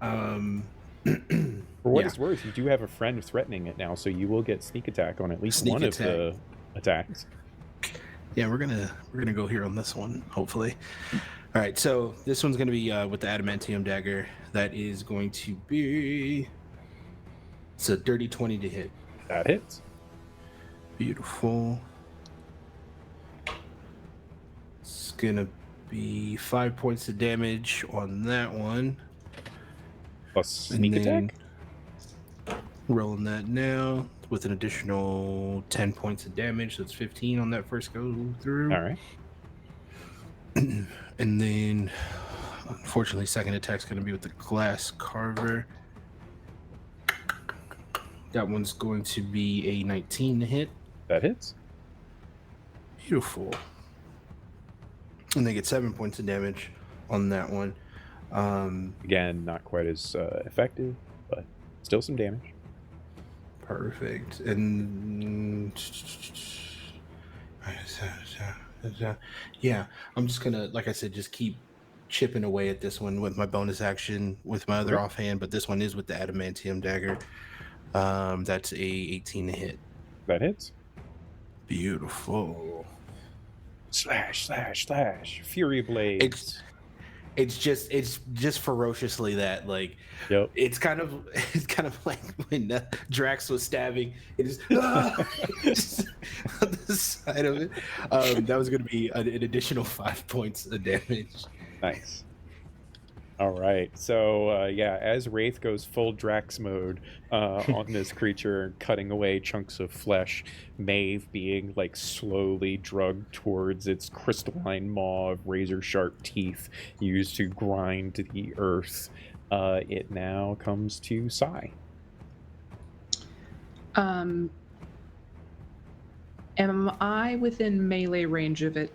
For what it's worth, you do have a friend threatening it now, so you will get sneak attack on at least Sneak one attack. of the attacks. Yeah, we're gonna go here on this one, hopefully. All right, so this one's gonna be with the adamantium dagger. That is going to be it's a dirty 20 to hit. That hits. Beautiful. It's gonna be 5 points of damage on that one. Plus sneak And then attack? Rolling that now with an additional 10 points of damage, so it's 15 on that first go through. All right. And then, unfortunately, second attack's going to be with the glass carver. That one's going to be a 19 to hit. That hits. Beautiful. And they get 7 points of damage on that one. Again, not quite as effective, but still some damage. Perfect. And yeah, I'm just gonna, like I said, just keep chipping away at this one with my bonus action with my other Okay. offhand, but this one is with the adamantium dagger. That's a 18 to hit. That hits. Beautiful. Slash, slash, slash. Fury blades. It's just ferociously that, like, Yep. it's kind of like when Drax was stabbing, it just, just on the side of it. That was going to be an additional 5 points of damage. Nice. All right. So, as Wraith goes full Drax mode on this creature, cutting away chunks of flesh, Maeve being like slowly drugged towards its crystalline maw of razor-sharp teeth used to grind the earth, it now comes to Sai. Am I within melee range of it?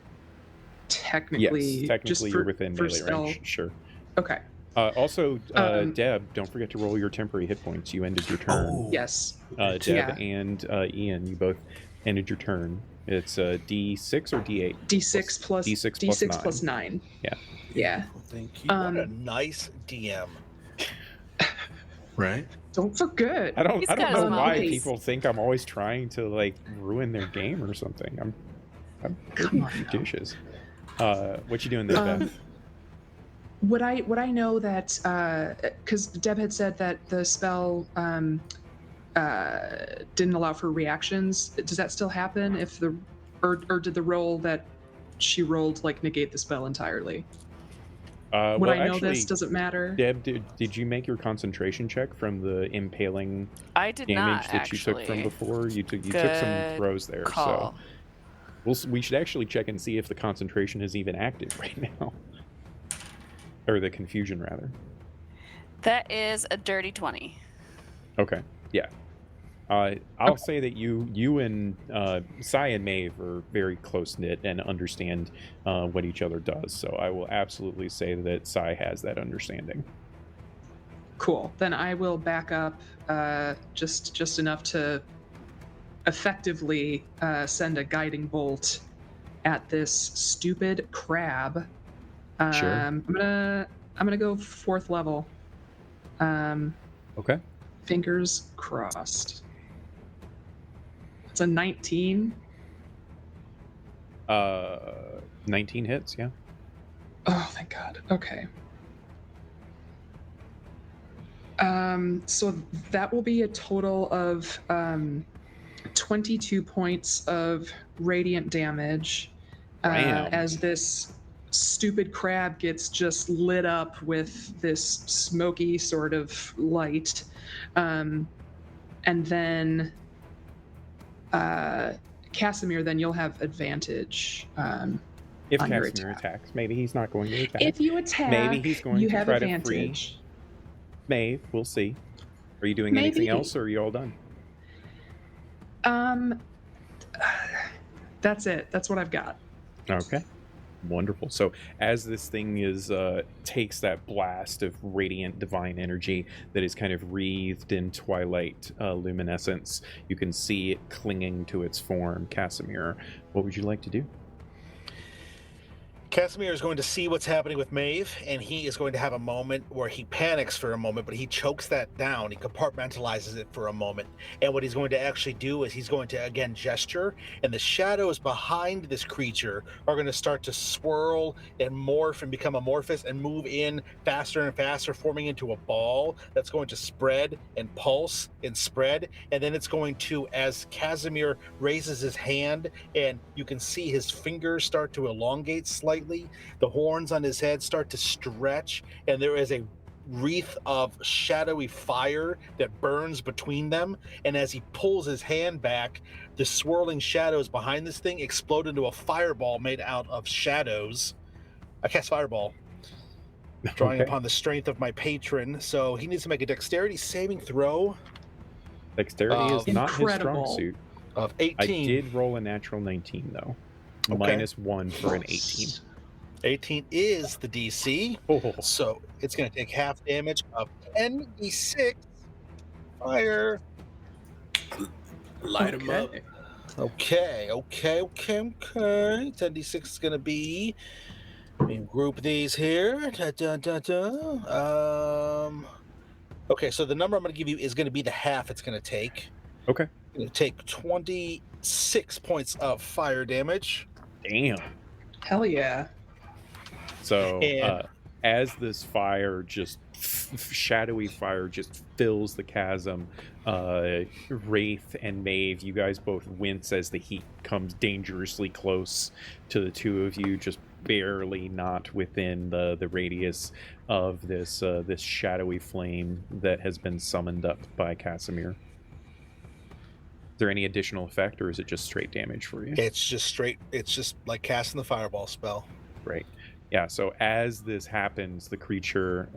Technically, Yes, technically just you're within melee spell- range. Sure. Okay. Also, Deb, don't forget to roll your temporary hit points. You ended your turn. Oh. Yes. Deb Yeah. and Ian, you both ended your turn. It's D6 or D8? D6 plus D6 D6 plus 9. Yeah. Yeah. Thank you. What a nice DM. Right? Don't forget. I don't He's know got his why moments. people think I'm always trying to like ruin their game or something. I'm pretty Come on now. judicious. What you doing there, Um, Beth? Would I know that because Deb had said that the spell didn't allow for reactions. Does that still happen if or did the roll that she rolled like negate the spell entirely? Would Well, I know actually, this? Does it matter? Deb, did you make your concentration check from the impaling I did damage not that you took from actually. before? You took some Good throws there, Call. so we should actually check and see if the concentration is even active right now, or the confusion rather. That is a dirty 20. Okay, yeah. I'll say that you and Sai and Maeve are very close knit and understand what each other does. So I will absolutely say that Sai has that understanding. Cool. Then I will back up just enough to effectively send a guiding bolt at this stupid crab. Sure. I'm gonna go 4th level. Okay. Fingers crossed. It's a 19. 19 hits, yeah. Oh, thank God. Okay. So that will be a total of 22 points of radiant damage Damn. as this stupid crab gets just lit up with this smoky sort of light. And then Casimir, then you'll have advantage. If on your Casimir attack. attacks, maybe he's not going to attack. If you attack, Maybe he's going you to have try to free advantage. Maeve, we'll see. Are you doing anything Maybe. else, or are you all done? That's it. That's what I've got. Okay. Wonderful. So as this thing is takes that blast of radiant divine energy that is kind of wreathed in twilight luminescence, you can see it clinging to its form. Casimir, what would you like to do? Casimir is going to see what's happening with Maeve, and he is going to have a moment where he panics for a moment, but he chokes that down. He compartmentalizes it for a moment. And what he's going to actually do is he's going to, again, gesture, and the shadows behind this creature are going to start to swirl and morph and become amorphous and move in faster and faster, forming into a ball that's going to spread and pulse and spread. And then it's going to, as Casimir raises his hand, and you can see his fingers start to elongate slightly, the horns on his head start to stretch, and there is a wreath of shadowy fire that burns between them. And as he pulls his hand back, the swirling shadows behind this thing explode into a fireball made out of shadows. I cast fireball, drawing Okay. upon the strength of my patron. So he needs to make a dexterity saving throw. Dexterity is not his strong Incredible. suit. Of I 18. did roll a natural 19 though. Okay. -1 for an 18. 18 is the DC. Oh, So it's going to take half damage of 10d6 fire. Light him up. Okay. 10d6 is going to be. Let me group these here. Okay, so the number I'm going to give you is going to be the half it's going to take. okay. It's going to take 26 points of fire damage. Damn. Hell yeah. So And- as this fire just shadowy fire just fills the chasm, Wraith and Maeve, you guys both wince as the heat comes dangerously close to the two of you, just barely not within the radius of this this shadowy flame that has been summoned up by Casimir. Is there any additional effect, or is it just straight damage for you? It's just like casting the fireball spell. Right. Yeah, so as this happens, the creature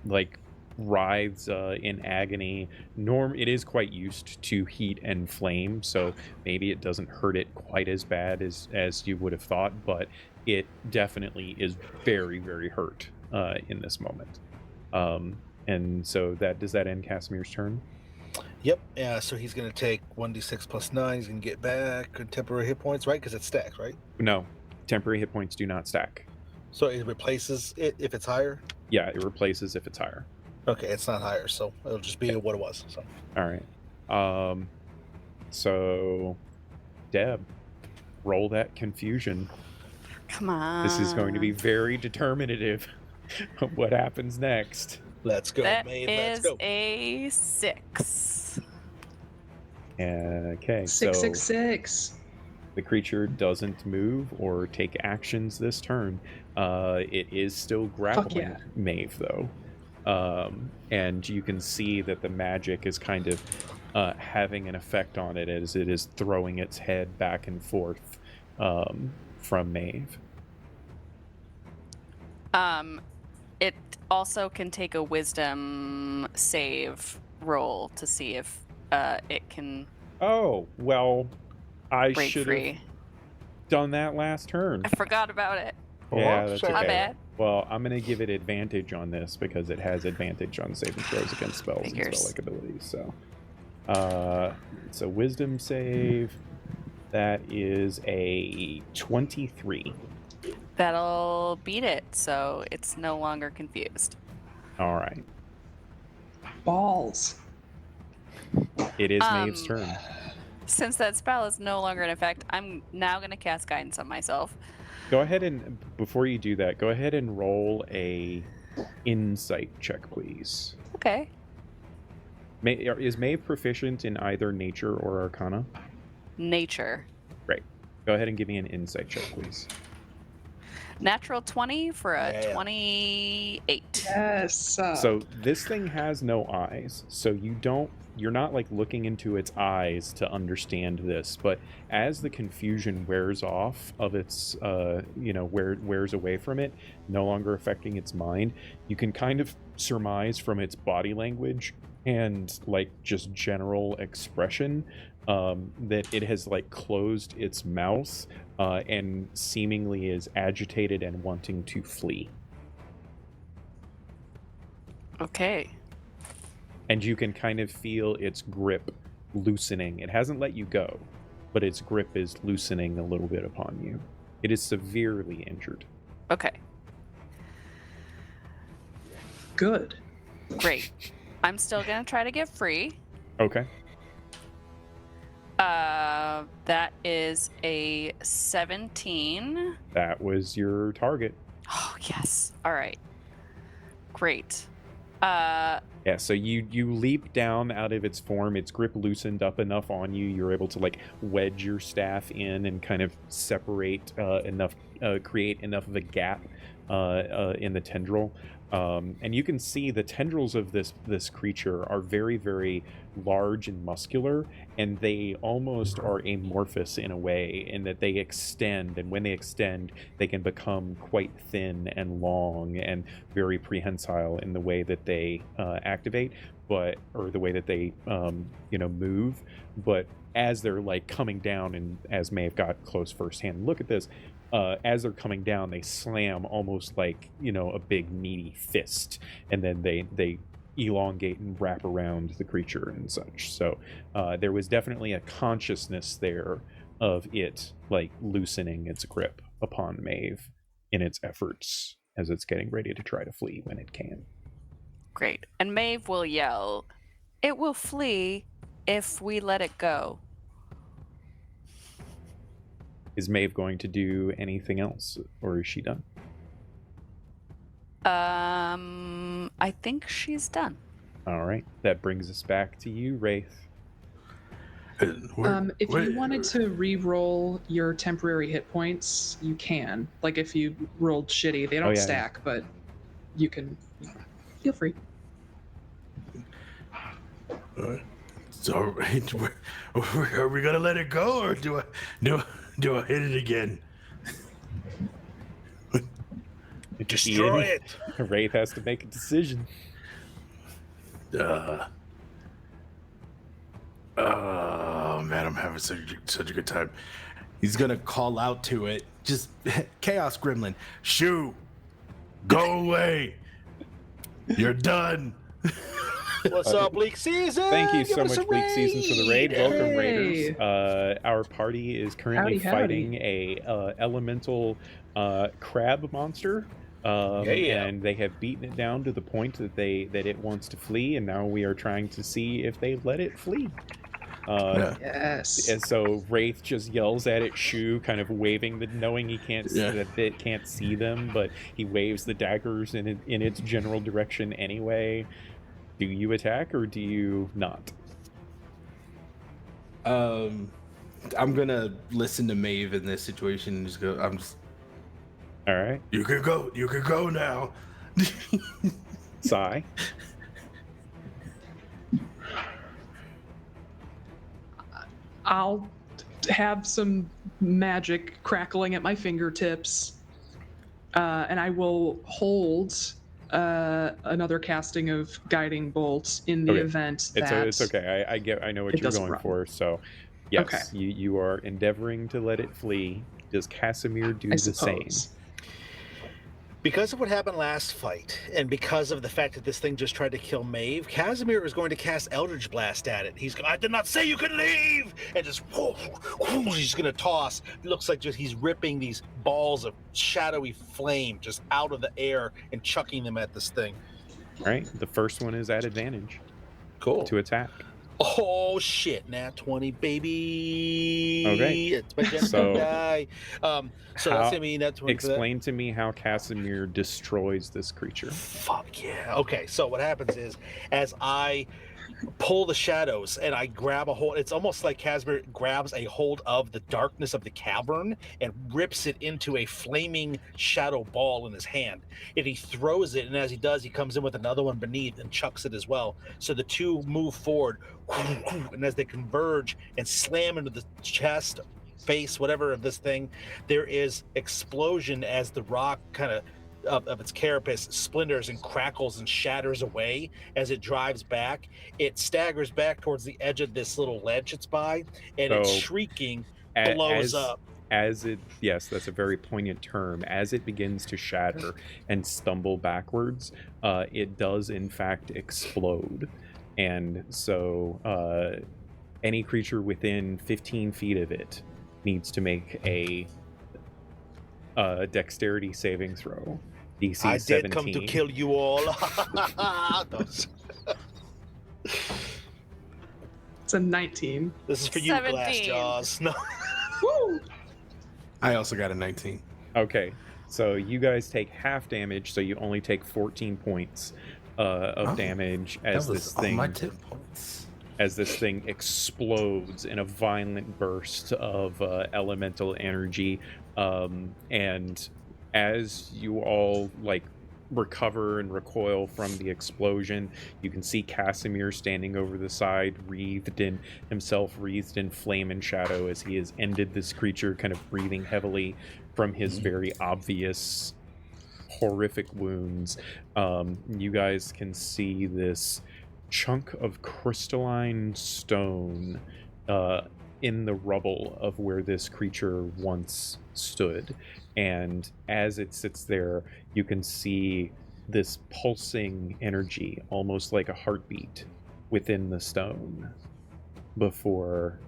like writhes in agony. It is quite used to heat and flame, so maybe it doesn't hurt it quite as bad as you would have thought, but it definitely is very, very hurt in this moment. And so does that end Casimir's turn? Yep. Yeah. So he's going to take 1d6 plus 9. He's going to get back temporary hit points, right? Because it stacks, right? No, temporary hit points do not stack. So it replaces it if it's higher? Yeah, it replaces if it's higher. Okay, it's not higher, so it'll just be what it was. So. All right. So Deb, roll that confusion. Come on. This is going to be very determinative of what happens next. Let's go, That Maeve. Let's is go. a 6. Okay, so 666. the creature doesn't move or take actions this turn. It is still grappling yeah. Maeve, though. And you can see that the magic is kind of having an effect on it as it is throwing its head back and forth from Maeve. It also can take a wisdom save roll to see if it can Oh, well, I break should free. have done that last turn. I forgot about it. Yeah, that's Sure. My okay. bad. Well, I'm going to give it advantage on this because it has advantage on saving throws against spells and Figures. spell-like abilities. So, it's a wisdom save. That is a 23. That'll beat it, so it's no longer confused. All right. Balls. It is Maeve's turn. Since that spell is no longer in effect, I'm now going to cast guidance on myself. Go ahead and, before you do that, go ahead and roll a insight check, please. Okay. Is Maeve proficient in either nature or arcana? Nature. Great. Go ahead and give me an insight check, please. Natural 20 for a Yeah. 28. Yes. So this thing has no eyes, so you're not like looking into its eyes to understand this, but as the confusion wears off of its wears away from it, no longer affecting its mind, you can kind of surmise from its body language and like just general expression that it has like closed its mouth and seemingly is agitated and wanting to flee. Okay. And you can kind of feel its grip loosening. It hasn't let you go, but its grip is loosening a little bit upon you. It is severely injured. Okay. Good. Great. I'm still going to try to get free. Okay. That is a 17. That was your target. Oh, yes. All right. Great. Yeah, so you leap down out of its form. Its grip loosened up enough on you. You're able to like wedge your staff in and kind of separate enough, create enough of a gap in the tendril. And you can see the tendrils of this creature are very, very large and muscular, and they almost are amorphous in a way in that they extend, and when they extend, they can become quite thin and long and very prehensile in the way that they activate, or the way that they move. But as they're like coming down, and as Maeve got close firsthand look at this, as they're coming down, they slam almost like a big meaty fist, and then they elongate and wrap around the creature and such. So there was definitely a consciousness there of it like loosening its grip upon Maeve in its efforts as it's getting ready to try to flee when it can. Great. And Maeve will yell, "It will flee if we let it go." Is Maeve going to do anything else, or is she done? I think she's done. All right, that brings us back to you, Wraith. If you wanted to re-roll your temporary hit points, you can. Like if you rolled shitty, they don't stack, but you can. Feel free. So, are we gonna let it go, or do I hit it again? Destroy it. Wraith has to make a decision. Oh man, I'm having such a good time. He's gonna call out to it, just Chaos Gremlin, Shoo! Go away! You're done. What's up, Bleak Season? Thank you Give so us much, a Bleak Season, for the raid. raid. Welcome, Hey. Raiders. Our party is currently Howdy, fighting a elemental crab monster. And they have beaten it down to the point that it wants to flee, and now we are trying to see if they let it flee. Yes. And so Wraith just yells at it, shoo, kind of waving knowing he can't that it can't see them, but he waves the daggers in its general direction anyway. Do you attack or do you not? I'm gonna listen to Maeve in this situation and just go. All right. You can go now. Sigh. I'll have some magic crackling at my fingertips, and I will hold another casting of guiding bolts in the event that it's okay. I know what you're going for. So, yes, you are endeavoring to let it flee. Does Casimir do the same? Because of what happened last fight, and because of the fact that this thing just tried to kill Maeve, Casimir is going to cast Eldritch Blast at it. I did not say you could leave! And just, he's going to toss. It looks like he's ripping these balls of shadowy flame just out of the air and chucking them at this thing. All right, the first one is at advantage. Cool. To attack. Oh shit! Nat 20, baby. Okay. It's my gentle guy. So that's gonna be Nat 20. Explain to me how Casimir destroys this creature. Fuck yeah. Okay. So what happens is, as I pull the shadows and I grab a hold, it's almost like Casimir grabs a hold of the darkness of the cavern and rips it into a flaming shadow ball in his hand. And he throws it, and as he does, he comes in with another one beneath and chucks it as well. So the two move forward, and as they converge and slam into the chest, face, whatever of this thing, there is explosion as the rock kind of its carapace splinters and crackles and shatters away as it drives back. It staggers back towards the edge of this little ledge it's by, and it's shrieking, blows up. Yes, that's a very poignant term. As it begins to shatter and stumble backwards, it does in fact explode. And so any creature within 15 feet of it needs to make a dexterity saving throw. DC 17. I did come to kill you all. It's a 19. This is for you, 17. Glass Jaws. No. Woo! I also got a 19. Okay, so you guys take half damage, so you only take 14 points of damage as this thing. My 10 points. As this thing explodes in a violent burst of elemental energy, and as you all like recover and recoil from the explosion, you can see Casimir standing over the side, wreathed in flame and shadow, as he has ended this creature, kind of breathing heavily from his very obvious horrific wounds. You guys can see this chunk of crystalline stone in the rubble of where this creature once stood. And as it sits there, you can see this pulsing energy, almost like a heartbeat, within the stone before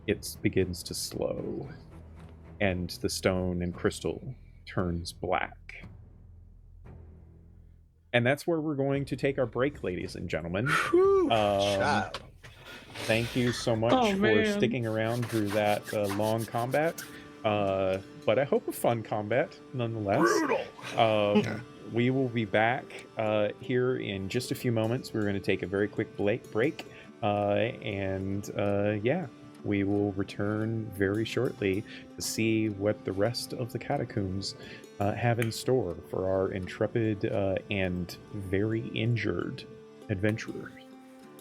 it begins to slow and the stone and crystal turns black. And that's where we're going to take our break, ladies and gentlemen. Child. Thank you so much for sticking around through that long combat. But I hope a fun combat, nonetheless. Brutal! We will be back here in just a few moments. We're going to take a very quick break. Yeah, we will return very shortly to see what the rest of the catacombs have in store for our intrepid and very injured adventurers.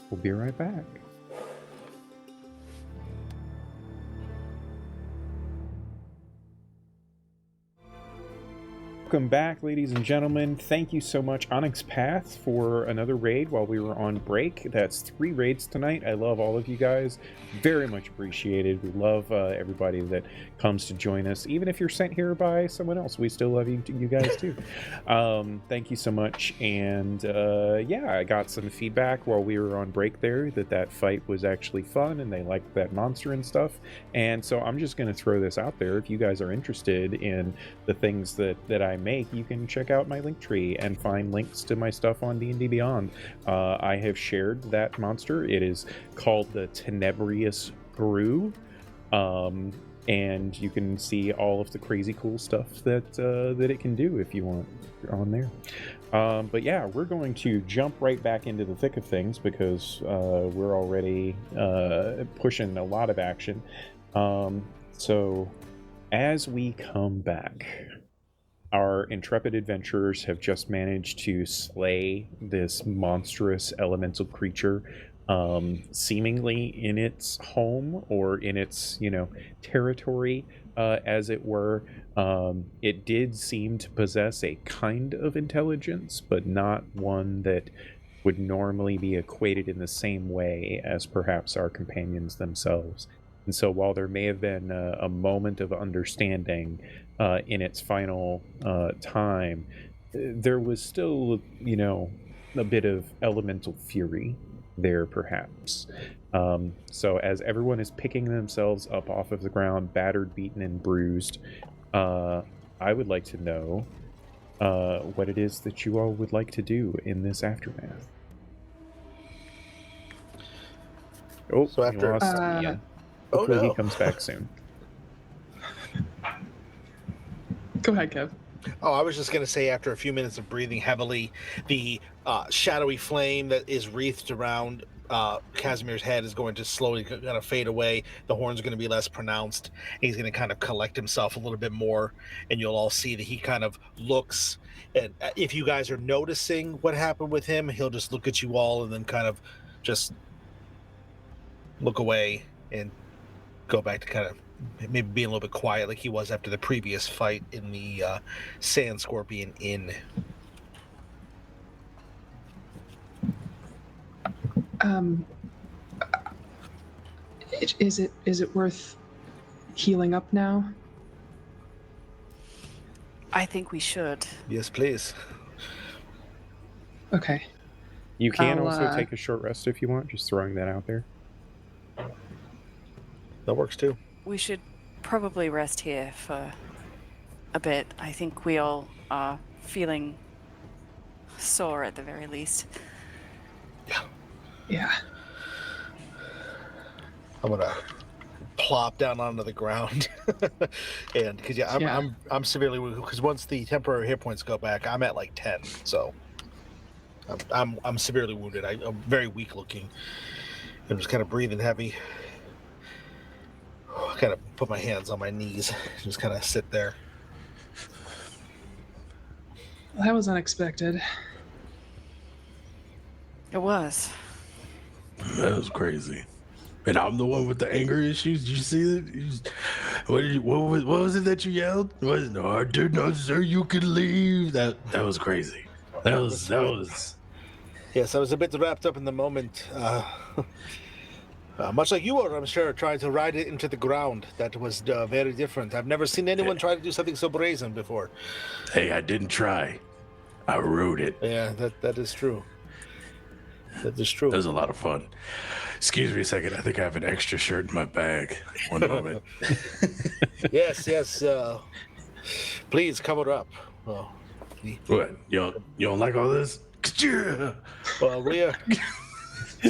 We'll be right back. Welcome back, ladies and gentlemen. Thank you so much, Onyx Path, for another raid while we were on break. That's 3 raids tonight. I love all of you guys. Very much appreciated. We love everybody that comes to join us. Even if you're sent here by someone else, we still love you guys too. Thank you so much. And yeah, I got some feedback while we were on break there that fight was actually fun and they liked that monster and stuff. And so I'm just going to throw this out there. If you guys are interested in the things that I make, you can check out my link tree and find links to my stuff on D&D Beyond. I have shared that monster. It is called the Tenebrious Brew, and you can see all of the crazy cool stuff that it can do if you want on there. But yeah, we're going to jump right back into the thick of things because we're already pushing a lot of action. So as we come back, our intrepid adventurers have just managed to slay this monstrous elemental creature, seemingly in its home or in its, territory, as it were. It did seem to possess a kind of intelligence, but not one that would normally be equated in the same way as perhaps our companions themselves. And so while there may have been a moment of understanding in its final time, there was still, a bit of elemental fury there, perhaps. So as everyone is picking themselves up off of the ground, battered, beaten, and bruised, I would like to know what it is that you all would like to do in this aftermath. Oh, So after- you lost Ian. Hopefully he comes back soon. Go ahead, Kev. Oh, I was just going to say, after a few minutes of breathing heavily, the shadowy flame that is wreathed around Casimir's head is going to slowly kind of fade away. The horns are going to be less pronounced. He's going to kind of collect himself a little bit more, and you'll all see that he kind of looks. And if you guys are noticing what happened with him, he'll just look at you all and then kind of just look away and go back to kind of maybe being a little bit quiet like he was after the previous fight in the Sand Scorpion Inn. Is it worth healing up now? I think we should. Yes, please. Okay. You can I'll, also take a short rest if you want, just throwing that out there. That works too. We should probably rest here for a bit. I think we all are feeling sore at the very least. Yeah. I'm gonna plop down onto the ground, and because I'm severely wounded. Because once the temporary hit points go back, I'm at like 10. So I'm severely wounded. I'm very weak looking. I'm just kind of breathing heavy. I kind of put my hands on my knees, just kind of sit there. That was unexpected. It was. That was crazy. And I'm the one with the anger issues. Did you see it? What was it that you yelled? No, I did not say you could leave. That was crazy. That was. Yes, I was a bit wrapped up in the moment. Much like you were, I'm sure, trying to ride it into the ground. That was very different. I've never seen anyone try to do something so brazen before. Hey, I didn't try. I rode it. Yeah, that is true. That is true. That was a lot of fun. Excuse me a second. I think I have an extra shirt in my bag. One moment. Yes. Please cover up. Oh, What? You don't like all this? Yeah. well, we are.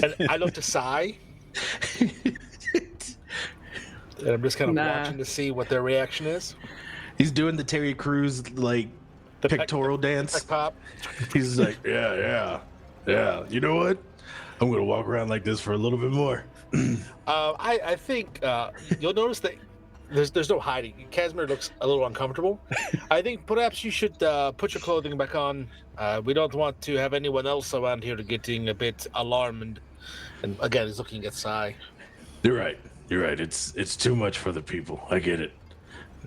And I look to Sai. And I'm just kind of watching to see what their reaction is. He's doing the Terry Crews like The pictorial dance. Peck pop. He's like, yeah. You know what? I'm gonna walk around like this for a little bit more. I think you'll notice that there's no hiding. Casimir looks a little uncomfortable. I think perhaps you should put your clothing back on. We don't want to have anyone else around here getting a bit alarmed. And again, he's looking at Sai. You're right. It's too much for the people. I get it.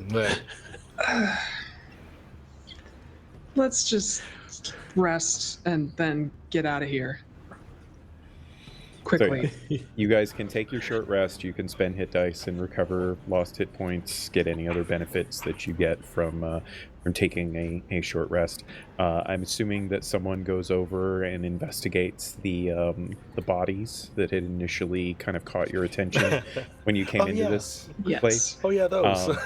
But Let's just rest and then get out of here. Quickly. So you guys can take your short rest. You can spend hit dice and recover lost hit points, get any other benefits that you get from taking a short rest. I'm assuming that someone goes over and investigates the bodies that had initially kind of caught your attention when you came into this place. Oh yeah, those.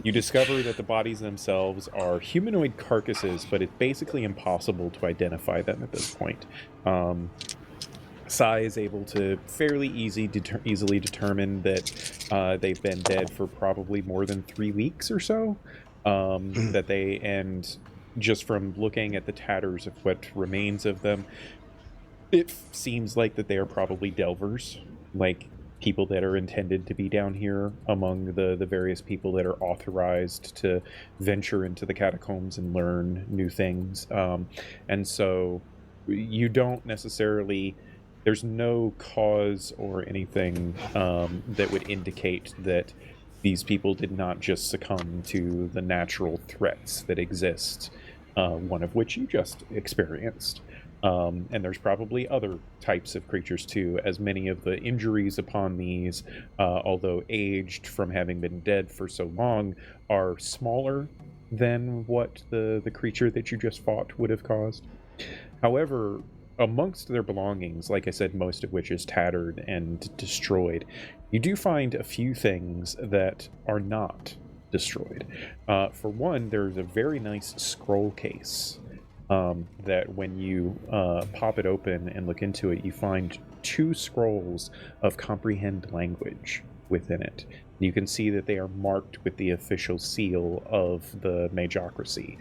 You discover that the bodies themselves are humanoid carcasses, but it's basically impossible to identify them at this point. Sai is able to fairly easily determine that they've been dead for probably more than 3 weeks or so. And just from looking at the tatters of what remains of them, it seems like that they are probably delvers, like people that are intended to be down here among the various people that are authorized to venture into the catacombs and learn new things. And so you don't necessarily... There's no cause or anything that would indicate that these people did not just succumb to the natural threats that exist, one of which you just experienced. And there's probably other types of creatures too, as many of the injuries upon these, although aged from having been dead for so long, are smaller than what the creature that you just fought would have caused. However, amongst their belongings, like I said, most of which is tattered and destroyed, you do find a few things that are not destroyed. For one, there's a very nice scroll case that when you pop it open and look into it, you find 2 scrolls of comprehend language within it. You can see that they are marked with the official seal of the Magocracy,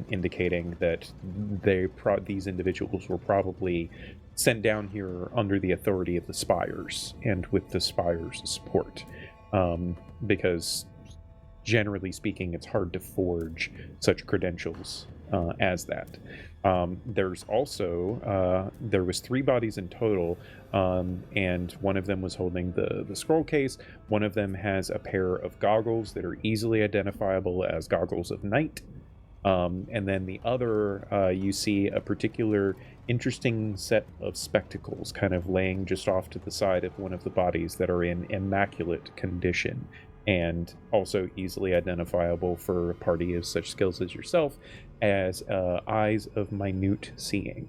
indicating that these individuals were probably sent down here under the authority of the Spires and with the Spires' support, because generally speaking, it's hard to forge such credentials as that. There's also there was 3 bodies in total, and one of them was holding the scroll case. One of them has a pair of goggles that are easily identifiable as goggles of night. And then the other, you see a particular interesting set of spectacles kind of laying just off to the side of one of the bodies that are in immaculate condition, and also easily identifiable for a party of such skills as yourself as eyes of minute seeing.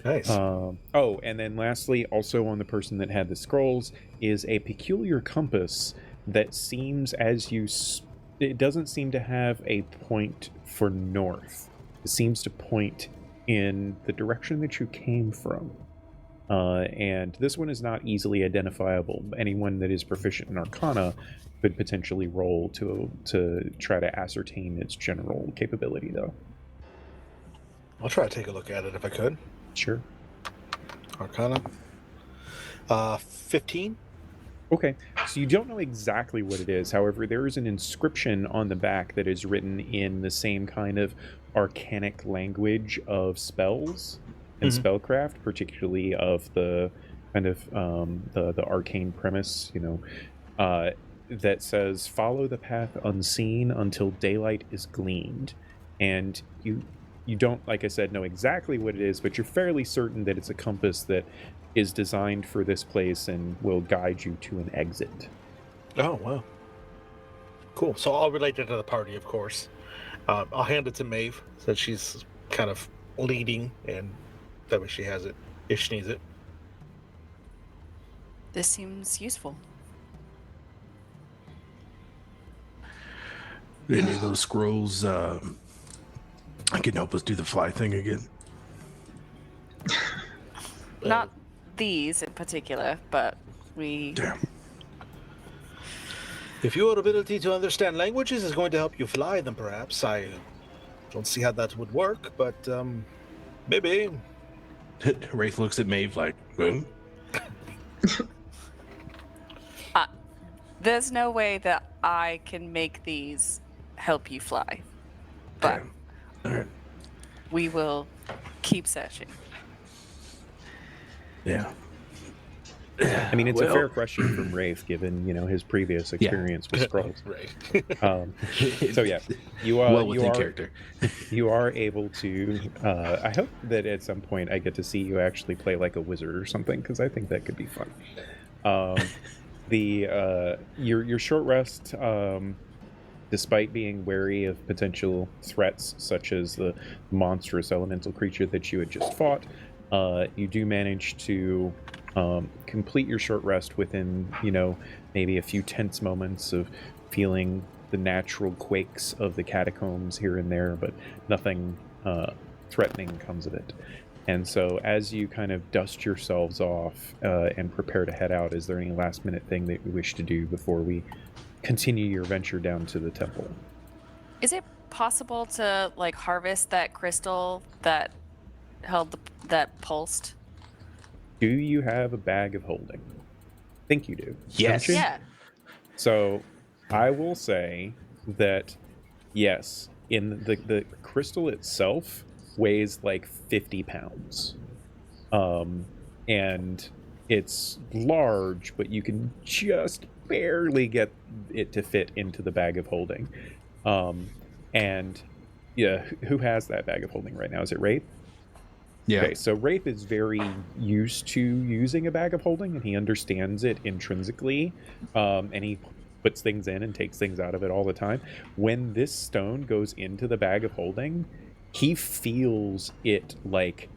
Nice. Oh, and then lastly, also on the person that had the scrolls, is a peculiar compass that seems, it doesn't seem to have a point for north. It seems to point in the direction that you came from. And this one is not easily identifiable. Anyone that is proficient in Arcana could potentially roll to try to ascertain its general capability, though. I'll try to take a look at it if I could. Sure. Arcana. 15. Okay. So you don't know exactly what it is. However, there is an inscription on the back that is written in the same kind of arcanic language of spells and spellcraft, particularly of the kind of the arcane premise, that says, "Follow the path unseen until daylight is gleaned." And you don't, like I said, know exactly what it is, but you're fairly certain that it's a compass that is designed for this place and will guide you to an exit. Oh, wow. Cool. So I'll relate it to the party, of course. I'll hand it to Maeve, since she's kind of leading, and that way she has it if she needs it. This seems useful. Any of those scrolls can help us do the fly thing again? Not these in particular, but we... Damn. If your ability to understand languages is going to help you fly, then perhaps I don't see how that would work, but maybe. Wraith looks at Maeve like, There's no way that I can make these help you fly, but All right. we will keep searching. Yeah. I mean, it's a fair question from Rafe, given his previous experience with scrolls. Right. So yeah, you are well within character. You are able to. I hope that at some point I get to see you actually play like a wizard or something, because I think that could be fun. Your short rest, despite being wary of potential threats such as the monstrous elemental creature that you had just fought, you do manage to complete your short rest within, maybe a few tense moments of feeling the natural quakes of the catacombs here and there, but nothing threatening comes of it. And so as you kind of dust yourselves off and prepare to head out, is there any last minute thing that you wish to do before we continue your venture down to the temple? Is it possible to harvest that crystal that held that pulsed? Do you have a bag of holding? I think you do. Yes. Don't you? Yeah. So I will say that yes, in the crystal itself weighs like 50 pounds. And it's large, but you can just barely get it to fit into the bag of holding. And yeah, who has that bag of holding right now? Is it Wraith? Yeah. Okay, so Wraith is very used to using a bag of holding, and he understands it intrinsically, and he puts things in and takes things out of it all the time. When this stone goes into the bag of holding, he feels it like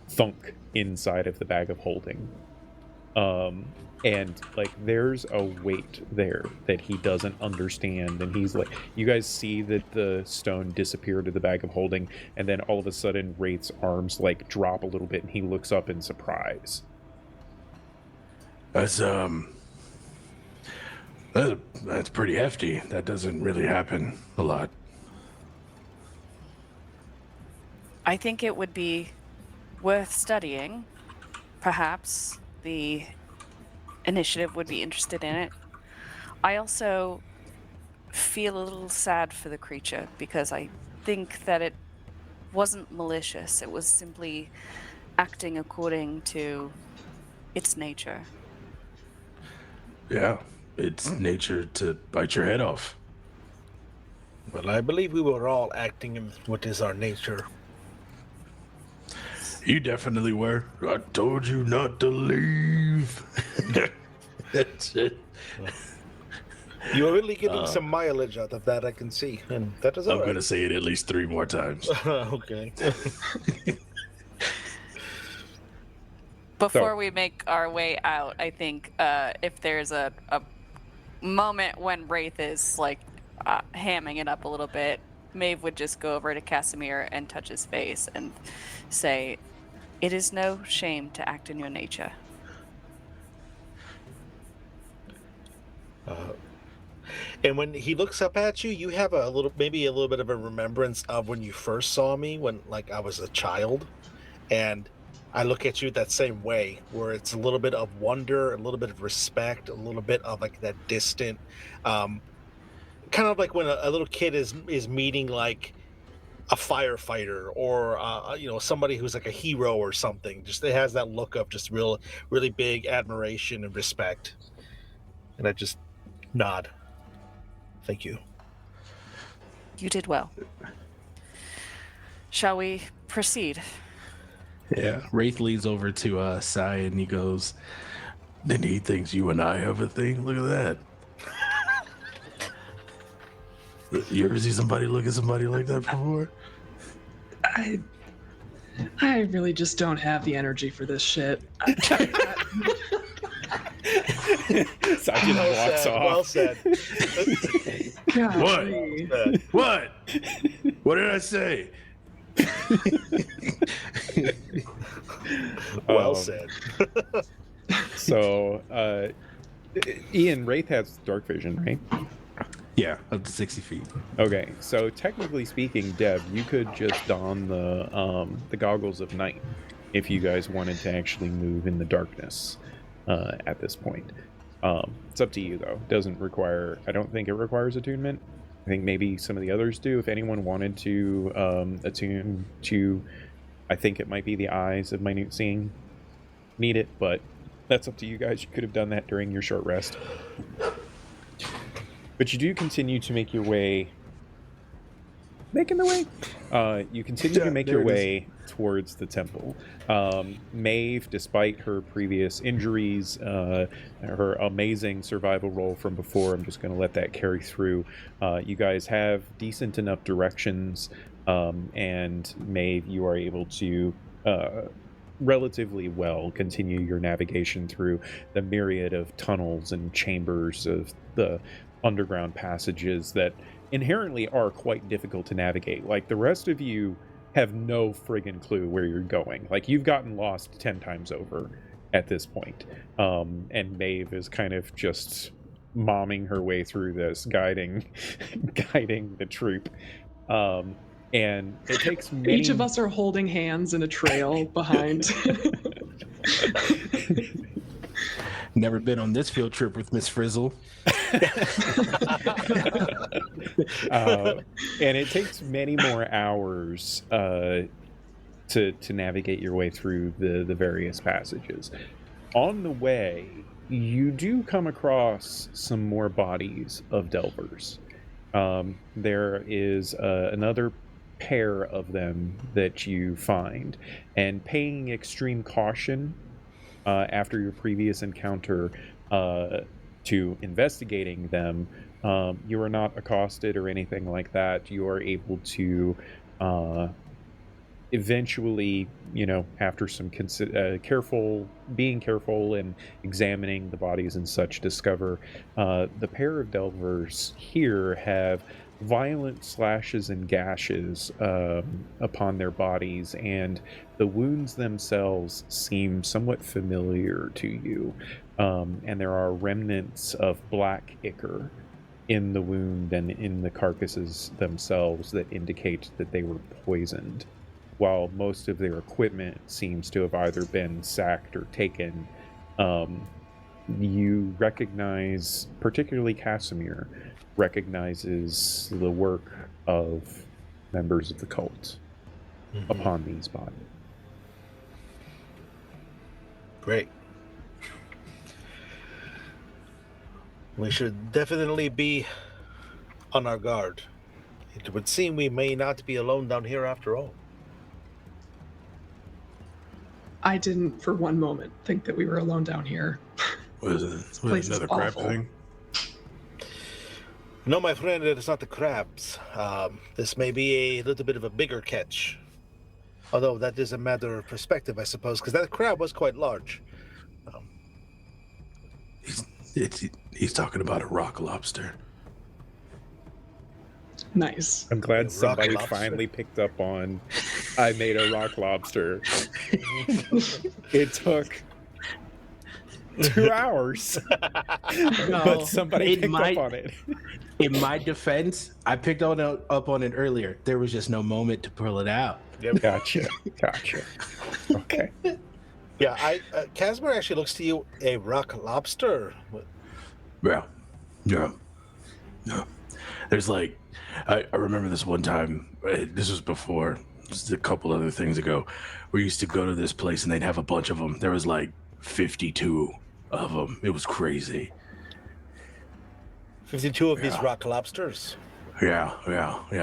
thunk inside of the bag of holding. And there's a weight there that he doesn't understand, and he's like, you guys see that the stone disappear to the bag of holding, and then all of a sudden Wraith's arms drop a little bit, and he looks up in surprise. That's pretty hefty. That doesn't really happen a lot. I think it would be worth studying. Perhaps the initiative would be interested in it. I also feel a little sad for the creature, because I think that it wasn't malicious. It was simply acting according to its nature. Yeah, it's nature to bite your head off. Well, I believe we were all acting in what is our nature. You definitely were. I told you not to leave. That's it. You are really getting some mileage out of that, I can see, and that is all I'm right. going to say it at least 3 more times. Okay. Before we make our way out, I think if there's a moment when Wraith is hamming it up a little bit, Maeve would just go over to Casimir and touch his face and say, "It is no shame to act in your nature." And when he looks up at you, you have maybe a little bit of a remembrance of when you first saw me, when I was a child, and I look at you that same way, where it's a little bit of wonder, a little bit of respect, a little bit of like that distant, kind of like when a little kid is meeting like a firefighter or somebody who's like a hero or something. Just it has that look of just really big admiration and respect. And I just nod. Thank you. You did well. Shall we proceed? Yeah. Wraith leads over to Sai and he goes, Then he thinks you and I have a thing. Look at that. You ever see somebody look at somebody like that before? I really just don't have the energy for this shit. Sergeant walks off. Well said. Golly. What? What did I say? Well said. So, Ian, Wraith has dark vision, right? yeah, up to 60 feet. Okay, so technically speaking, Deb, you could just don the goggles of night if you guys wanted to actually move in the darkness at this point. It's up to you, though. Doesn't require. I don't think it requires attunement. I think maybe some of the others do. If anyone wanted to attune to, I think it might be the eyes of minute seeing. Need it, but that's up to you guys. You could have done that during your short rest. But you do continue to make your way. Making the way? You continue to make your way towards the temple. Maeve, despite her previous injuries, her amazing survival roll from before, I'm just going to let that carry through. You guys have decent enough directions, and Maeve, you are able to relatively well continue your navigation through the myriad of tunnels and chambers of the underground passages that inherently are quite difficult to navigate. Like, the rest of you have no friggin' clue where you're going. Like, you've gotten lost 10 times over at this point. And Maeve is kind of just momming her way through this, guiding the troop. And it takes many... Each of us are holding hands in a trail behind. Never been on this field trip with Miss Frizzle. And it takes many more hours to navigate your way through the various passages. On the way, you do come across some more bodies of delvers. There is another pair of them that you find, and paying extreme caution after your previous encounter to investigating them, you are not accosted or anything like that. You are able to eventually, after some being careful and examining the bodies and such, discover the pair of delvers here have violent slashes and gashes upon their bodies, and the wounds themselves seem somewhat familiar to you. And there are remnants of black ichor in the wound and in the carcasses themselves that indicate that they were poisoned, while most of their equipment seems to have either been sacked or taken. You recognize, particularly Casimir, recognizes the work of members of the cult upon these bodies. Great. We should definitely be on our guard. It would seem we may not be alone down here after all. I didn't for one moment think that we were alone down here. What is it? Place What, is another crab awful. thing? No, my friend, it is not the crabs. This may be a little bit of a bigger catch. Although that is a matter of perspective, I suppose, because that crab was quite large. He's talking about a rock lobster. Nice. I'm glad Rock somebody lobster. finally picked up on I made a rock lobster. It took 2 hours, but somebody it picked might- up on it. In my defense, I picked up on it earlier. There was just no moment to pull it out. Yep. Gotcha. Okay. Yeah, Casimir actually looks to you a rock lobster. Yeah. Yeah. Yeah. There's like, I remember this one time, this was before, just a couple other things ago. We used to go to this place and they'd have a bunch of them. There was like 52 of them. It was crazy. 52 of these Yeah. rock lobsters. Yeah.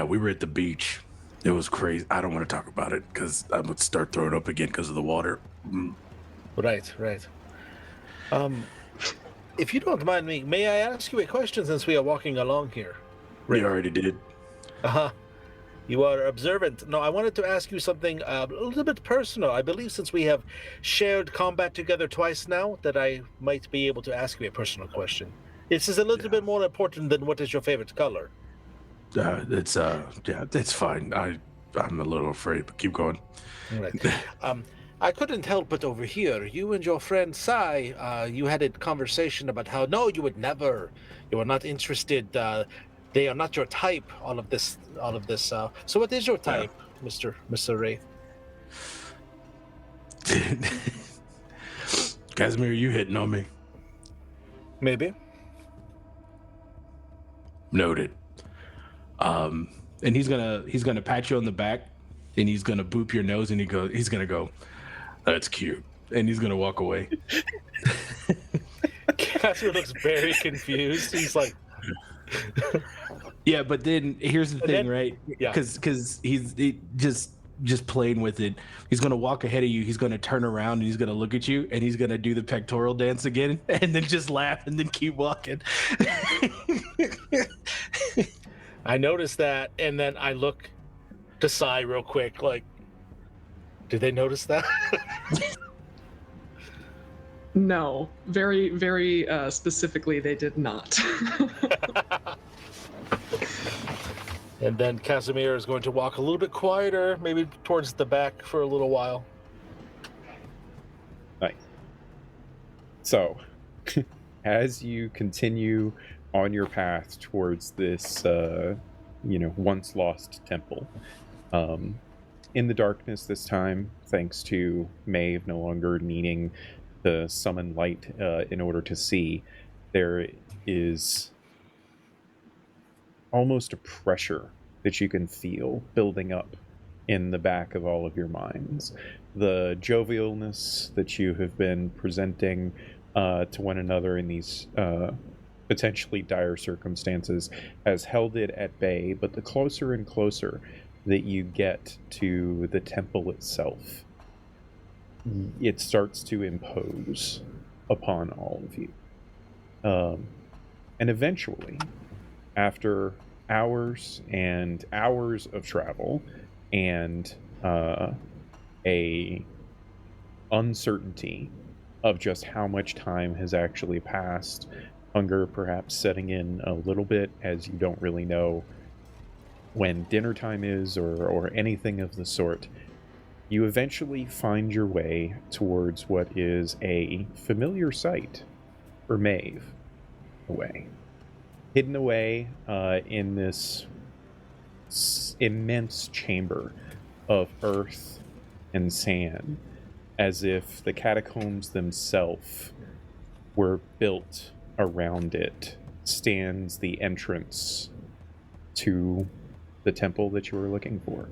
We were at the beach. It was crazy. I don't want to talk about it because I would start throwing up again because of the water. Right. If you don't mind me, may I ask you a question since we are walking along here? We already did. Uh-huh. You are observant. No, I wanted to ask you something a little bit personal. I believe since we have shared combat together twice now, that I might be able to ask you a personal question. This is a little bit more important than what is your favorite color. It's fine. I'm a little afraid, but keep going. All right. I couldn't help but overhear you and your friend Sai. You had a conversation about how no, you would never. You are not interested. They are not your type. All of this. So, what is your type, Mister Wraith? Casimir, you hitting on me? Maybe. Noted. And he's gonna pat you on the back, and he's gonna boop your nose, and he's gonna go, "That's cute," and he's gonna walk away. Casimir looks very confused. He's like, Yeah, but then here's the thing, right? Yeah. Because he's just playing with it. He's gonna walk ahead of you. He's gonna turn around and he's gonna look at you, and he's gonna do the pectoral dance again, and then just laugh and then keep walking. I noticed that, and then I look to Sai real quick, like, did they notice that? No, very, very specifically, they did not. And then Casimir is going to walk a little bit quieter, maybe towards the back for a little while. Nice. So, as you continue on your path towards this, once lost temple, in the darkness this time, thanks to Maeve no longer needing to summon light in order to see, there is almost a pressure that you can feel building up in the back of all of your minds. The jovialness that you have been presenting to one another in these potentially dire circumstances has held it at bay, but the closer and closer that you get to the temple itself, it starts to impose upon all of you. And eventually, after hours and hours of travel and a uncertainty of just how much time has actually passed, hunger perhaps setting in a little bit as you don't really know when dinner time is or anything of the sort, you eventually find your way towards what is a familiar sight for Maeve. Hidden away in this immense chamber of earth and sand, as if the catacombs themselves were built around it, stands the entrance to the temple that you were looking for.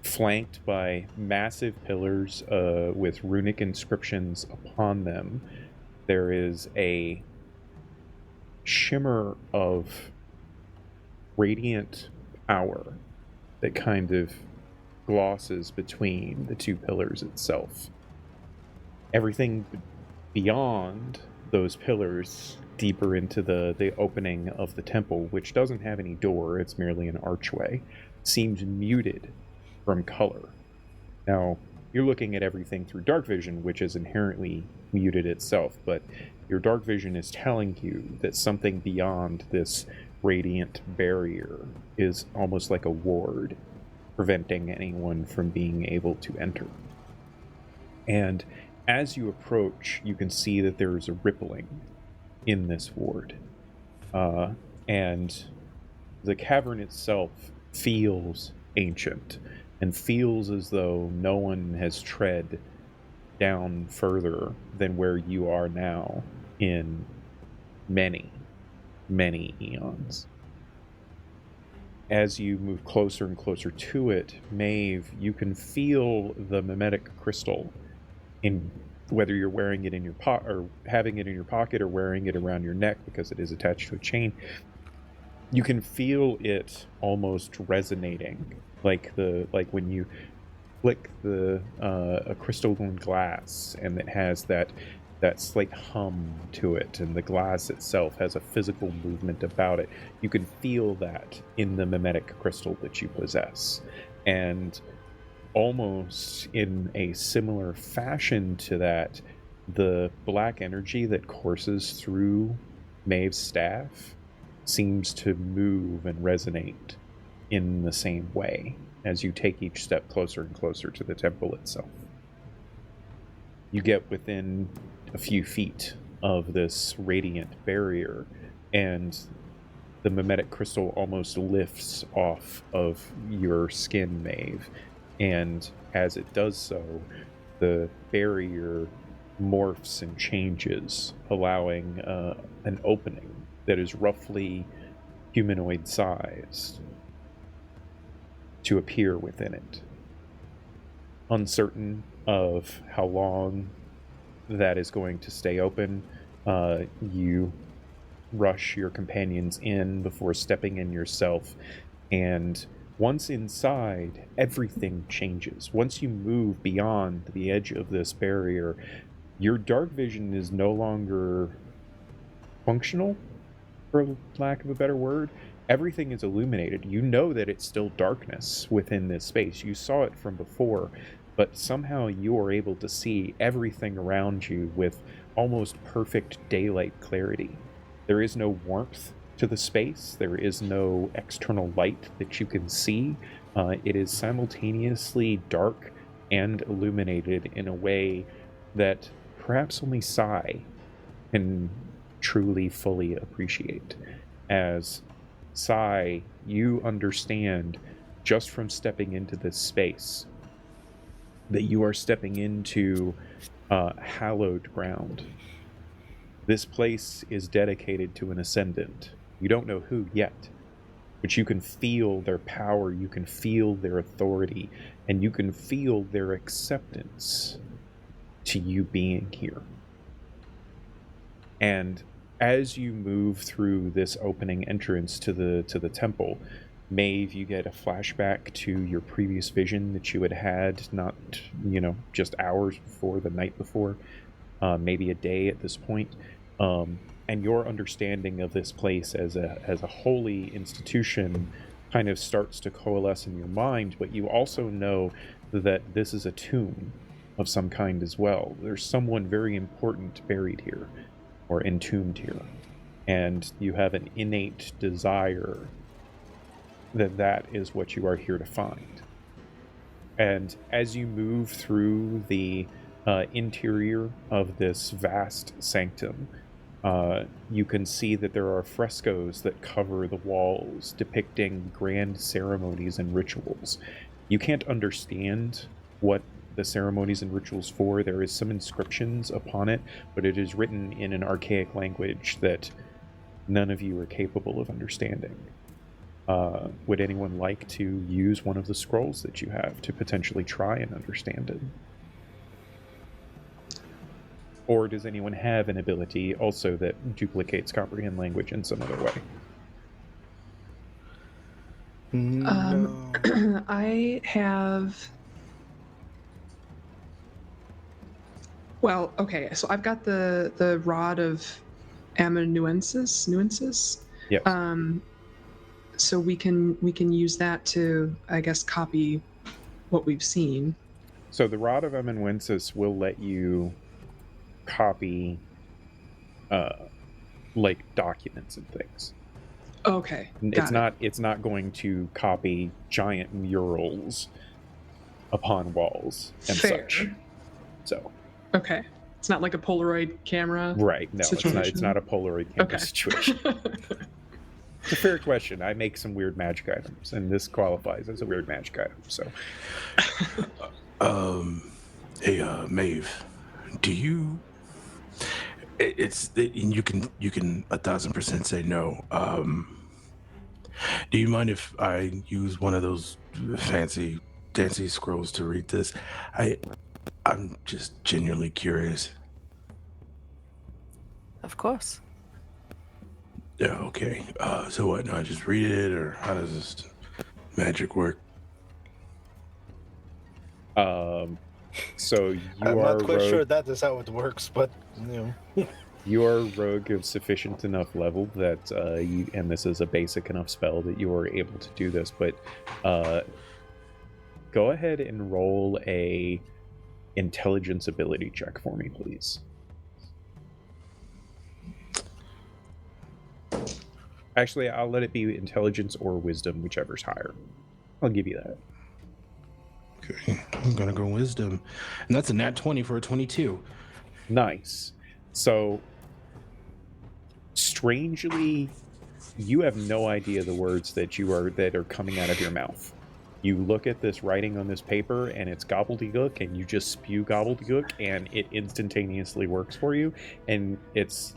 Flanked by massive pillars with runic inscriptions upon them, there is a shimmer of radiant power that kind of glosses between the two pillars itself. Everything beyond those pillars, deeper into the opening of the temple, which doesn't have any door, it's merely an archway, seems muted from color. Now, you're looking at everything through dark vision, which is inherently muted itself, but your dark vision is telling you that something beyond this radiant barrier is almost like a ward, preventing anyone from being able to enter. And as you approach, you can see that there is a rippling in this ward. And and the cavern itself feels ancient and feels as though no one has tread down further than where you are now in many, many eons. As you move closer and closer to it, Maeve, you can feel the mimetic crystal, in whether you're wearing it in your or having it in your pocket or wearing it around your neck because it is attached to a chain. You can feel it almost resonating, like when you flick a crystalline glass, and it has that slight hum to it, and the glass itself has a physical movement about it. You can feel that in the mimetic crystal that you possess. And almost in a similar fashion to that, the black energy that courses through Maeve's staff seems to move and resonate in the same way as you take each step closer and closer to the temple itself. You get within a few feet of this radiant barrier, and the mimetic crystal almost lifts off of your skin, Maeve. And as it does so, the barrier morphs and changes, allowing an opening that is roughly humanoid sized to appear within it. Uncertain of how long that is going to stay open, you rush your companions in before stepping in yourself, and once inside, everything changes. Once you move beyond the edge of this barrier, your dark vision is no longer functional, for lack of a better word. Everything is illuminated. You know that it's still darkness within this space. You saw it from before, but somehow you are able to see everything around you with almost perfect daylight clarity. There is no warmth to the space. There is no external light that you can see. It is simultaneously dark and illuminated in a way that perhaps only Cze can truly fully appreciate. As Cze, you understand just from stepping into this space that you are stepping into hallowed ground. This place is dedicated to an ascendant. You don't know who yet, but you can feel their power, you can feel their authority, and you can feel their acceptance to you being here. And as you move through this opening entrance to the temple, Maeve, you get a flashback to your previous vision that you had not, just hours before, the night before, maybe a day at this point. And your understanding of this place as a holy institution kind of starts to coalesce in your mind, but you also know that this is a tomb of some kind as well. There's someone very important buried here, or entombed here, and you have an innate desire that is what you are here to find. And as you move through the interior of this vast sanctum, you can see that there are frescoes that cover the walls depicting grand ceremonies and rituals. You can't understand what the ceremonies and rituals for. There is some inscriptions upon it, but it is written in an archaic language that none of you are capable of understanding. Would anyone like to use one of the scrolls that you have to potentially try and understand it? Or does anyone have an ability also that duplicates comprehend language in some other way? No. I have... Well, okay, so I've got the rod of amanuensis. Yes. So we can use that to, I guess, copy what we've seen. So the rod of amanuensis will let you copy like documents and things. Okay. It's not going to copy giant murals upon walls and Fair. such. So okay. It's not like a Polaroid camera. right, no, situation. it's not a Polaroid camera Okay. situation. It's a fair question. I make some weird magic items, and this qualifies as a weird magic item. So, Hey, Maeve, do you? And you can 1,000% say no. Do you mind if I use one of those fancy dancy scrolls to read this? I'm just genuinely curious. Of course. Yeah, okay. So what? Do I just read it, or how does this magic work? So you I'm are not quite rogue. sure that is how it works, but You are rogue of sufficient enough level that and this is a basic enough spell that you are able to do this. But go ahead and roll a intelligence ability check for me, please. Actually, I'll let it be intelligence or wisdom, whichever's higher. I'll give you that. Okay, I'm gonna go wisdom, and that's a nat 20 for a 22. Nice. So, strangely, you have no idea the words that are coming out of your mouth. You look at this writing on this paper, and it's gobbledygook, and you just spew gobbledygook, and it instantaneously works for you. And it's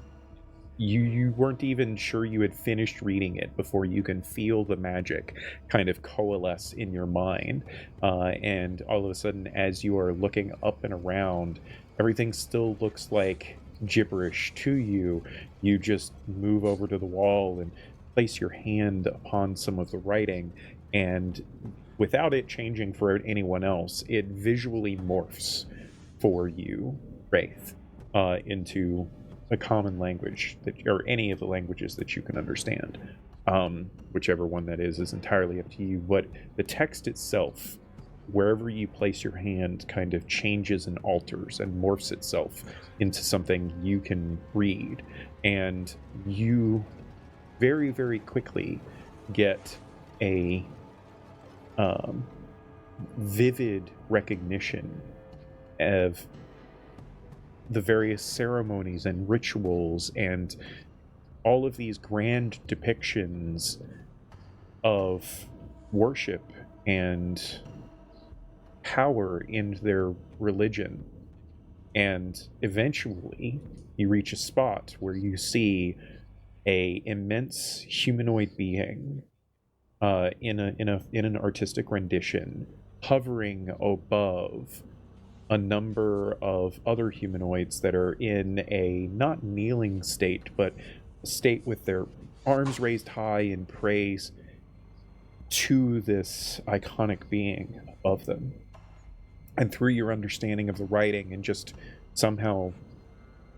you weren't even sure you had finished reading it before you can feel the magic kind of coalesce in your mind. And all of a sudden, as you are looking up and around, everything still looks like gibberish to you. You just move over to the wall and place your hand upon some of the writing, and without it changing for anyone else, it visually morphs for you, Wraith, into a common language or any of the languages that you can understand. Whichever one that is entirely up to you. But the text itself, wherever you place your hand, kind of changes and alters and morphs itself into something you can read. And you very, very quickly get a vivid recognition of the various ceremonies and rituals and all of these grand depictions of worship and power in their religion. And eventually you reach a spot where you see a immense humanoid being in an artistic rendition hovering above a number of other humanoids that are in a not kneeling state, but a state with their arms raised high in praise to this iconic being above them. And through your understanding of the writing and just somehow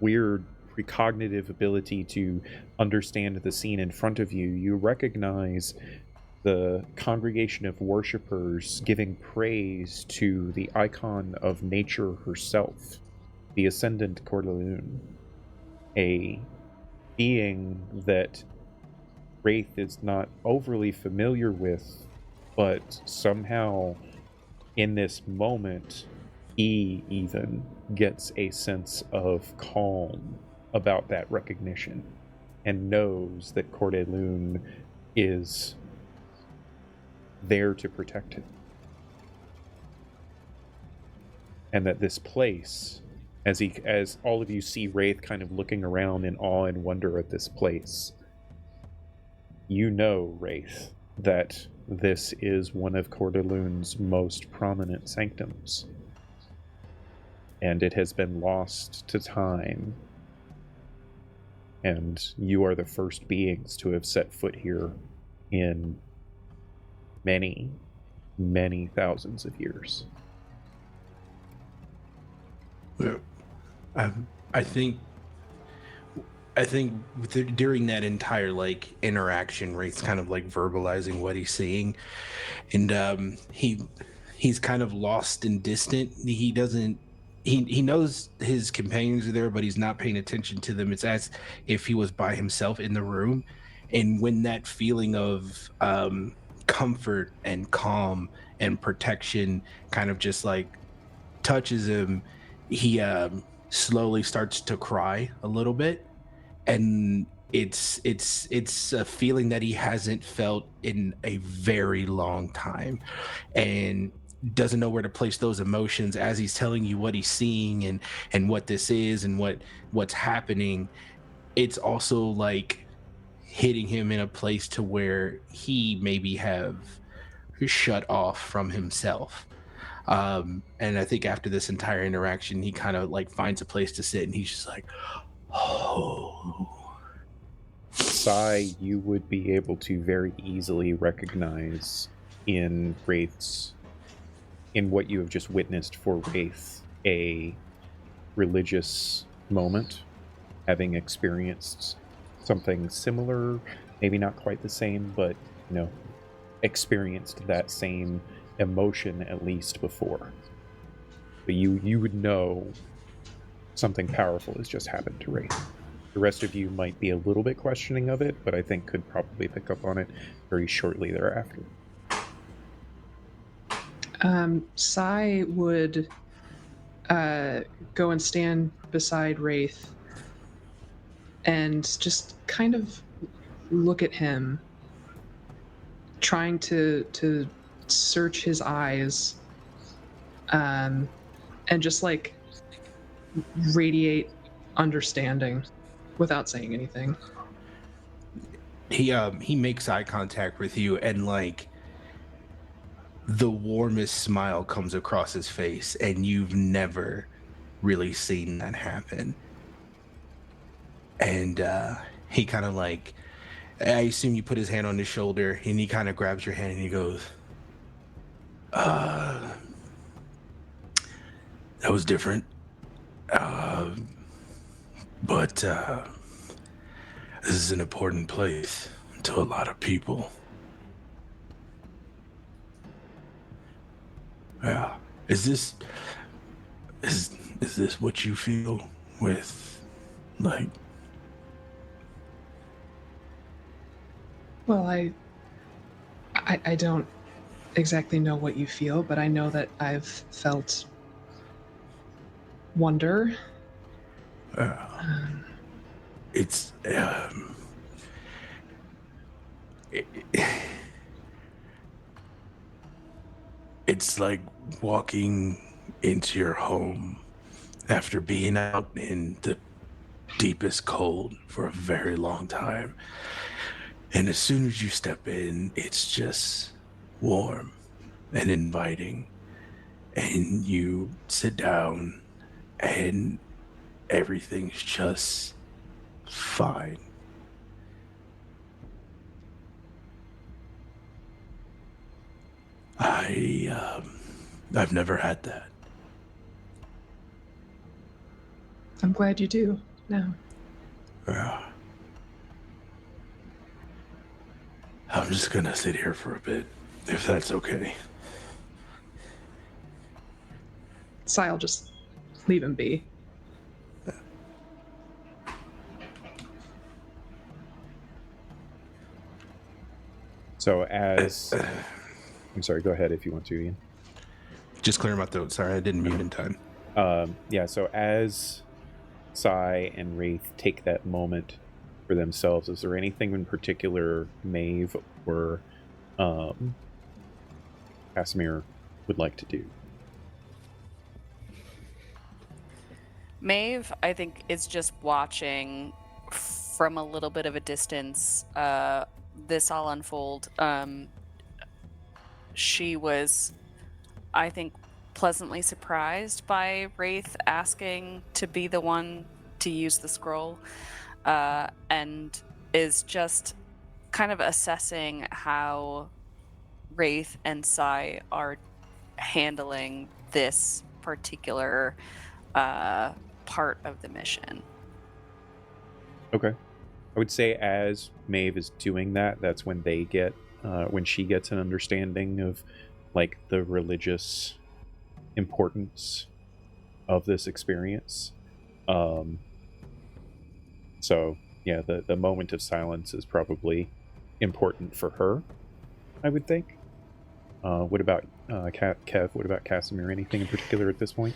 weird precognitive ability to understand the scene in front of you, you recognize the congregation of worshippers giving praise to the icon of nature herself, the Ascendant Cordelune, a being that Wraith is not overly familiar with, but somehow in this moment, he even gets a sense of calm about that recognition and knows that Cordelune is there to protect him. And that this place, as all of you see Wraith kind of looking around in awe and wonder at this place, you know, Wraith, that this is one of Cordelune's most prominent sanctums. And it has been lost to time. And you are the first beings to have set foot here in many, many thousands of years. Yeah. I think during that entire interaction, Wraith's kind of verbalizing what he's seeing, and he's kind of lost and distant. He knows his companions are there, but he's not paying attention to them. It's as if he was by himself in the room, and when that feeling of comfort and calm and protection kind of just touches him, he slowly starts to cry a little bit, and it's a feeling that he hasn't felt in a very long time, and doesn't know where to place those emotions as he's telling you what he's seeing and what this is and what's happening. It's also like hitting him in a place to where he maybe have shut off from himself. And I think after this entire interaction, he kind of like finds a place to sit, and he's just like, oh. Sai, you would be able to very easily recognize in what you have just witnessed for Wraith, a religious moment, having experienced something similar, maybe not quite the same, but experienced that same emotion at least before. But you would know something powerful has just happened to Wraith. The rest of you might be a little bit questioning of it, but I think could probably pick up on it very shortly thereafter. Sai would go and stand beside Wraith and just kind of look at him, trying to search his eyes, and just like radiate understanding without saying anything. He makes eye contact with you, and like the warmest smile comes across his face, and you've never really seen that happen. And he kind of like, I assume you put his hand on his shoulder, and he kind of grabs your hand and he goes, that was different. But this is an important place to a lot of people. Yeah. Is this what you feel with, like? Well, I don't exactly know what you feel, but I know that I've felt wonder. It's it's like walking into your home after being out in the deepest cold for a very long time. And as soon as you step in, it's just warm and inviting. And you sit down and everything's just fine. I've never had that. I'm glad you do now. Yeah. I'm just gonna sit here for a bit, if that's okay. Sai will just leave him be. So as I'm sorry, go ahead if you want to, Ian. Just clear my throat. Sorry, I didn't mute in time. So as Sai and Wraith take that moment for themselves, is there anything in particular Maeve or Casimir would like to do? Maeve, I think, is just watching from a little bit of a distance this all unfold. She was, I think, pleasantly surprised by Wraith asking to be the one to use the scroll, and is just kind of assessing how Wraith and Sai are handling this particular part of the mission. Okay. I would say as Maeve is doing that, that's when they get, when she gets an understanding of like the religious importance of this experience. So yeah, the moment of silence is probably important for her, I would think. What about Kev? What about Casimir? Anything in particular at this point?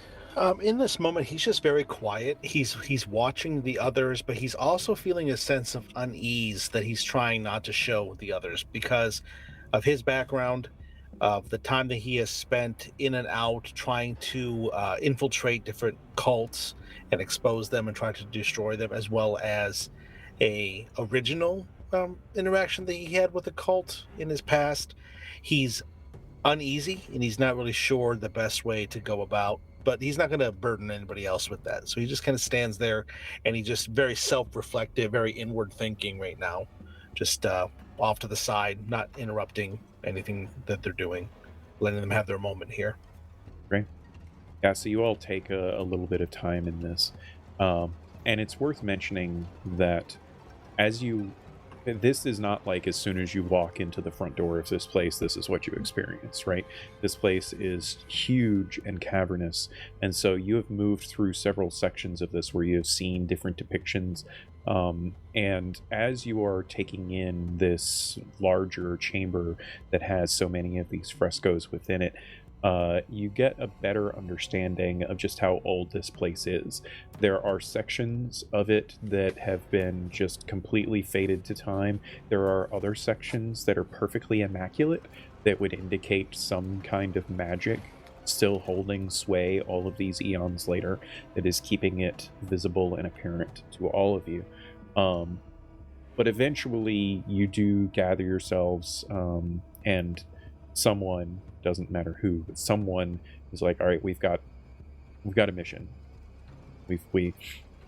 In this moment, he's just very quiet. He's watching the others, but he's also feeling a sense of unease that he's trying not to show the others because of his background, of the time that he has spent in and out trying to infiltrate different cults and expose them and try to destroy them, as well as a original interaction that he had with a cult in his past. He's uneasy and he's not really sure the best way to go about, but he's not going to burden anybody else with that, so he just kind of stands there and he just very self-reflective, very inward thinking right now, just off to the side, not interrupting anything that they're doing, letting them have their moment here. Great. Yeah, so you all take a little bit of time in this, and it's worth mentioning that this is not like as soon as you walk into the front door of this place, this is what you experience, right? This place is huge and cavernous, and so you have moved through several sections of this where you have seen different depictions, and as you are taking in this larger chamber that has so many of these frescoes within it, you get a better understanding of just how old this place is. There are sections of it that have been just completely faded to time. There are other sections that are perfectly immaculate that would indicate some kind of magic still holding sway all of these eons later that is keeping it visible and apparent to all of you. But eventually you do gather yourselves, and someone, doesn't matter who, but someone is like, all right, we've got a mission. We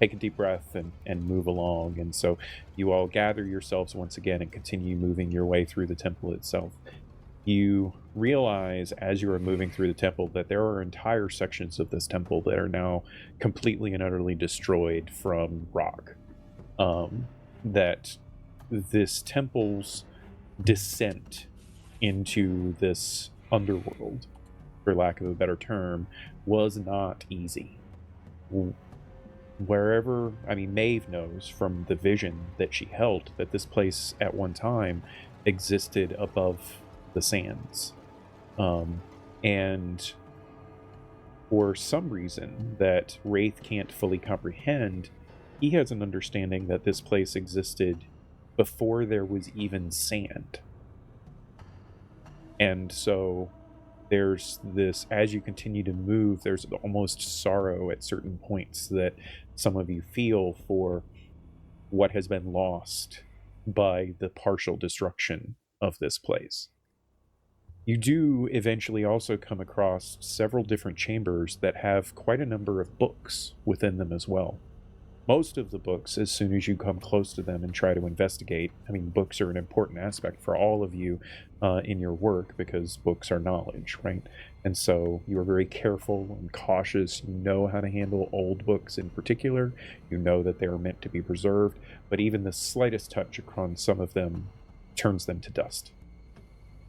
take a deep breath and move along. And so you all gather yourselves once again and continue moving your way through the temple itself. You realize as you are moving through the temple that there are entire sections of this temple that are now completely and utterly destroyed from rock. That this temple's descent into this underworld, for lack of a better term, was not easy. Wherever, Maeve knows from the vision that she held that this place at one time existed above the sands. And for some reason that Wraith can't fully comprehend, he has an understanding that this place existed before there was even sand. And so there's this, as you continue to move, there's almost sorrow at certain points that some of you feel for what has been lost by the partial destruction of this place. You do eventually also come across several different chambers that have quite a number of books within them as well. Most of the books, as soon as you come close to them and try to investigate, books are an important aspect for all of you in your work, because books are knowledge, right? And so you are very careful and cautious. You know how to handle old books in particular. You know that they are meant to be preserved, but even the slightest touch upon some of them turns them to dust.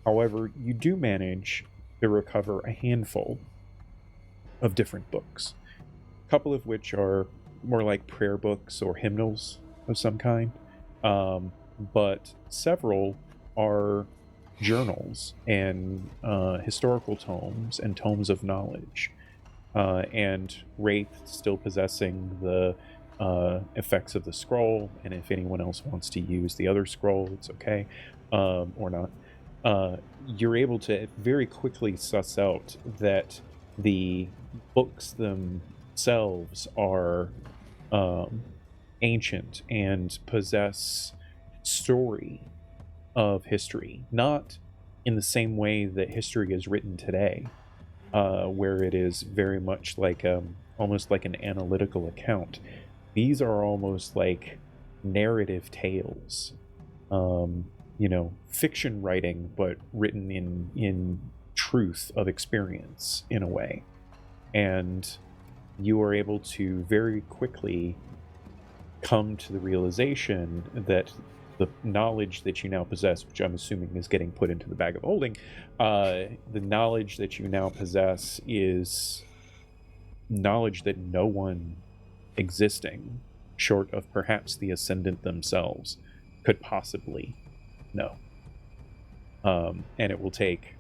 However, you do manage to recover a handful of different books, a couple of which are more like prayer books or hymnals of some kind, but several are journals and historical tomes and tomes of knowledge, and Wraith still possessing the effects of the scroll, and if anyone else wants to use the other scroll, it's okay, or not. You're able to very quickly suss out that the books themselves are ancient and possess story of history, not in the same way that history is written today, where it is very much like almost like an analytical account. These are almost like narrative tales, fiction writing, but written in truth of experience in a way. And you are able to very quickly come to the realization that the knowledge that you now possess, which I'm assuming is getting put into the bag of holding, the knowledge that you now possess is knowledge that no one existing, short of perhaps the Ascendant themselves, could possibly know. And it will take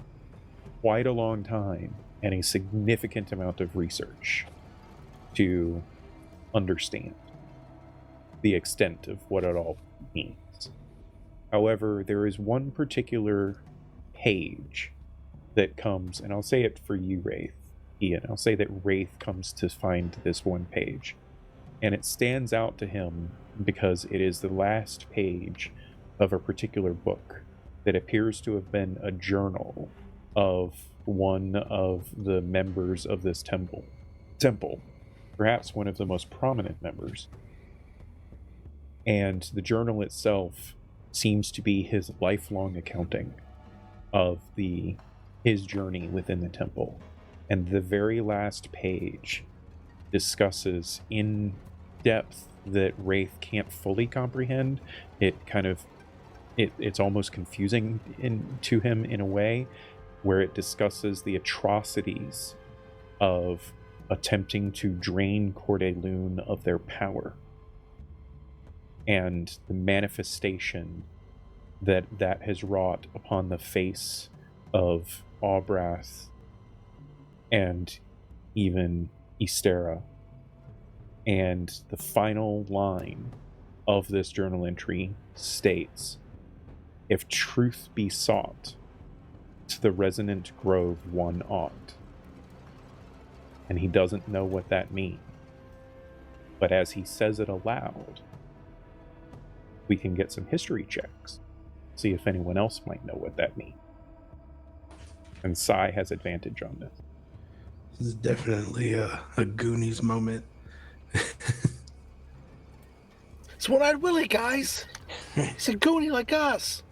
quite a long time and a significant amount of research to understand the extent of what it all means. However, there is one particular page that comes, and I'll say it for you, Wraith, Ian. I'll say that Wraith comes to find this one page, and it stands out to him because it is the last page of a particular book that appears to have been a journal of one of the members of this temple, perhaps one of the most prominent members. And the journal itself seems to be his lifelong accounting of his journey within the temple. And the very last page discusses in depth that Wraith can't fully comprehend. It's almost confusing to him in a way, where it discusses the atrocities of attempting to drain Coeur d'Alune of their power, and the manifestation that has wrought upon the face of Aubrath and even Ysterra. And the final line of this journal entry states, "If truth be sought, to the resonant grove one ought." And he doesn't know what that means. But as he says it aloud, we can get some history checks, see if anyone else might know what that means. And Sai has advantage on this. This is definitely a Goonies moment. It's One-Eyed Willie, guys. He's a Goonie like us.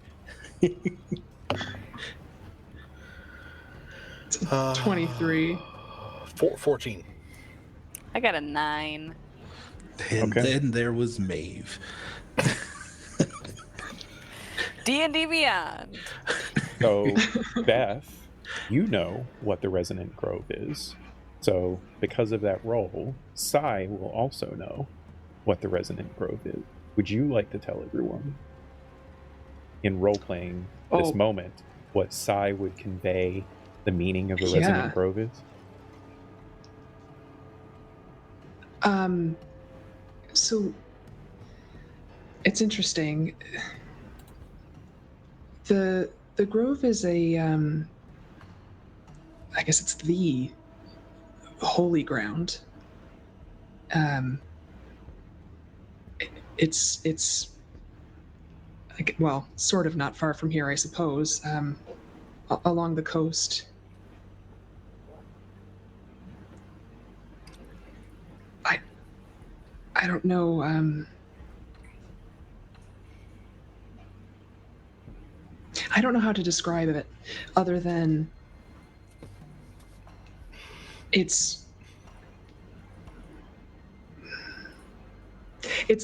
23. 14. I got a 9. And Okay. then there was Maeve. D&D Beyond. So, Beth, you know what the resonant grove is. So, because of that roll, Sai will also know what the resonant grove is. Would you like to tell everyone, in role-playing this moment, what Sai would convey the meaning of the resonant grove is? So it's interesting. The grove is a I guess it's the holy ground. It's like, well, sort of not far from here, I suppose, along the coast. I don't know. I don't know how to describe it, other than it's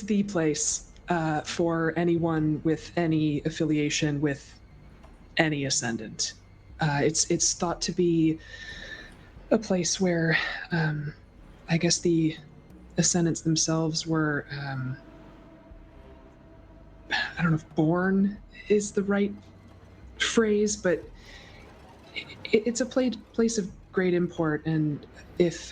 the place for anyone with any affiliation with any ascendant. It's thought to be a place where I guess the ascendants themselves were I don't know if born is the right phrase, but it's a place of great import. And if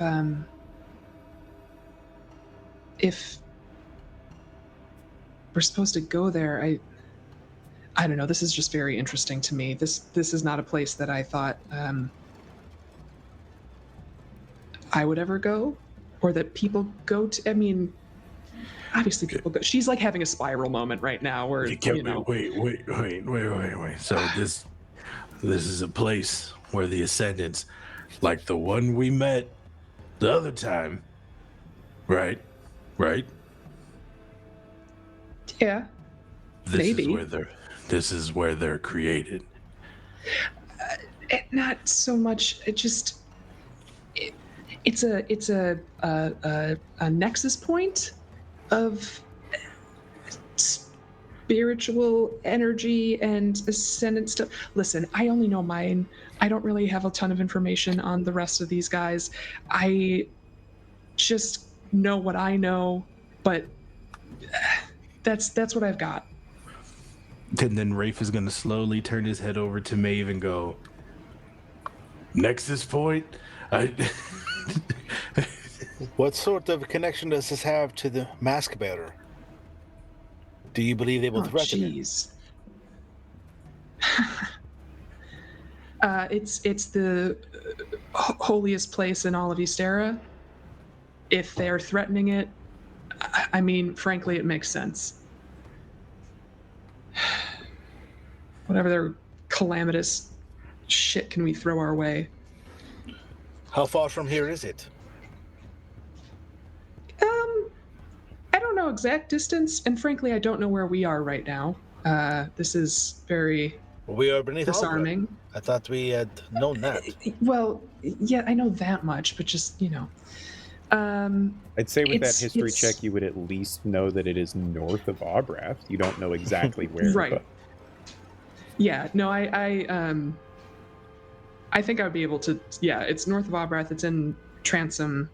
we're supposed to go there, I don't know, this is just very interesting to me. This is not a place that I thought I would ever go, or that people go to. I mean, obviously people go. She's like having a spiral moment right now where, Wait. So this is a place where the ascendants, like the one we met the other time, right? Yeah, maybe. This is where they're created. Not so much. It's a nexus point of spiritual energy and ascendant stuff. Listen, I only know mine. I don't really have a ton of information on the rest of these guys. I just know what I know, but that's what I've got. And then Rafe is going to slowly turn his head over to Maeve and go, Nexus point. I What sort of connection does this have to the mask bearer? Do you believe they will Oh, threaten it? jeez. It's the holiest place in all of Ysterra. If they're threatening it, I mean, frankly, it makes sense. Whatever their calamitous shit can we throw our way? How far from here is it? I don't know exact distance, and frankly, I don't know where we are right now. This is very We are beneath Algren. disarming. I thought we had known that. Well, yeah, I know that much, but just, I'd say with that It's- history it's- check, you would at least know that it is north of Abrath. You don't know exactly where. Right. But yeah, no, I think I would be able to. Yeah, it's north of Abrath. It's in Transom.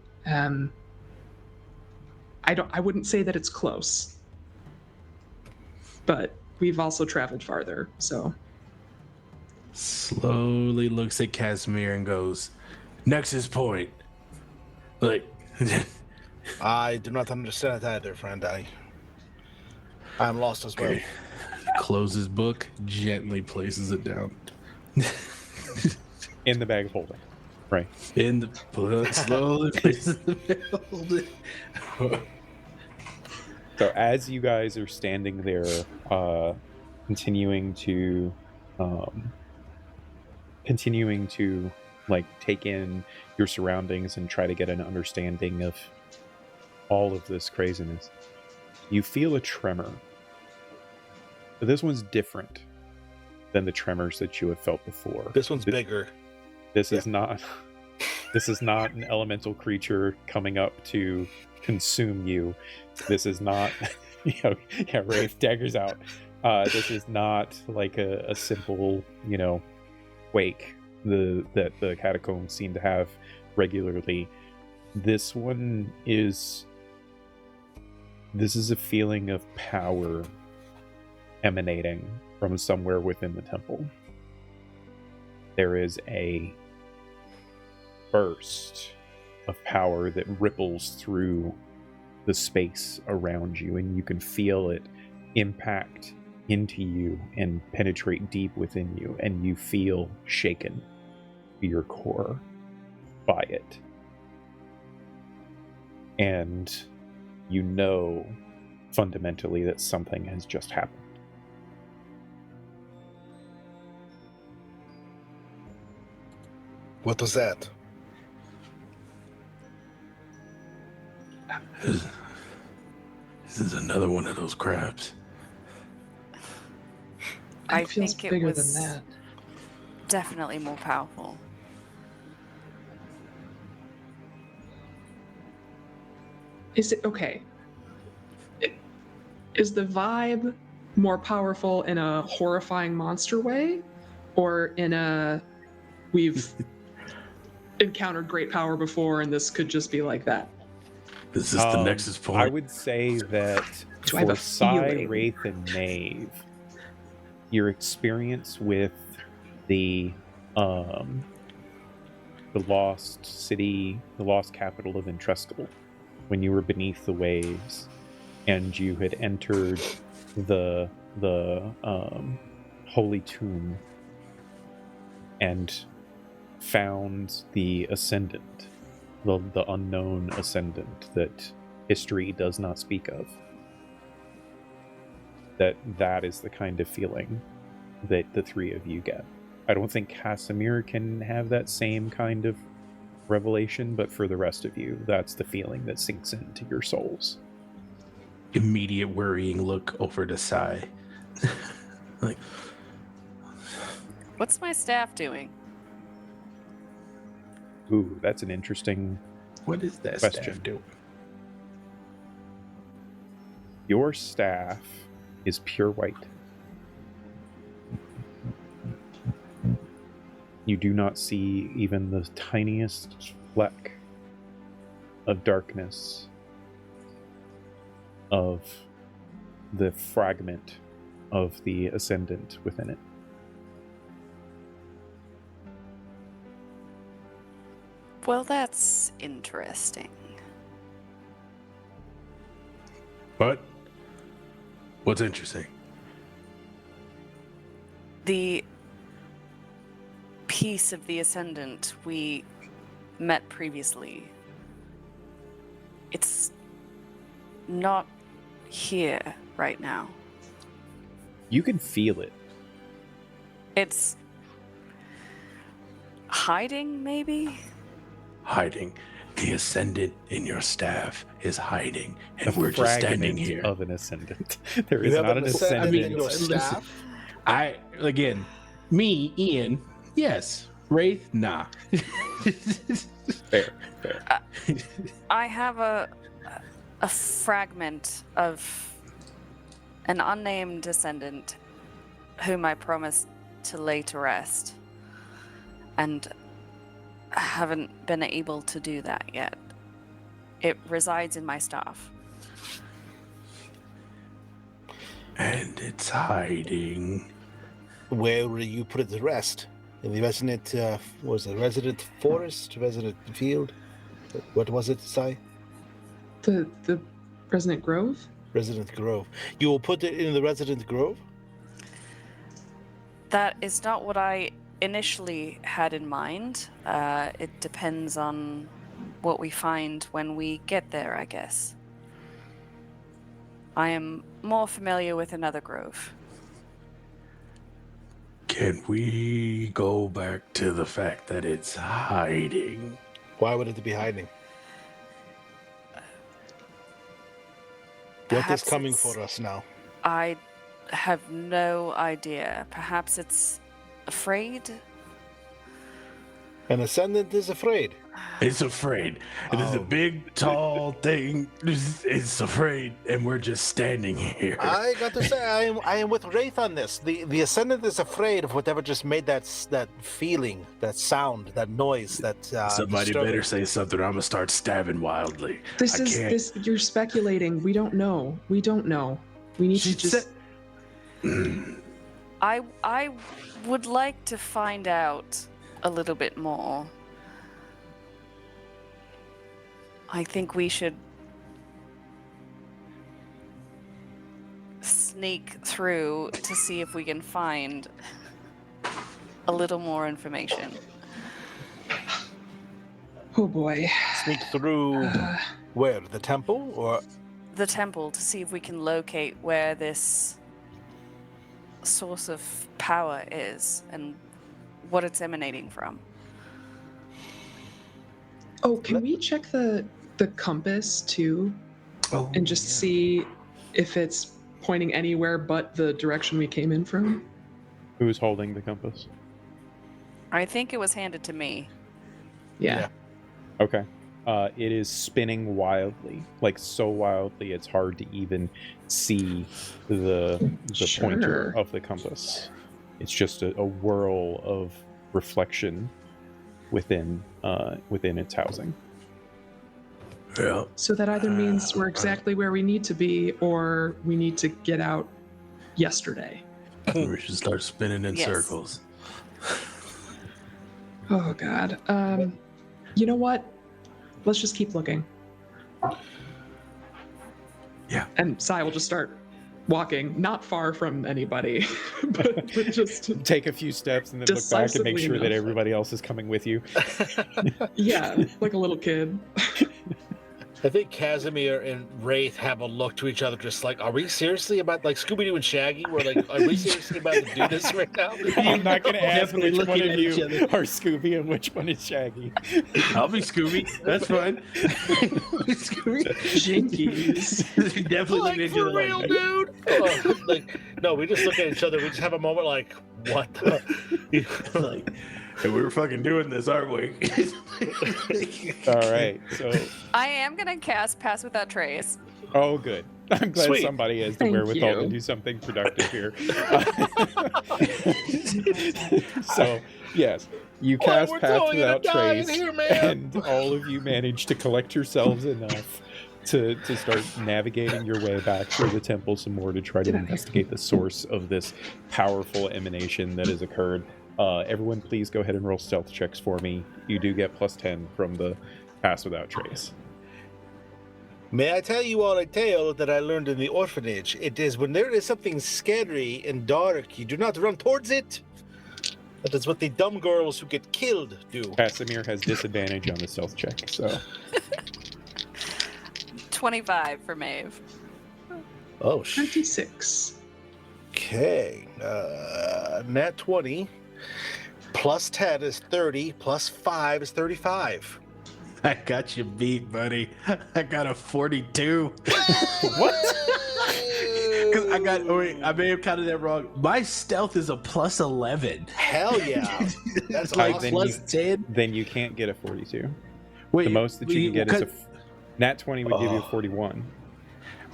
I wouldn't say that it's close, but we've also traveled farther. So slowly looks at Casimir and goes, Nexus point. Like, I do not understand it either, friend. I'm lost as well. okay. Closes book, gently places it down. in the bag of holding, right? In the slowly places it down. So as you guys are standing there, continuing to like take in your surroundings and try to get an understanding of all of this craziness, you feel a tremor. But this one's different than the tremors that you have felt before. This one's bigger. This is not an elemental creature coming up to consume you. This is not Rafe daggers out. This is not like a simple, wake that the catacombs seem to have regularly. This is a feeling of power emanating from somewhere within the temple. There is a burst of power that ripples through the space around you, and you can feel it impact into you and penetrate deep within you, and you feel shaken to your core by it. And you know fundamentally that something has just happened. What was that? This is another one of those crabs. I it feels think it bigger was than that. definitely more powerful. Is it okay? Is the vibe more powerful in a horrifying monster way, or in a we've encountered great power before and this could just be like that? Is this the Nexus point? I would say that Do I have for a Sai, feeling? Wraith, and Maeve, your experience with the lost city, the lost capital of Intrustable, when you were beneath the waves, and you had entered the holy tomb and found the ascendant, the unknown ascendant that history does not speak of. That is the kind of feeling that the three of you get. I don't think Casimir can have that same kind of revelation, but for the rest of you, that's the feeling that sinks into your souls. Immediate worrying look over to Sai. Like, What's my staff doing? Ooh, that's an interesting what is that question. staff doing? Your staff is pure white. You do not see even the tiniest fleck of darkness of the fragment of the ascendant within it. Well, that's interesting. What? What's interesting? The piece of the Ascendant we met previously. It's not here right now. You can feel it. It's hiding, maybe? Hiding. The Ascendant in your staff is hiding, and A we're just standing fragment here. of an ascendant. There is You have not an ascendant in ascendant. your staff. Again, me, Ian, yes. Wraith, nah. Fair. I have a fragment of an unnamed descendant whom I promised to lay to rest, and haven't been able to do that yet. It resides in my staff. And it's hiding. Where will you put it to rest? In the resident, resident forest, resident field? What was it, Si? The Resident Grove? Resident grove. You will put it in the resident grove? That is not what I initially had in mind. It depends on what we find when we get there, I guess. I am more familiar with another grove. Can we go back to the fact that it's hiding? Why would it be hiding? What is Perhaps coming it's- for us now? I have no idea. Perhaps it's afraid? An ascendant is afraid. It's afraid. And there's a Oh. big, tall thing. It's afraid, and we're just standing here. I got to say, I am with Wraith on this. The ascendant is afraid of whatever just made that feeling, that sound, that noise, that Somebody disturbing. better say something, or I'm gonna start stabbing wildly. This I is can't- this. You're speculating. We don't know. We don't know. We need She to just. said- I would like to find out a little bit more. I think we should sneak through to see if we can find a little more information. Oh boy. Sneak through where? The temple or The temple to see if we can locate where this source of power is and what it's emanating from. Oh, can we check the compass too, Oh, and just see if it's pointing anywhere but the direction we came in from? Who's holding the compass? I think it was handed to me. Yeah. Okay. It is spinning wildly, like so wildly it's hard to even see the pointer Sure. of the compass. It's just a whirl of reflection within its housing. Yeah. So that either means we're exactly where we need to be, or we need to get out yesterday. We should start spinning in Yes. circles. Oh God. You know what? Let's just keep looking. Yeah. And Sai will just start walking, not far from anybody, but just Take a few steps and then look back and make Decisively sure that enough. everybody else is coming with you. yeah, like a little kid. I think Casimir and Wraith have a look to each other, just like, are we seriously about, like Scooby-Doo and Shaggy? We're like, are we seriously about to do this right now? I'm not going to ask Definitely which one looking of at each you other. are Scooby and which one is Shaggy. I'll be Scooby. That's fine. Scooby. Jinkies. Definitely Like, looking at for you real, like, dude? Oh, like, no, we just look at each other. We just have a moment like, what the? like, Hey, we were fucking doing this, aren't we? All right. So, I am gonna cast Pass Without Trace. oh, good. I'm glad Sweet. somebody has the Thank wherewithal to you. do something productive here. So, yes, you Boy, cast we're Path totally gonna Without die in Trace, here, man. and all of you manage to collect yourselves enough to start navigating your way back through the temple some more to try to Get out of here. investigate the source of this powerful emanation that has occurred. Everyone, please go ahead and roll stealth checks for me. You do get plus 10 from the pass without trace. May I tell you all a tale that I learned in the orphanage? It is when there is something scary and dark, you do not run towards it. That is what the dumb girls who get killed do. Casimir has disadvantage on the stealth check, so 25 for Maeve. Oh, shit. 26. Okay. Nat 20 plus 10 is 30, plus 5 is 35. I got you beat, buddy. I got a 42. what? Because I may have counted that wrong. My stealth is a plus 11. Hell yeah. That's Like, awesome. Plus 10. Then you can't get a 42. Wait, The most that you can get is a nat 20 would give you a Oh. 41.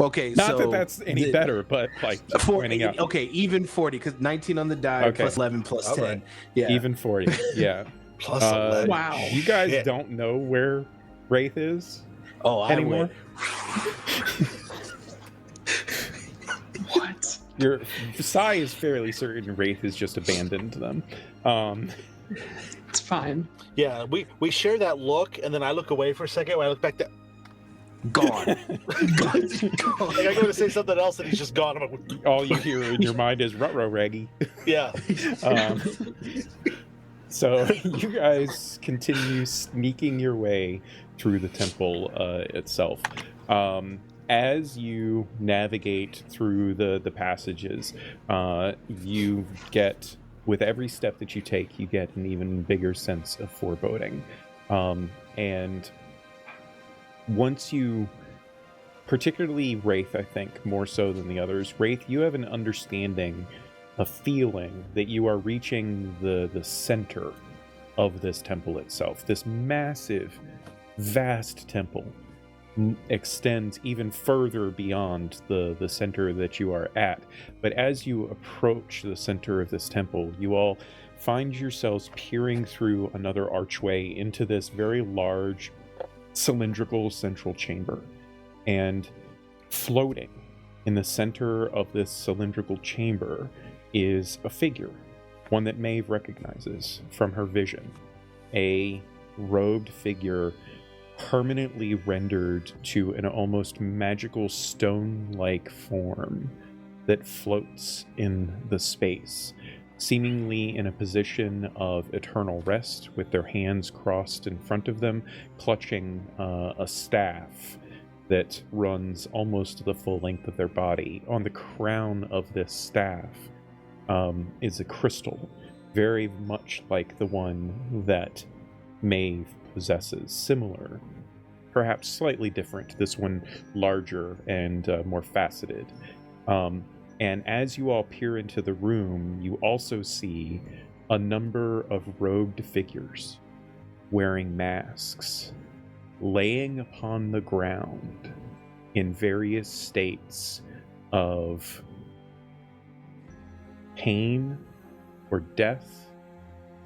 Okay, Not so that that's any better, but like just pointing out. Okay, even 40 because 19 on the die Okay. plus 11 plus All 10. right. Yeah. Even 40, yeah. Plus Uh, 11. Wow. You guys Shit. don't know where Wraith is Oh, I anymore? went. What? Your Sai is fairly certain Wraith has just abandoned them. It's fine. Yeah, we share that look, and then I look away for a second. When I look back, Gone. like I go to say something else, and he's just gone. I'm like, All you hear in your mind is "Rutro Raggy." yeah. So you guys continue sneaking your way through the temple itself. As you navigate through the passages, you get, with every step that you take, you get an even bigger sense of foreboding. And once you, particularly Wraith, I think, more so than the others, Wraith, you have an understanding, a feeling that you are reaching the center of this temple itself. This massive, vast temple extends even further beyond the center that you are at. But as you approach the center of this temple, you all find yourselves peering through another archway into this very large, cylindrical central chamber. And floating in the center of this cylindrical chamber is a figure, one that Maeve recognizes from her vision. A robed figure permanently rendered to an almost magical stone-like form that floats in the space, seemingly in a position of eternal rest, with their hands crossed in front of them, clutching a staff that runs almost to the full length of their body. On the crown of this staff is a crystal, very much like the one that Maeve possesses. Similar, perhaps slightly different, this one larger and more faceted. And as you all peer into the room, you also see a number of robed figures wearing masks, laying upon the ground in various states of pain or death.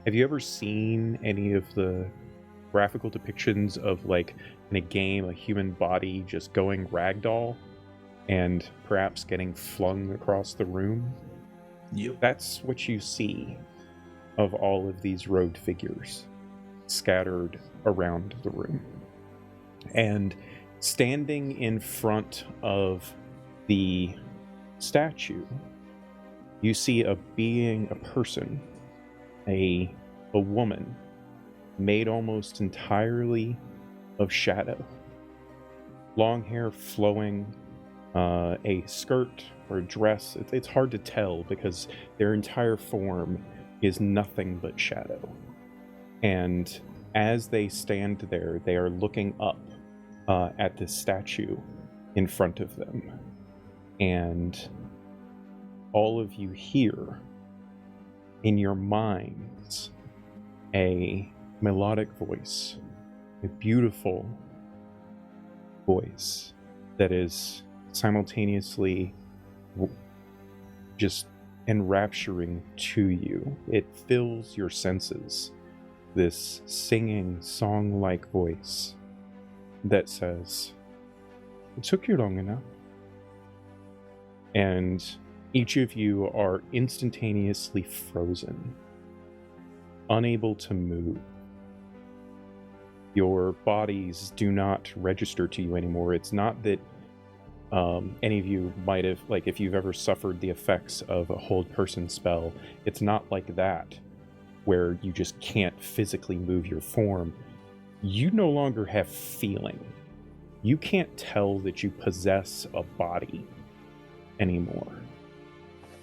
Have you ever seen any of the graphical depictions of, like, in a game, a human body just going ragdoll and perhaps getting flung across the room? Yep. That's what you see of all of these robed figures scattered around the room. And standing in front of the statue, you see a being, a person, a woman, made almost entirely of shadow. Long hair flowing, a skirt or a dress. It's hard to tell because their entire form is nothing but shadow. And as they stand there, they are looking up at this statue in front of them. And all of you hear in your minds a melodic voice, a beautiful voice that is simultaneously just enrapturing to you. It fills your senses, this singing, song-like voice that says, "It took you long enough." And each of you are instantaneously frozen unable to move. Your bodies do not register to you anymore. It's not that any of you might have, like, if you've ever suffered the effects of a hold person spell, it's not like that, where you just can't physically move your form. You no longer have feeling. You can't tell that you possess a body anymore,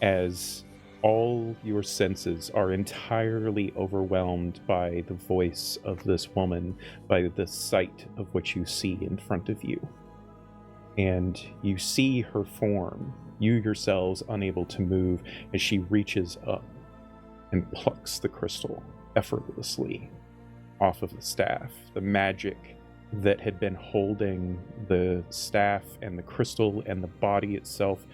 as all your senses are entirely overwhelmed by the voice of this woman, by the sight of what you see in front of you. And you see her form, you yourselves unable to move, as she reaches up and plucks the crystal effortlessly off of the staff. The magic that had been holding the staff and the crystal and the body itself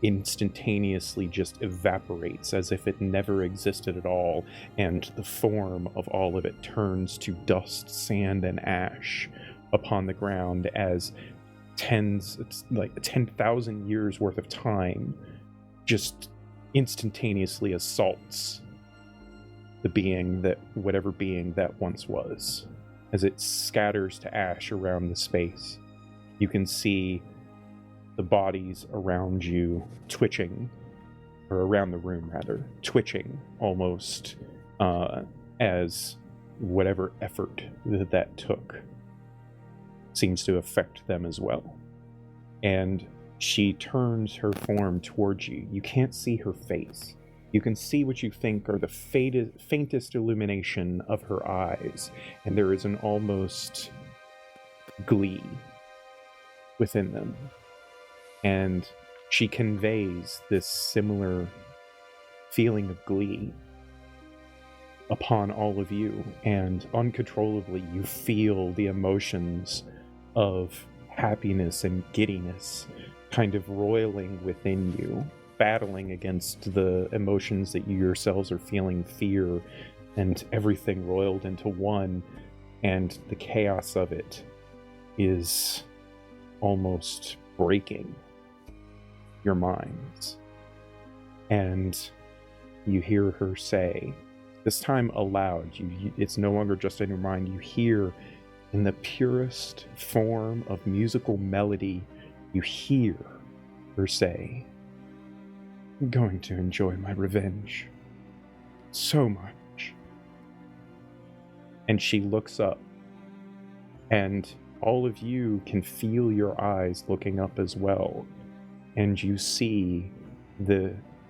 instantaneously just evaporates as if it never existed at all, and the form of all of it turns to dust, sand, and ash upon the ground as it's like 10,000 years worth of time just instantaneously assaults the being that, whatever being that once was, as it scatters to ash around the space. You can see the bodies around you twitching, or around the room rather, twitching almost as whatever effort that took seems to affect them as well. And she turns her form towards you. You can't see her face. You can see what you think are the faintest illumination of her eyes, and there is an almost glee within them. And she conveys this similar feeling of glee upon all of you, and uncontrollably you feel the emotions of happiness and giddiness kind of roiling within you, battling against the emotions that you yourselves are feeling, fear and everything roiled into one, and the chaos of it is almost breaking your minds. And you hear her say, this time aloud, it's no longer just in your mind, you hear in the purest form of musical melody, you hear her say, I'm going to enjoy my revenge so much. And she looks up, and all of you can feel your eyes looking up as well, and you see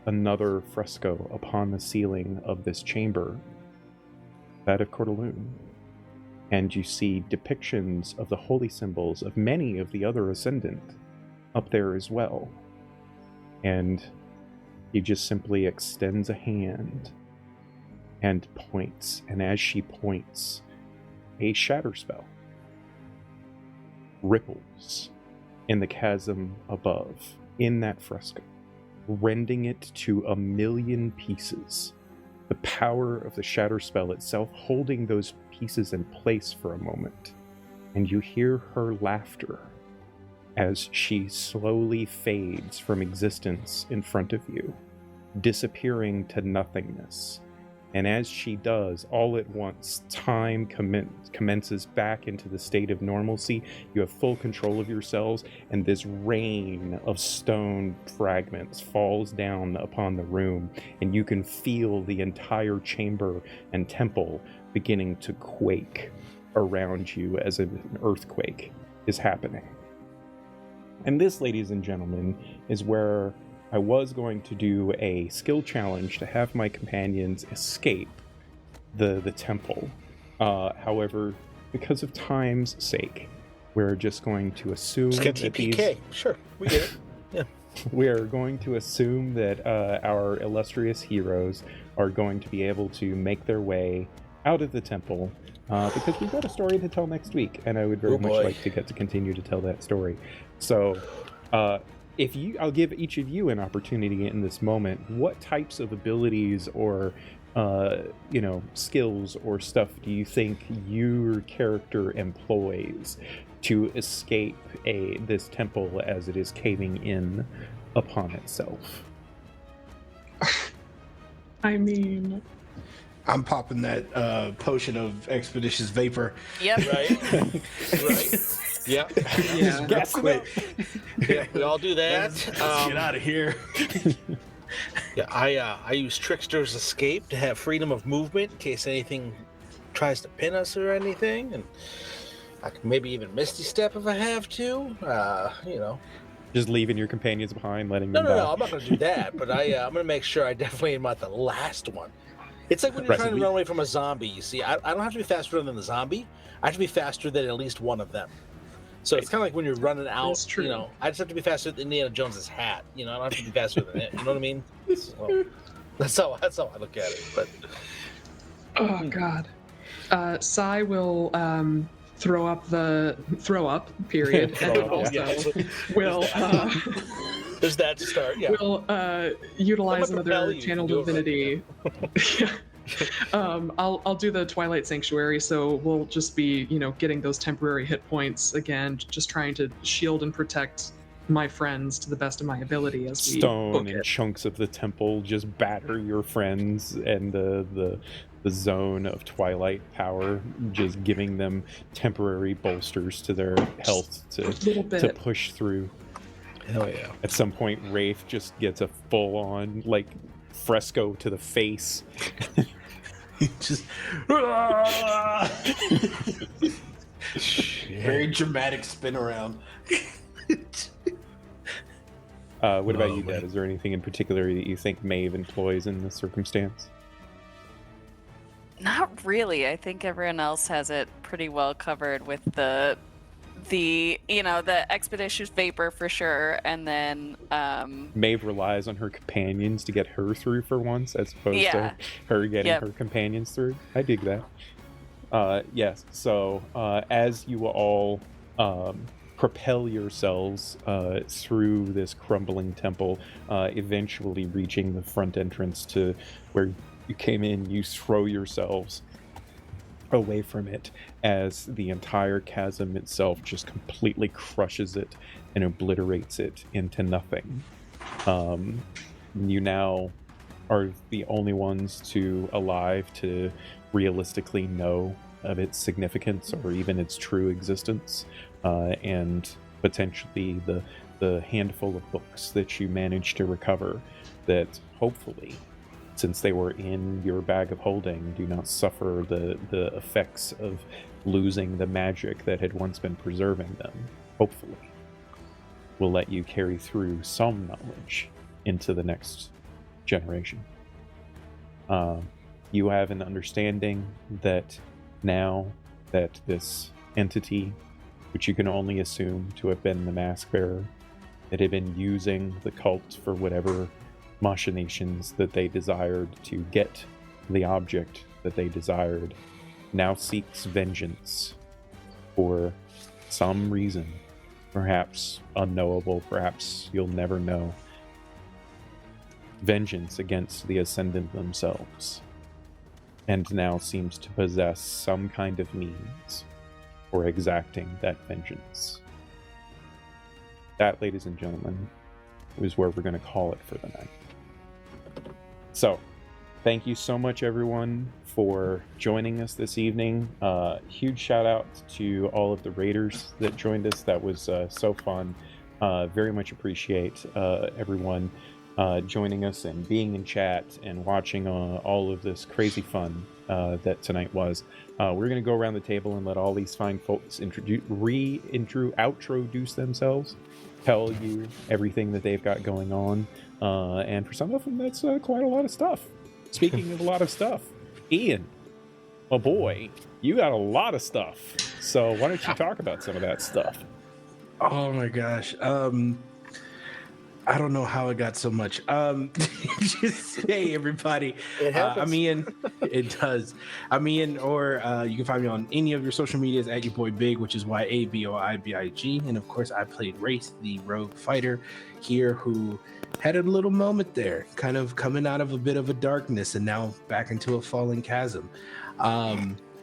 another fresco upon the ceiling of this chamber, that of Cordeloon. And you see depictions of the holy symbols of many of the other Ascendant up there as well. And he just simply extends a hand and points, and as she points, a shatter spell ripples in the chasm above, in that fresco, rending it to 1,000,000 pieces. The power of the shatter spell itself holding those pieces in place for a moment. And you hear her laughter as she slowly fades from existence in front of you, disappearing to nothingness. And as she does, all at once, time commences back into the state of normalcy. You have full control of yourselves, and this rain of stone fragments falls down upon the room, and you can feel the entire chamber and temple beginning to quake around you as an earthquake is happening. And this, ladies and gentlemen, is where I was going to do a skill challenge to have my companions escape the temple. However, because of time's sake, we're just going to assume that TPK. Sure, we get it. Yeah. We are going to assume that our illustrious heroes are going to be able to make their way out of the temple, because we've got a story to tell next week, and I would very much like to get to continue to tell that story. So, I'll give each of you an opportunity in this moment. What types of abilities or, skills or stuff do you think your character employs to escape this temple as it is caving in upon itself? I mean, I'm popping that potion of expeditious vapor. Yep. Right. Right. Yep. Yeah. Real quick. Yeah, we all do that. Let's get out of here. Yeah, I use Trickster's Escape to have freedom of movement in case anything tries to pin us or anything, and I can maybe even Misty Step if I have to. You know. Just leaving your companions behind, letting No, them no, die. no. I'm not going to do that, but I'm going to make sure I definitely am at the last one. It's like when you're trying to run away from a zombie. You see, I don't have to be faster than the zombie. I have to be faster than at least one of them. So it's kind of like when you're running out. That's true. You know, I just have to be faster than Indiana Jones's hat. You know, I don't have to be faster than it. You know what I mean? So, that's how I look at it. But Oh God. Sai will throw up. Period. Throw And up, also yeah. will there's that to start. Yeah. will utilize I'm gonna propel another you if channel you do it divinity. I'll do the Twilight Sanctuary, so we'll just be, getting those temporary hit points again, just trying to shield and protect my friends to the best of my ability as we Stone book and it. chunks of the temple just batter your friends, and the zone of twilight power just giving them temporary bolsters to their health A little to bit. push through. Hell yeah. At some point, Rafe just gets a full-on fresco to the face. Just very dramatic spin around. What about Oh, you, man. Dad? Is there anything in particular that you think Maeve employs in this circumstance? Not really. I think everyone else has it pretty well covered with the expeditious vapor for sure, and then Maeve relies on her companions to get her through for once, as opposed Yeah. to her getting Yep. her companions through. I dig that. Yes. So as you all propel yourselves through this crumbling temple, eventually reaching the front entrance to where you came in, you throw yourselves away from it as the entire chasm itself just completely crushes it and obliterates it into nothing. You now are the only ones alive to realistically know of its significance or even its true existence, and potentially the handful of books that you managed to recover that hopefully, since they were in your bag of holding, do not suffer the effects of losing the magic that had once been preserving them, hopefully will let you carry through some knowledge into the next generation. You have an understanding that now that this entity, which you can only assume to have been the mask bearer, that had been using the cult for whatever machinations that they desired to get the object that they desired, now seeks vengeance for some reason, perhaps unknowable, perhaps you'll never know. Vengeance against the Ascendant themselves, and now seems to possess some kind of means for exacting that vengeance. That, ladies and gentlemen, is where we're going to call it for the night. So, thank you so much, everyone, for joining us this evening. Huge shout out to all of the raiders that joined us. That was so fun. Very much appreciate everyone joining us and being in chat and watching all of this crazy fun that tonight was. We're going to go around the table and let all these fine folks outro-duce themselves, tell you everything that they've got going on. And for some of them, that's quite a lot of stuff. Speaking of a lot of stuff, Ian, oh boy, you got a lot of stuff. So why don't you talk about some of that stuff? Oh my gosh. I don't know how it got so much. Just hey everybody. It happens. I'm Ian. It does. I'm Ian, or you can find me on any of your social medias at your boy Big, which is YABOIBIG. And of course, I played Wraith, the rogue fighter here, who had a little moment there, kind of coming out of a bit of a darkness and now back into a falling chasm,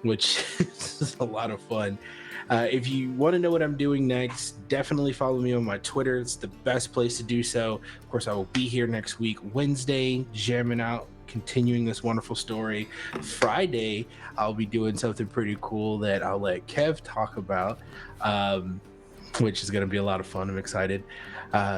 which is a lot of fun. If you want to know what I'm doing next, definitely follow me on my Twitter. It's the best place to do so. Of course, I will be here next week, Wednesday, jamming out, continuing this wonderful story. Friday, I'll be doing something pretty cool that I'll let Kev talk about, which is going to be a lot of fun. I'm excited.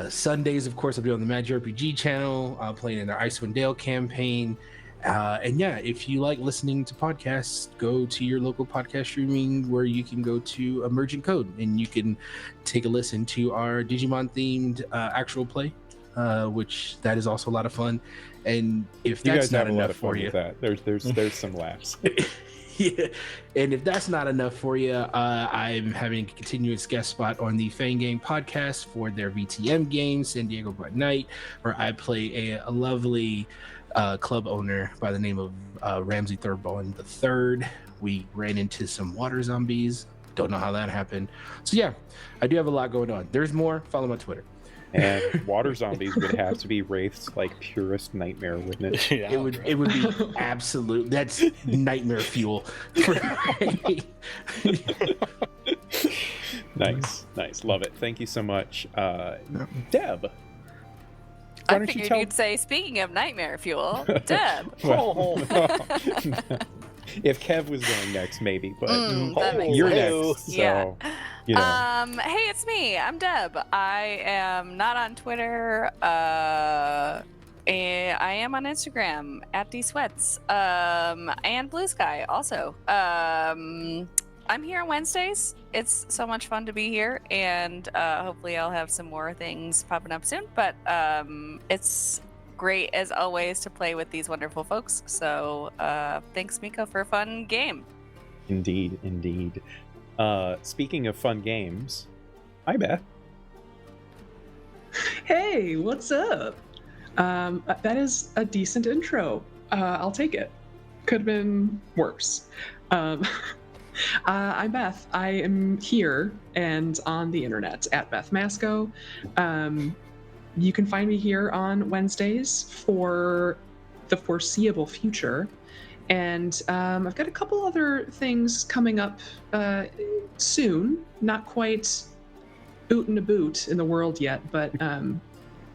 Sundays, of course, I'll be on the Magic RPG channel, playing in their Icewind Dale campaign. And yeah, if you like listening to podcasts, go to your local podcast streaming where you can go to Emergent Code and you can take a listen to our Digimon themed actual play, which that is also a lot of fun. And if You that's guys not have a lot enough of fun for you, with that. There's some laughs. yeah, and if that's not enough for you, I'm having a continuous guest spot on the Fang Game podcast for their VTM game, San Diego by Night, where I play a lovely club owner by the name of Ramsey Thurbon III. We ran into some water zombies. Don't know how that happened. So yeah, I do have a lot going on. There's more. Follow my Twitter. And water zombies would have to be Wraith's like purest nightmare, wouldn't it? Yeah, It would be absolute. That's nightmare fuel. For Nice, love it. Thank you so much, Deb. Why I don't you figured tell? you'd say, speaking of nightmare fuel, Deb. Well, if Kev was going next, maybe, but That makes you're sense. next. So, Yeah. you know. Hey, it's me. I'm Deb. I am not on Twitter. And I am on Instagram at @dsweats. And Blue Sky also. I'm here on Wednesdays. It's so much fun to be here, and hopefully I'll have some more things popping up soon. But it's great as always to play with these wonderful folks. So thanks, Miko, for a fun game. Indeed. Speaking of fun games, hi Beth. Hey, what's up? That is a decent intro. I'll take it. Could have been worse. I'm Beth. I am here and on the internet at Beth Masco. You can find me here on Wednesdays for the foreseeable future. And I've got a couple other things coming up soon. Not quite boot in a boot in the world yet, but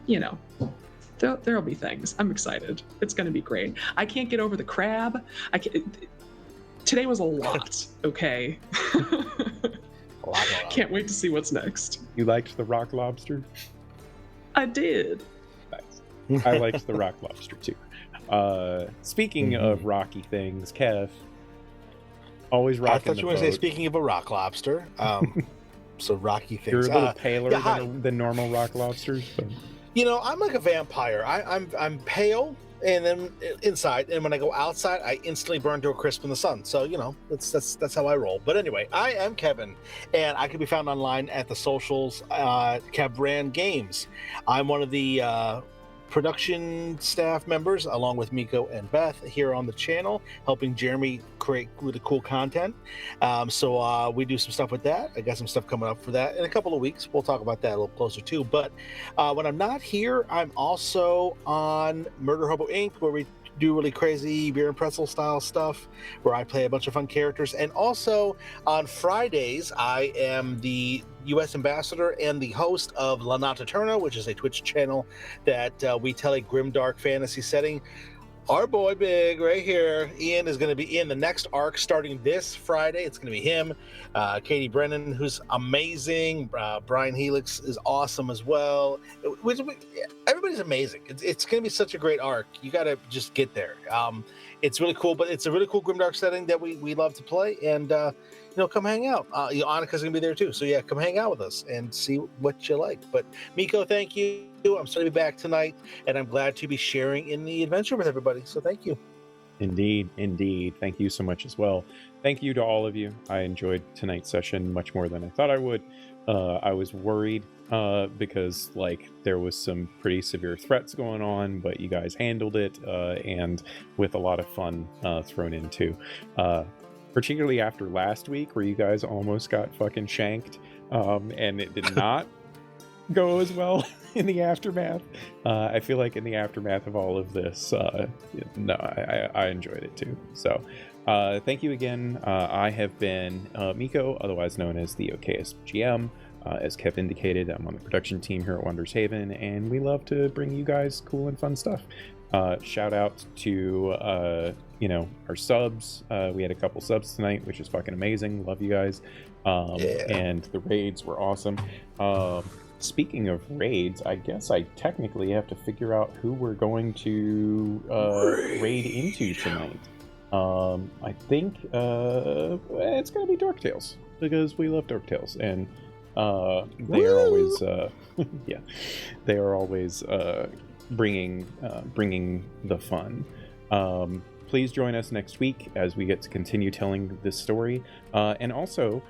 you know, there'll be things. I'm excited. It's going to be great. I can't get over the crab. Today was a lot, okay? Can't wait to see what's next. You liked the rock lobster? I did. Nice. I liked the rock lobster too. Speaking of rocky things, Kev, always rocking I thought the you were going to say, boat. speaking of a rock lobster, so rocky things. You're a little paler yeah, hi. than normal rock lobsters. But... You know, I'm like a vampire. I'm pale, and then inside, and when I go outside, I instantly burn to a crisp in the sun. So you know, that's how I roll. But anyway, I am Kevin, and I can be found online at the socials, Kevran Games. I'm one of the production staff members, along with Miko and Beth, here on the channel, helping Jeremy create really cool content. So we do some stuff with that. I got some stuff coming up for that in a couple of weeks. We'll talk about that a little closer too. But when I'm not here, I'm also on Murder Hobo Inc., where we do really crazy beer and pretzel style stuff, where I play a bunch of fun characters. And also on Fridays, I am the U.S. ambassador and the host of La Nocturna, which is a Twitch channel that we tell a grimdark fantasy setting. Our boy Big right here, Ian, is going to be in the next arc starting this Friday. It's going to be him, Katie Brennan, who's amazing. Brian Helix is awesome as well. Everybody's amazing. It's going to be such a great arc. You got to just get there. It's really cool, but it's a really cool grimdark setting that we love to play. And come hang out. Annika's going to be there too. So yeah, come hang out with us and see what you like. But Miko, thank you. I'm sorry to be back tonight, and I'm glad to be sharing in the adventure with everybody. So thank you. Indeed. Thank you so much as well. Thank you to all of you. I enjoyed tonight's session much more than I thought I would. I was worried because there was some pretty severe threats going on, but you guys handled it, and with a lot of fun thrown in too. Particularly after last week, where you guys almost got fucking shanked, and it did not go as well in the aftermath. I feel like in the aftermath of all of this, I enjoyed it too. So thank you again. I have been Miko, otherwise known as the OKS GM. As Kev indicated, I'm on the production team here at Wonders Haven, and we love to bring you guys cool and fun stuff. Shout out to our subs. We had a couple subs tonight, which is fucking amazing. Love you guys. And the raids were awesome. Speaking of raids, I guess I technically have to figure out who we're going to raid into tonight. I think it's going to be Dorktales, because we love Dorktales, and they are always they are always bringing the fun. Please join us next week as we get to continue telling this story, and also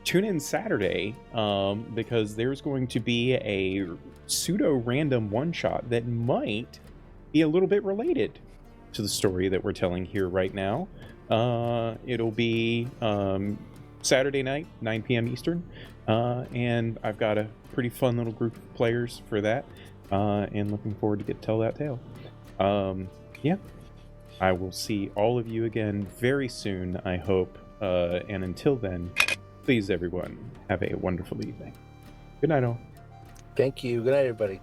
tune in Saturday, because there's going to be a pseudo-random one-shot that might be a little bit related to the story that we're telling here right now. It'll be Saturday night, 9 p.m. Eastern, and I've got a pretty fun little group of players for that, and looking forward to get to tell that tale. I will see all of you again very soon, I hope, and until then, please everyone, have a wonderful evening. Good night all. Thank you. Good night, everybody.